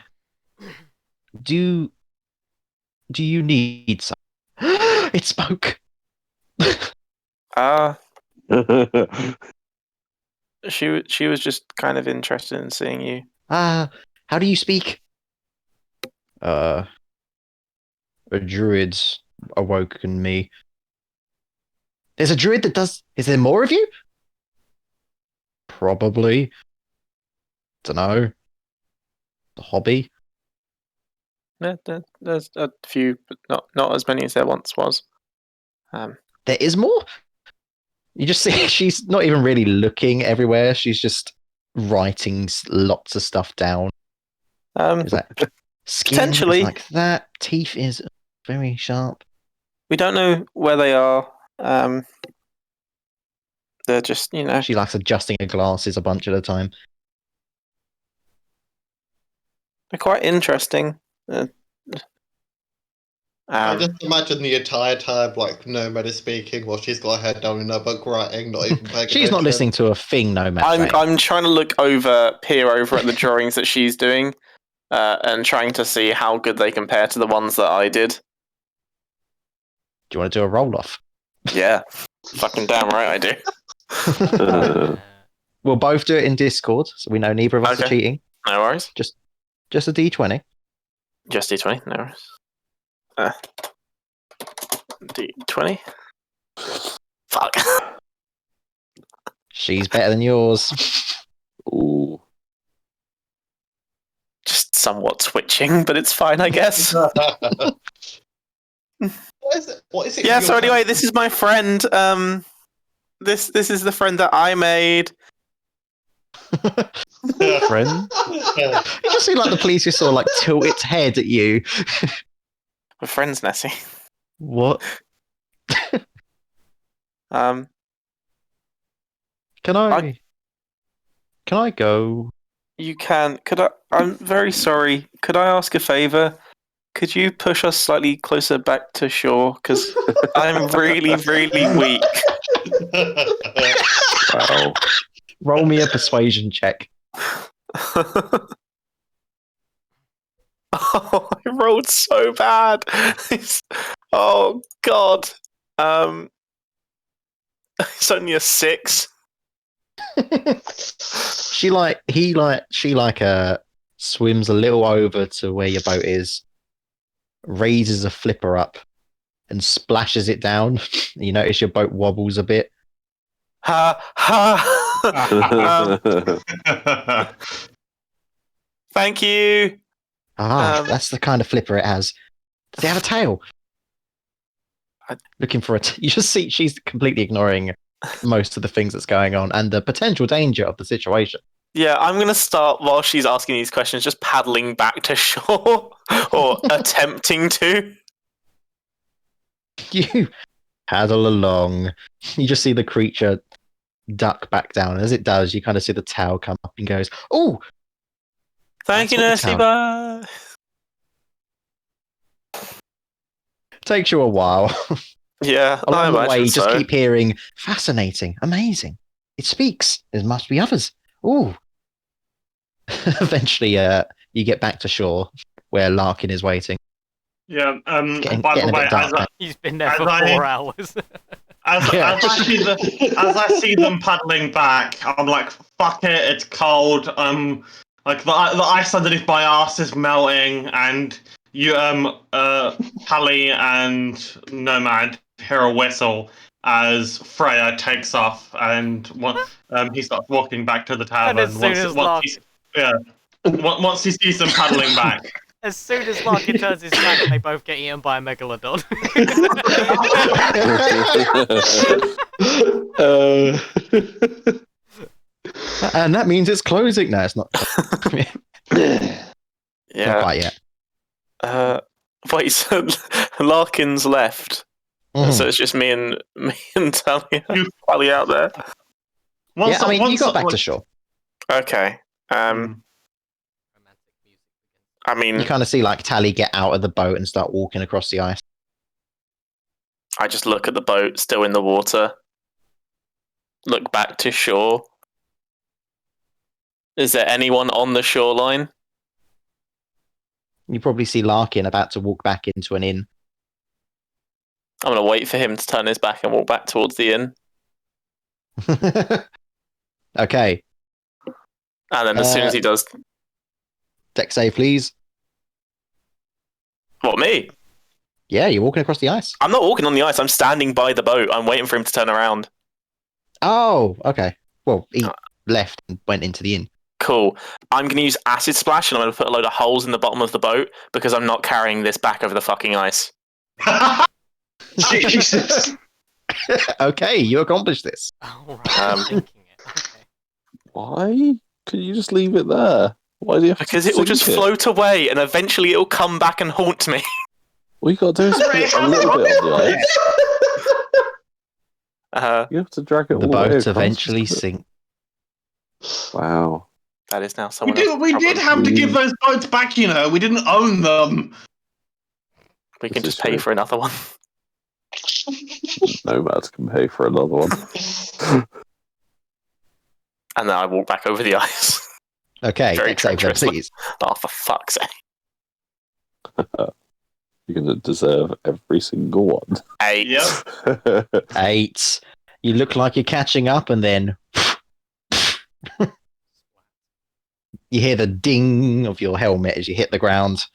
Do you need some? It spoke. She was just kind of interested in seeing you. How do you speak? a druid's awoken me. There's a druid that does. Is there more of you? Probably. Don't know. The hobby. There's a few, but not as many as there once was. There is more. You just see she's not even really looking everywhere. She's just writing lots of stuff down. Is that skin potentially is like that? Teeth is very sharp. we don't know where they are. They're just, She likes adjusting her glasses a bunch at a time. they're quite interesting. I just imagine the entire time, like, Nomad is speaking while she's got her head down in her book writing, not even paying She's not attention. listening to a thing Nomad's saying. I'm trying to peer over at the drawings that she's doing, and trying to see how good they compare to the ones that I did. Do you want to do a roll off? Yeah, fucking damn right I do. We'll both do it in Discord, so we know neither of us are Okay. cheating. No worries. Just a D20. Just D20. No worries. D20. Fuck. She's better than yours. Ooh. Just somewhat twitching, but it's fine, I guess. What is it? What is it? Yeah. you're So anyway, this is my friend. This is the friend that I made. Friend. You just see like the police just sort of like tilt its head at you. We're friends, Nessie. What? Um. Can I go? You can. Could I? I'm very sorry. Could I ask a favor? Could you push us slightly closer back to shore? Because I'm really, really weak. Well, roll me a persuasion check. Oh, I rolled so bad. Oh God. It's only a 6. She swims a little over to where your boat is, raises a flipper up, and splashes it down. You notice your boat wobbles a bit. Ha ha. Thank you. That's the kind of flipper it has. Does it have a tail? Looking for it. You just see she's completely ignoring most of the things that's going on and the potential danger of the situation. Yeah, I'm gonna start while she's asking these questions, just paddling back to shore or attempting to. You paddle along. You just see the creature duck back down. As it does, you kind of see the tail come up and goes, "Oh, Thank you, That's what Nessie. Bye. takes you a while." Yeah, I Along the way, imagine you just so. keep hearing, "Fascinating, amazing. It speaks. There must be others." Ooh. Eventually, you get back to shore where Larkin is waiting. Yeah. Getting By the a bit way, dark now. He's been there As for I- 4 hours. as Yeah. I see them paddling back, I'm like, fuck it, it's cold. Like the ice underneath my ass is melting, and you Pally and Nomad hear a whistle as Freya takes off, and he starts walking back to the tavern. And as soon as Once he sees them paddling back. As soon as Larkin turns his back, they both get eaten by a megalodon. And that means it's closing. No, it's not. Not Yeah. quite yet. Wait, so Larkin's left. Mhm. So it's just me and Tally out there. Yeah, I mean, you got back to shore. Okay. I mean, You kind of see like Tally get out of the boat and start walking across the ice. I just look at the boat still in the water. Look back to shore. Is there anyone on the shoreline? You probably see Larkin about to walk back into an inn. I'm gonna wait for him to turn his back and walk back towards the inn. Okay. And then as soon as he does, Deck save, please. what, me? Yeah, you're walking across the ice. I'm not walking on the ice. I'm standing by the boat. I'm waiting for him to turn around. Oh, okay. Well, he left and went into the inn. Cool. I'm going to use Acid Splash, and I'm going to put a load of holes in the bottom of the boat because I'm not carrying this back over the fucking ice. Jesus. Okay, you accomplished this. Oh, right. Thinking it. Okay. Why? Could you just leave it there? Why do you have Because to it will sink just float away, and eventually it will come back and haunt me. All you got to do is put a little bit on the ice. You have to drag it all The the way boat across. eventually sinks. Wow. That is now We someone else's did. We did problem. have to give those boats back. You know, we didn't own them. We can This just is pay true. for another one. Nomads can pay for another one. And then I walk back over the ice. Okay, Very deck save then, treacherous. please. Oh, for fuck's sake. You're going to deserve every single one. 8. Yep. 8. You look like you're catching up, and then you hear the ding of your helmet as you hit the ground.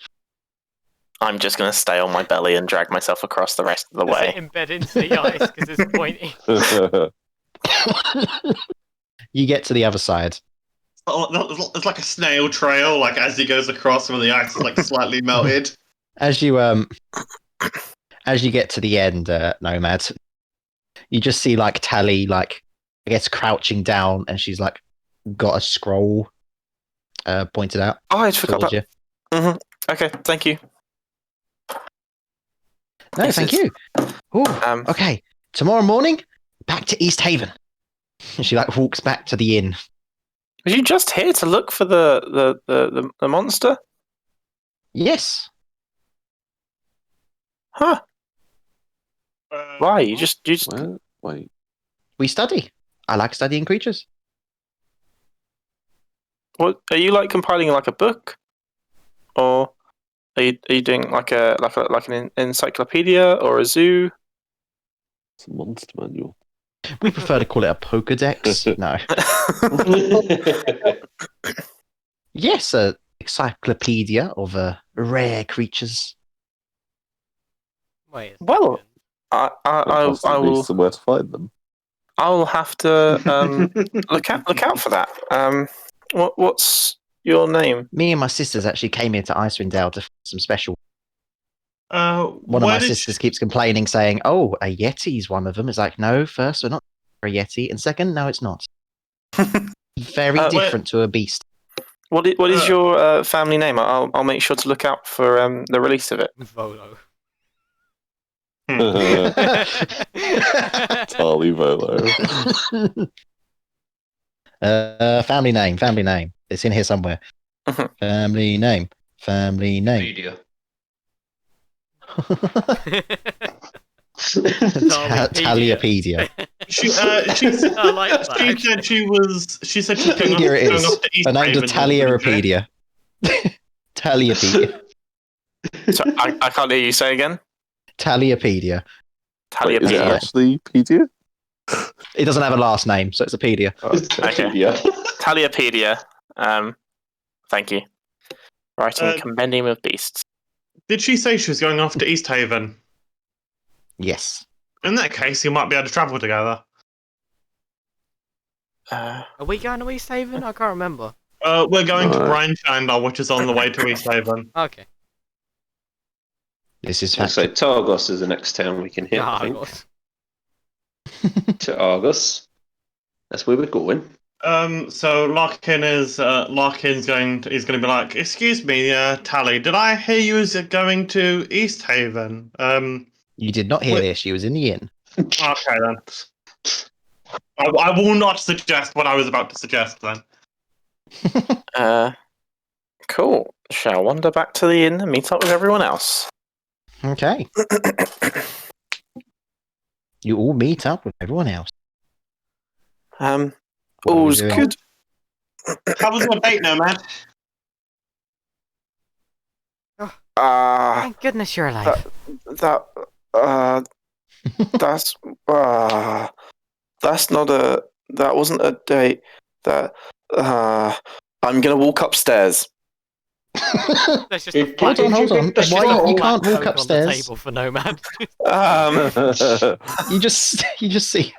I'm just going to stay on my belly and drag myself across the rest of the Does way. it embed into the ice because it's pointy? You get to the other side. It's like a snail trail. Like as he goes across, where the ice is like slightly melted. As you get to the end, Nomad, you just see like Tally, like I guess crouching down, and she's like got a scroll pointed out. Oh, I just forgot towards about. you. Mm-hmm. Okay, thank you. No, This thank is- you. Ooh, Um, okay, tomorrow morning, back to East Haven. And she like walks back to the inn. Was you just here to look for the monster? Yes. Huh? Why? You just Where? Wait. We study. I like studying creatures. what are you like compiling like a book, or are you doing like an encyclopedia or a zoo? It's a monster manual. We prefer to call it a Pokedex. No. Yes, a encyclopedia of rare creatures. Wait. A Well, second. I will. Somewhere to find them. I'll have to look out for that. What's your name? Me and my sisters actually came here to Icewind Dale to find some special. One of where my did sisters keeps complaining, saying, "Oh, a Yeti's one of them." It's like, no, first, we're not for a Yeti, and second, no, it's not. Very different to a beast. What is your family name? I'll make sure to look out for the release of it. Volo. Tali Volo. Family name. It's in here somewhere. Family name. Media. Taliopedia. she I like that. she said she was going Here it going is. off to East A named Haven, Taliopedia. Taliopedia. So I can't hear you say again. Taliopedia. Wait, is it Taliopedia. actually Pedia? It doesn't have a last name, so it's a pedia. Okay. Yeah. Taliopedia. Thank you. Writing a Uh, compendium of beasts. Did she say she was going off to East Haven? Yes. In that case, you might be able to travel together. Are we going to East Haven? I can't remember. We're going to No. Brine Chandler, which is on the way to East Haven. Okay. This is So Targos is the next town we can hit, I think. Argos. To Argos. That's where we're going. So Larkin's going to be like, "Excuse me, Tally, did I hear you was going to East Haven?" You did not hear Wait. this. She was in the inn. Okay then. I will not suggest what I was about to suggest then. Cool. Shall wander back to the inn and meet up with everyone else. Okay. You all meet up with everyone else. What are we All's doing? good. How was your date, Nomad? Thank goodness you're alive. That's that wasn't a date. I'm gonna walk upstairs. There's just a Did- flat. did Hold on. There's Why just a you flat can't walk cone on the upstairs? table for Nomad. You just see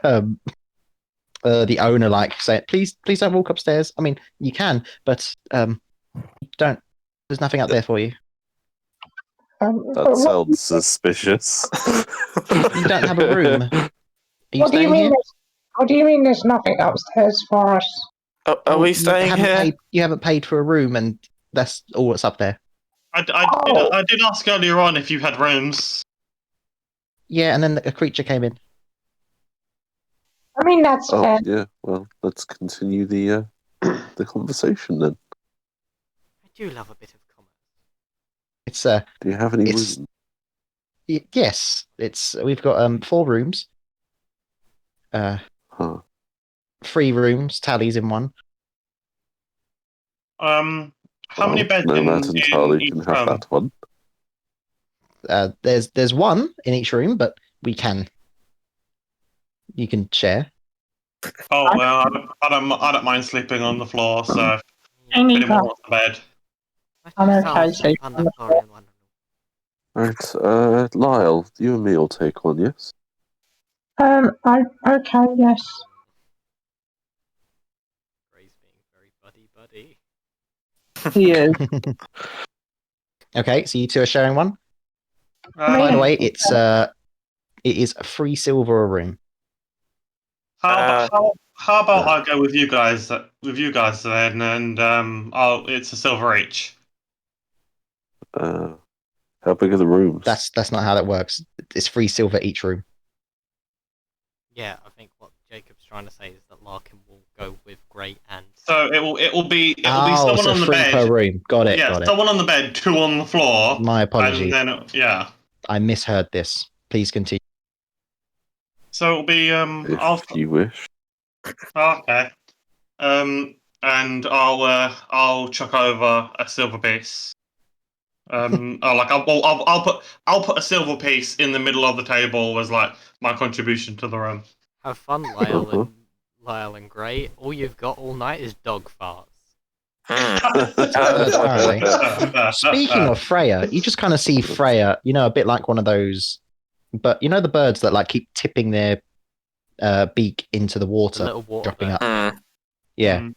the owner like say, please don't walk upstairs. I mean, you can, but don't. There's nothing up there for you. That sounds suspicious. You don't have a room. Are you What do you staying mean? here? What do you mean? There's nothing upstairs for us? Are we staying here? You haven't paid for a room, and that's all that's up there. I did ask earlier on if you had rooms. Yeah, and then a creature came in. I mean, that's fair. Yeah. Well, let's continue the conversation then. I do love a bit of commerce. It's Do you have any It's- rooms? yes, we've got 4 rooms. Huh. 3 rooms, tallies in one. How many beds Nomad in and Charlie each can have room? that one. There's one in each room, but you can share. Oh well, I don't mind sleeping on the floor. So if Me anyone neither. wants a bed, I'm Let's okay all sleep sleeping on on the the floor in one room. Right, Lyle, you and me will take one, yes? Okay, yes. Gray's being very buddy. He is. Okay, so you two are sharing one. I By mean- the way, it is 3 silver a room. how about I go with you guys then, and it's a silver each. How big are the rooms? That's not how that works. It's 3 silver each room. Yeah, I think what Jacob's trying to say is that Larkin will go with Gray and. So it will be Oh, someone so on the 3 bed. per room. Got it. Yeah, Got it. someone on the bed, 2 on the floor. My apologies. And then yeah. I misheard this. Please continue. So it'll be If you wish. okay. And I'll chuck over a silver piece. I'll put a silver piece in the middle of the table as like my contribution to the room. Have fun, Lyle and Gray. All you've got all night is dog farts. Apparently. Speaking of Freya, you just kind of see Freya, a bit like one of those, but the birds that like keep tipping their beak into the The water, little water dropping bird. up. Yeah, Mm.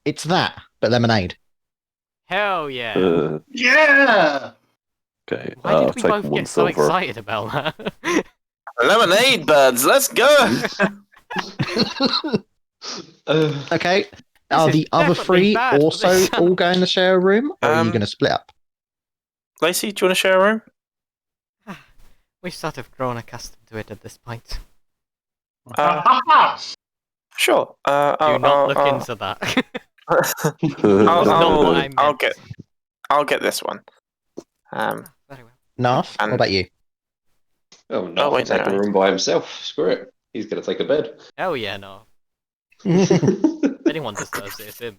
it's that, but lemonade. Hell yeah! Yeah. Okay, Why I've did we taken both one get so silver. excited about that? Lemonade birds, let's go! Okay, This are is the other definitely 3 bad for also this channel. all going to share a room, or are you going to split up? Lacey, do you want to share a room? We've sort of grown accustomed to it at this point. Sure. Do not look into that. not what I meant. I'll get this one. Very well. Naf, what about you? Oh, no, wait, take no. a room by himself. Screw it. He's going to take a bed. Hell yeah, no. If anyone deserves it, it's him.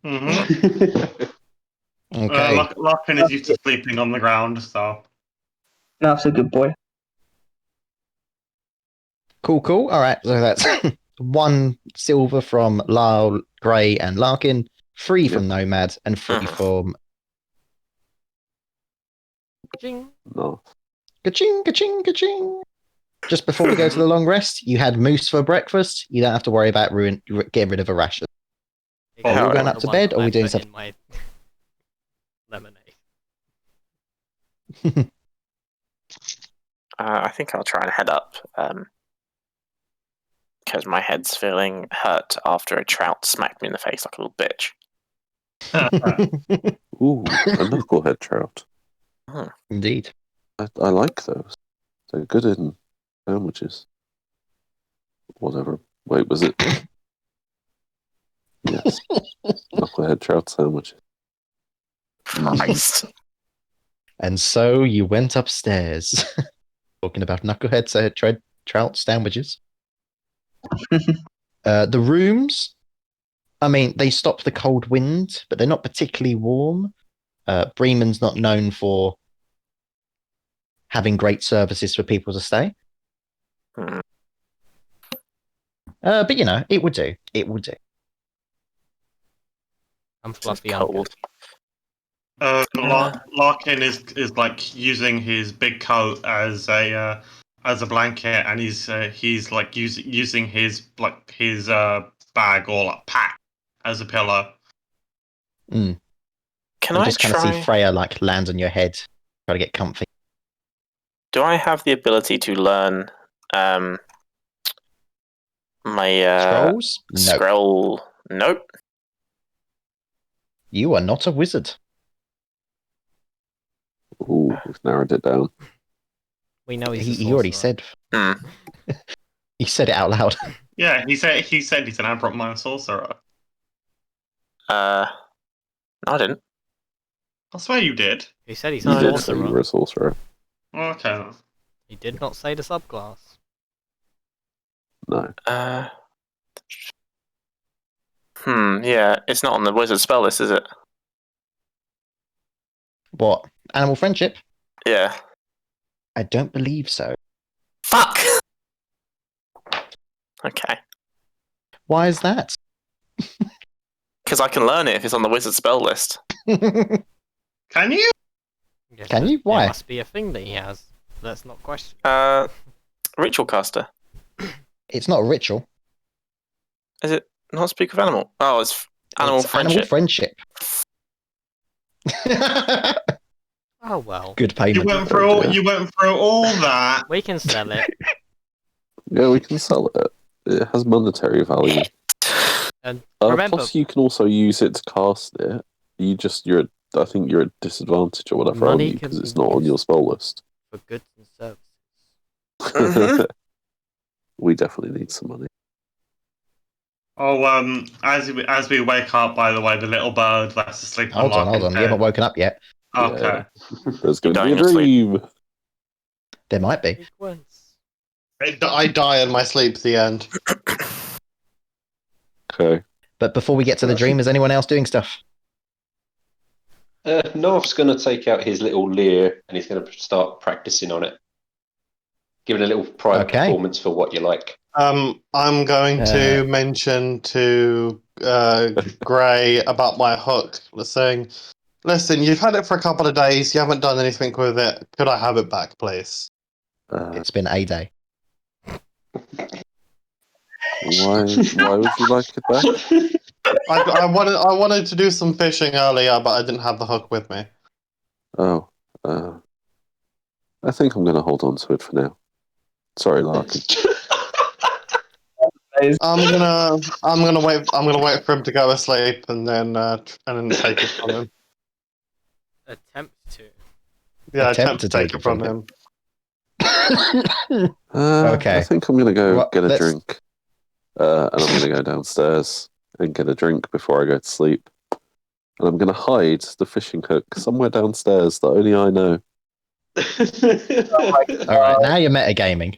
Mm-hmm. Okay. Larkin is used to sleeping on the ground, so. That's a good boy. Cool. All right, so that's 1 silver from Lyle, Gray, and Larkin, 3 from Nomad, and 3 from Jing. No. Ka-ching, ka-ching, ka-ching. Just before we go to the long rest, you had moose for breakfast. You don't have to worry about getting rid of a ration. Oh, Are we all going The up to one bed, that or are I we doing put something? in my lemonade. I think I'll try and head up. Because my head's feeling hurt after a trout smacked me in the face like a little bitch. Ooh, a knucklehead trout. Indeed. I like those. They're good in sandwiches. Whatever. Wait, was it? Yes. Knucklehead trout sandwiches. Nice. And so you went upstairs. Talking about knucklehead trout sandwiches. The rooms, I mean, they stop the cold wind, but they're not particularly warm. Bremen's not known for having great services for people to stay. Hmm. But it would do. It would do. I'm Just fluffy. I'm good. cold. Larkin is like using his big coat as a blanket, and he's like using his bag or like pack as a pillow. Mm. Can You I just kind of see try? Freya like land on your head, try to get comfy. Do I have the ability to learn my Scrolls? No. scroll? Nope. You are not a wizard. Ooh, we've narrowed it down. We know he's a He already sorcerer. said. Hmm. He said it out loud. Yeah, he said he's an Abrock sorcerer. No, I didn't. I swear you did. He said he's No, a I You didn't. did say you sorcerer. were a sorcerer. Okay. Then. He did not say the subclass. No. Yeah, it's not on the wizard spell list, is it? What? Animal friendship? Yeah. I don't believe so. Fuck! Okay. Why is that? Because I can learn it if it's on the wizard spell list. Can you? Yes, Can you? Why? There must be a thing that he has. Let's not question. Ritual caster. It's not a ritual. Is it not speak of animal? Oh, it's animal It's friendship. animal friendship. Oh well. Good You payment. went through all that. We can sell it. Yeah, we can sell it. It has monetary value. And remember, Plus, you can also use it to cast it. I think you're at disadvantage or whatever, aren't money you? can Because be it's not on your used spell list. for goods and services. Mhm. We definitely need some money. Oh, as we wake up, by the way, the little bird that's asleep on Hold on. Larkin's You haven't head. woken up yet. Okay. There's going to die be in a your sleep. dream. There might be. Sequence. I die in my sleep at the end. Okay. But before we get to the dream, is anyone else doing stuff? North's going to take out his little lyre and he's going to start practicing on it. Giving a little private Okay. performance for what you like. I'm going to mention to Gray about my hook, saying, "Listen, you've had it for a couple of days. You haven't done anything with it. Could I have it back, please?" It's been a day. Why would you like it back? I wanted to do some fishing earlier, but I didn't have the hook with me. Oh. I think I'm going to hold on to it for now. Sorry, Larkin. I'm gonna wait for him to go asleep and then take it from him. Attempt to. Yeah, Attempt to take it from him. Okay. I think I'm going to go Well, get a let's- drink. And I'm going to go downstairs and get a drink before I go to sleep. And I'm going to hide the fishing hook somewhere downstairs that only I know. All right, now you're metagaming.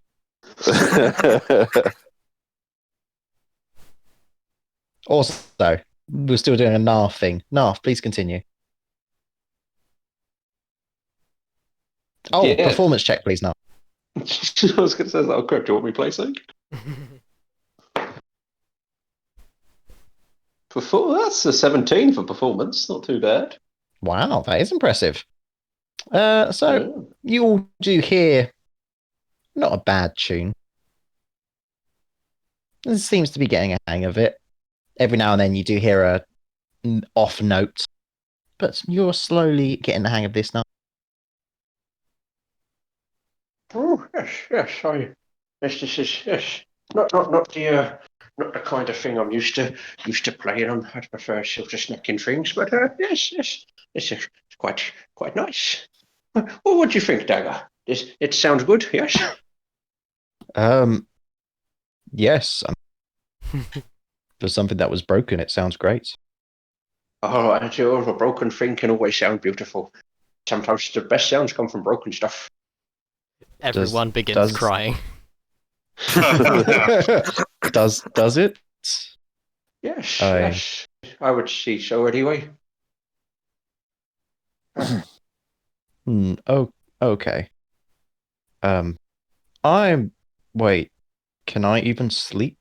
Also, we're still doing a Narf thing. Narf, please continue. Oh, Yeah. performance check, please, Narf. I was going to say, that'll correct. Do you want me to play something? That's a 17 for performance. Not too bad. Wow, that is impressive. So you all do hear not a bad tune. It seems to be getting a hang of it. Every now and then you do hear an off note, but you're slowly getting the hang of this now. Oh yes. Yes. Not the kind of thing I'm used to playing on. I prefer silver snacking things, but yes, it's quite nice. Well, what do you think, Dagger? It sounds good, yes. Yes. For something that was broken, it sounds great. Oh, a broken thing can always sound beautiful. Sometimes the best sounds come from broken stuff. Everyone begins crying. Does it? Yes. I would see so anyway. Oh, okay. Wait. Can I even sleep?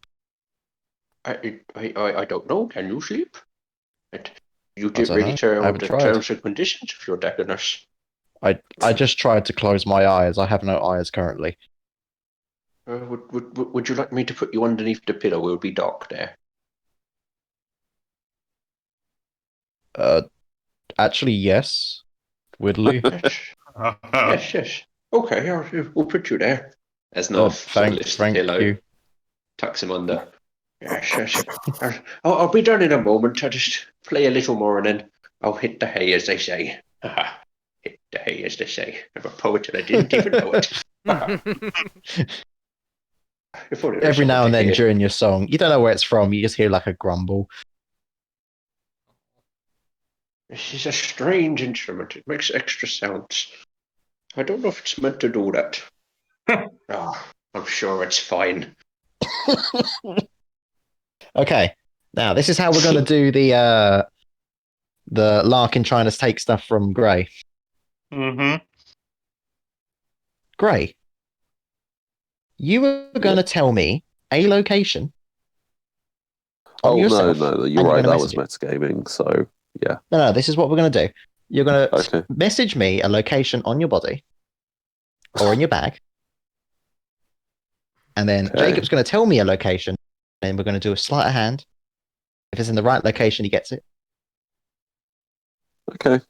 I don't know. Can you sleep? You I get don't ready know. to I read haven't the tried. terms and conditions if you're decking us. I just tried to close my eyes. I have no eyes currently. Would you like me to put you underneath the pillow? It would be dark there. Uh, actually, yes. Widdly. Yes. Okay, we'll put you there. As North sort of lifts the Thank pillow, you. tucks him under. Yes. I'll be done in a moment. I'll just play a little more and then I'll hit the hay, as they say. Hit the hay, as they say. I'm a poet and I didn't even know it. If only there's Every now someone and to then hear. during your song, you don't know where it's from. You just hear like a grumble. This is a strange instrument. It makes extra sounds. I don't know if it's meant to do that. I'm sure it's fine. Okay, now this is how we're going to do the Larkin trying to take stuff from Gray. Mm-hmm. Gray, you were going to tell me a location on yourself. No, you're and right. gonna That was message metagaming. So yeah. No, this is what we're going to do. You're going to Okay. message me a location on your body or in your bag. And then Okay. Jacob's going to tell me a location. And we're going to do a sleight of hand. If it's in the right location, he gets it. Okay.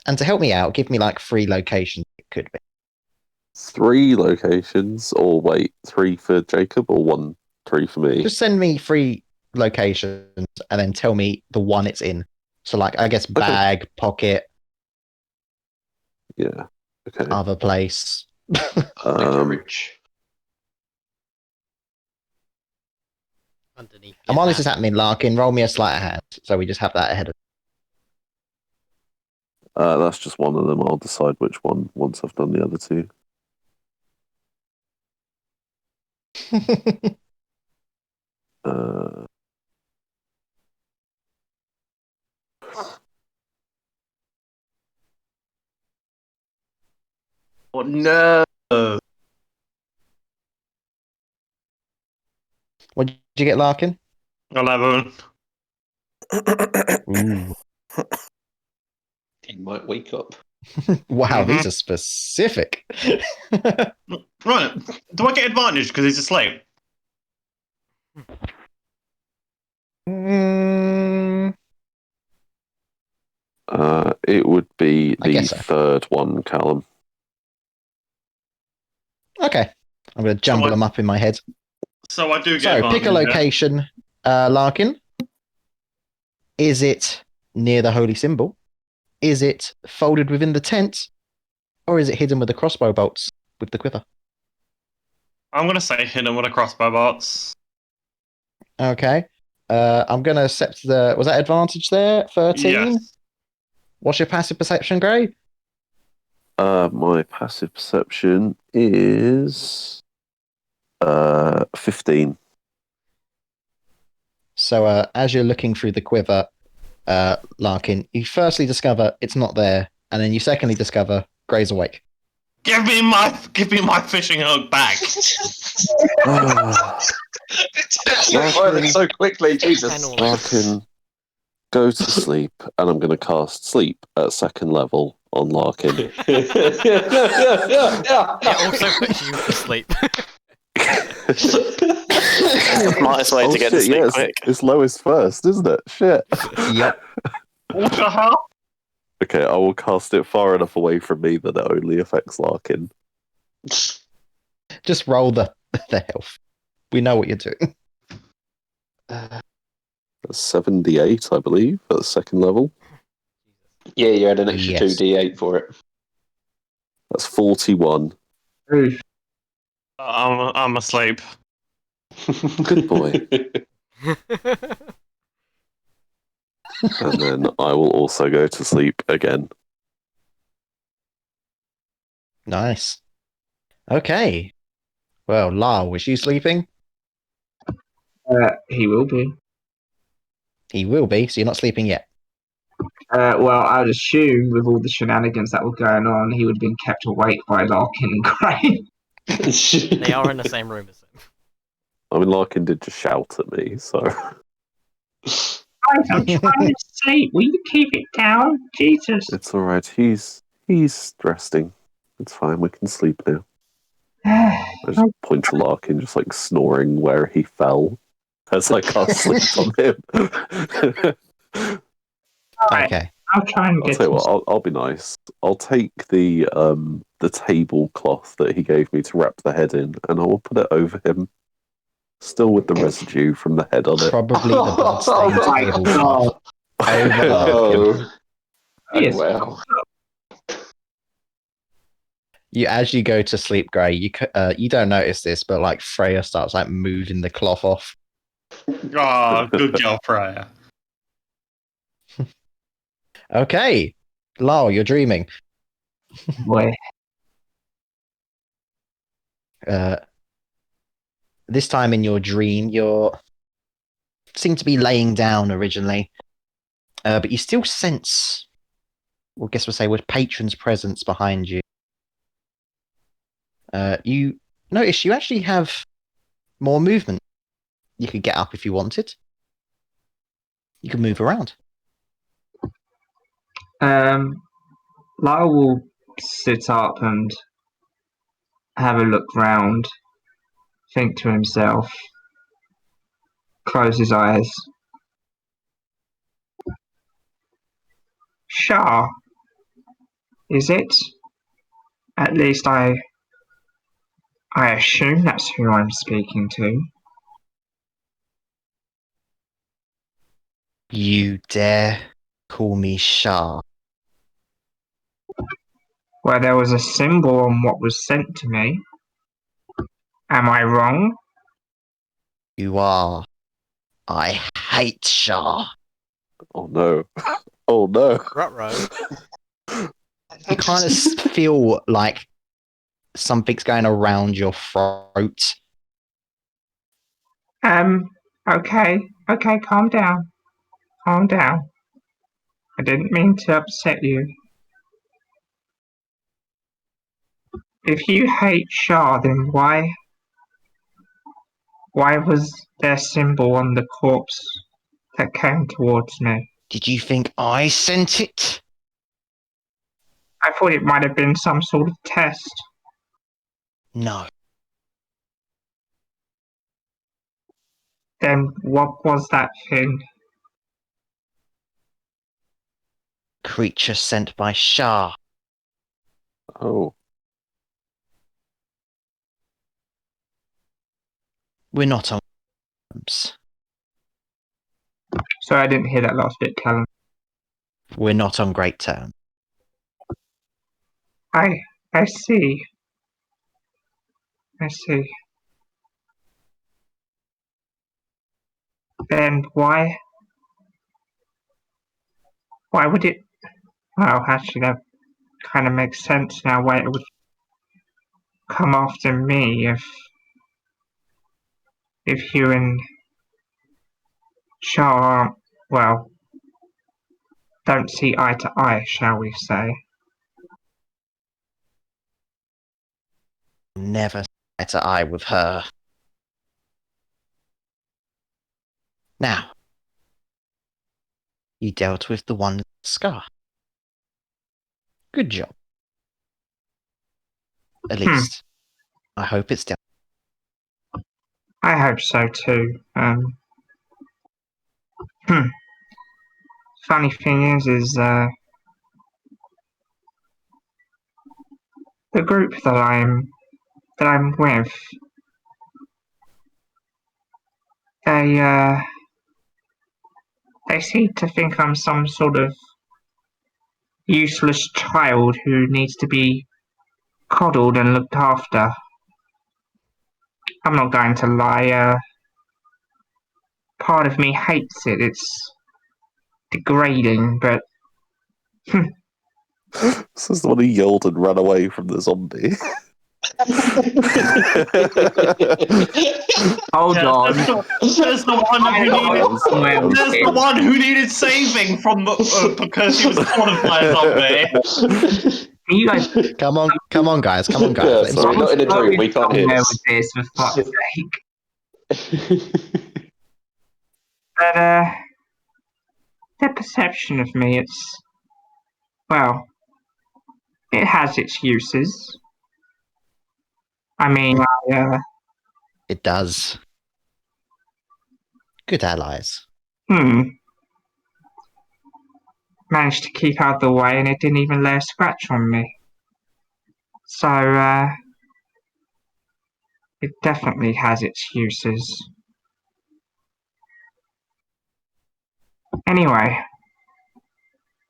And to help me out, give me like 3 locations it could be. 3 locations, or wait, 3 for Jacob, or 3 for me? Just send me 3 locations and then tell me the one it's in. So, like, I guess bag, pocket, Yeah. Okay. other place. Rich. Underneath. And while this is happening, Larkin, roll me a sleight of hand. So we just have that ahead of. That's just one of them. I'll decide which one once I've done the other 2. Uh, Oh no! What did you get, Larkin? 11. Ooh. He might wake up. Wow, these are specific. Right. Do I get advantage because he's asleep? it would be I the guess so. 3rd one, Callum. Okay. I'm going to jumble them up in my head. So I do get So advantage. pick a location, Larkin. Is it near the holy symbol? Is it folded within the tent? Or is it hidden with the crossbow bolts with the quiver? I'm going to say hit him with a crossbow bolts. Okay. I'm going to set the... Was that advantage there? 13? Yes. What's your passive perception, Gray? My passive perception is 15. So as you're looking through the quiver, Larkin, you firstly discover it's not there, and then you secondly discover Gray's awake. Give me my fishing hook back. It's so quickly, Jesus. Larkin, go to sleep, and I'm going to cast sleep at 2nd level on Larkin. It also puts you to sleep. Smartest way to get to sleep quick. It's lowest first, isn't it? Shit. Yep. What the hell? Okay, I will cast it far enough away from me that it only affects Larkin. Just roll the health. We know what you're doing. That's 78, I believe, at 2nd level. Yeah, you had an extra Yes. 2d8 for it. That's 41. I'm asleep. Good boy. And then I will also go to sleep again. Nice. Okay. Well, Lyle, was you sleeping? He will be. He will be, so you're not sleeping yet. Well, I'd assume with all the shenanigans that were going on, he would have been kept awake by Larkin and Gray. They are in the same room as him. I mean, Larkin did just shout at me, so. Guys, I'm trying to sleep. Will you keep it down? Jesus. It's alright. He's resting. It's fine. We can sleep now. I just point to Larkin, just like snoring where he fell, as I cast sleep on him. Alright, Okay. I'll try and I'll get tell you some what. I'll be nice. I'll take the tablecloth that he gave me to wrap the head in, and I will put it over him, still with the residue from the head on it. Probably the bloodstained Oh my tablecloth. God. Overlook. Yes. Wow. As you go to sleep, Gray, you don't notice this, but like Freya starts like moving the cloth off. Ah, good girl, Freya. Okay, Lyle, you're dreaming. Boy. This time in your dream, you seem to be laying down originally, but you still sense, well, guess we'll say, with patron's presence behind you. You notice you actually have more movement. You could get up if you wanted. You can move around. Lyle will sit up and have a look round, think to himself, close his eyes. Shah, is it? At least I assume that's who I'm speaking to. You dare call me Shah? Well, there was a symbol on what was sent to me. Am I wrong? You are. I hate Shah. Oh no! Oh no! Ruh-roh. You kind of feel like something's going around your throat. Okay, calm down. Calm down. I didn't mean to upset you. If you hate Shah, then why was there a symbol on the corpse that came towards me? Did you think I sent it? I thought it might have been some sort of test. No. Then what was that thing? Creature sent by Shah. Oh, We're not on terms. Sorry, I didn't hear that last bit, Callum. We're not on great terms. I see. I see. Then why would it? Well, actually, that kind of makes sense now. Why it would come after me if you and Shah aren't, well, don't see eye to eye, shall we say? Never eye to eye with her. Now, you dealt with the one scar. Good job. At least, I hope it's dealt. I hope so too. Funny thing is the group that I'm with, they seem to think I'm some sort of useless child who needs to be coddled and looked after. I'm not going to lie. Part of me hates it. It's degrading, but this is the one who yelled and ran away from the zombie. Hold Yeah, on. there's the one I who know needed. somewhere with There's this. the one who needed saving from the because he was cornered by a zombie. Can you guys Come on, guys. Come on, guys. Yeah, Let him sorry, speak. not in a dream. We can't hear somewhere this. with this, for fuck's sake. But their perception of me, well, it has its uses. I mean, It does. Good allies. managed to keep out of the way and it didn't even lay a scratch on me. So, it definitely has its uses. Anyway,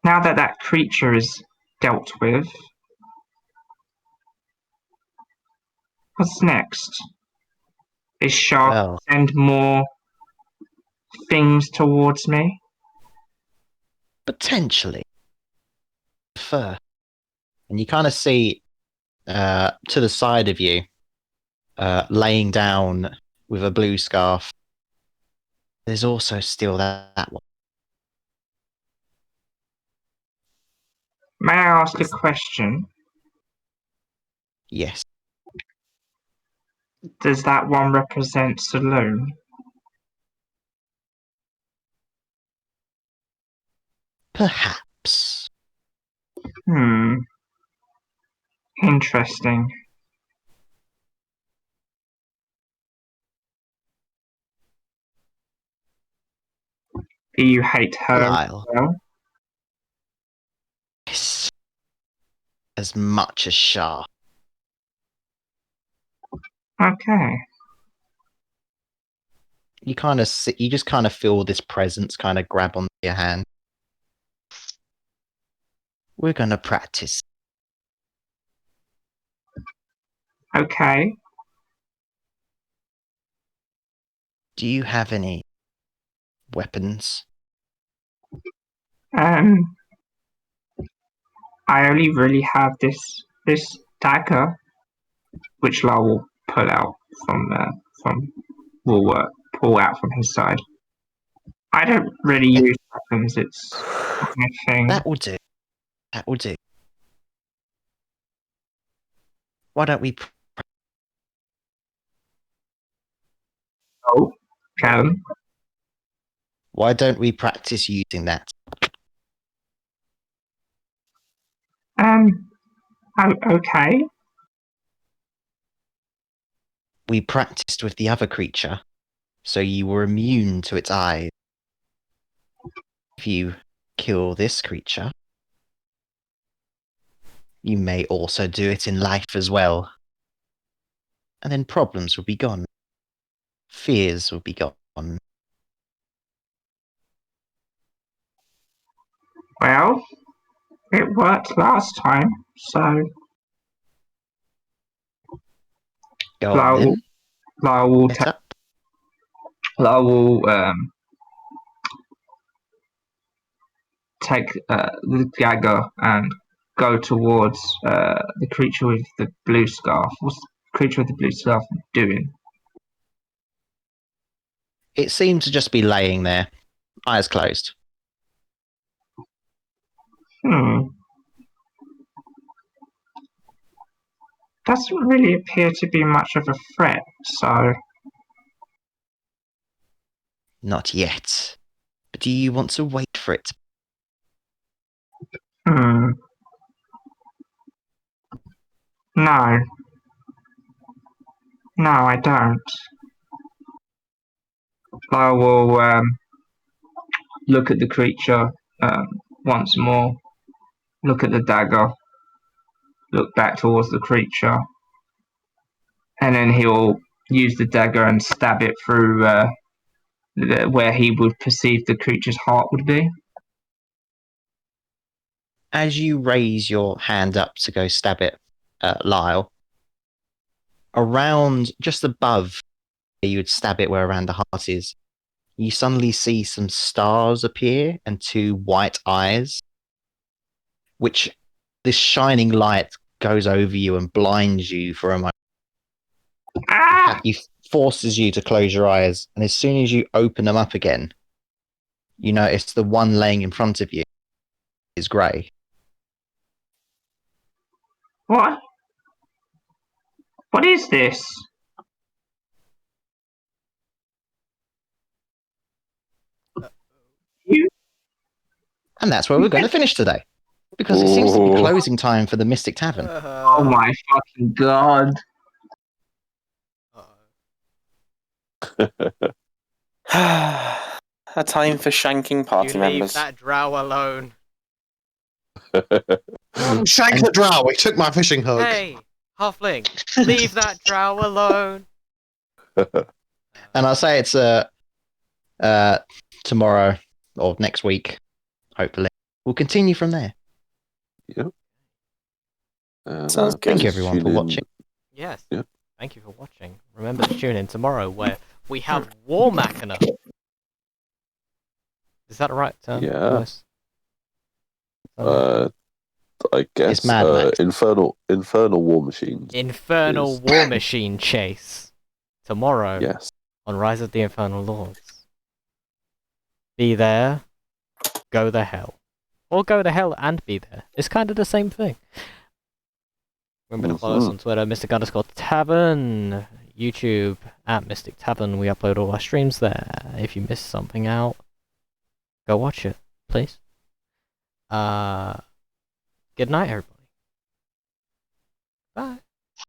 now that that creature is dealt with, what's next? Is Shark Well, send more things towards me? potentially. Fur. And you kind of see to the side of you, laying down with a blue scarf. There's also still that one. May I ask a question? Yes. Does that one represent Saloon? Perhaps. Interesting. Do you hate her Lyle. as well? Yes. As much as Shah. Okay. You just kind of feel this presence kind of grab onto your hand. We're gonna practice. Okay. Do you have any weapons? I only really have this dagger, which Lau will pull out from will pull out from his side. I don't really use weapons. It's not my thing. That will do. That will do. Why don't we? Oh, Callum. Why don't we practice using that? Okay. We practiced with the other creature, so you were immune to its eyes. If you kill this creature, you may also do it in life as well. And then problems will be gone. Fears will be gone. Well, it worked last time, so Go on then. Lau will Get up. take the dagger and go towards the creature with the blue scarf. What's the creature with the blue scarf doing? It seems to just be laying there, eyes closed. Doesn't really appear to be much of a threat, so Not yet. But do you want to wait for it? No. No, I don't. I will look at the creature once more, look at the dagger, look back towards the creature, and then he'll use the dagger and stab it through where he would perceive the creature's heart would be. As you raise your hand up to go stab it, Lyle, around just above where you would stab it, where around the heart is, you suddenly see some stars appear and two white eyes, which this shining light goes over you and blinds you for a moment. Ah! He forces you to close your eyes, and as soon as you open them up again, you notice the one laying in front of you is grey. What? What is this? You? And that's where we're going to finish today, because it seems to be Ooh. closing time for the Mystic Tavern. Oh my fucking god. A time for shanking party You leave members. that drow alone. Shank the drow. He took my fishing hook. Hey, halfling, leave that drow alone. And I'll say it's tomorrow or next week, hopefully. We'll continue from there. Sounds good. Thank you, everyone, for Tune in. watching. Yes. Yeah. Thank you for watching. Remember to tune in tomorrow where we have War Machina. Is that the right term? Yeah. Lewis? Is that right? I guess It's Mad Max. Infernal War Machines. Infernal is- War Machine Chase. Tomorrow Yes. on Rise of the Infernal Lords. Be there, go the hell. Or go to hell and be there. It's kind of the same thing. Remember to follow us on Twitter, Mystic_Tavern. YouTube, @Mystic Tavern. We upload all our streams there. If you missed something out, go watch it, please. Good night, everybody.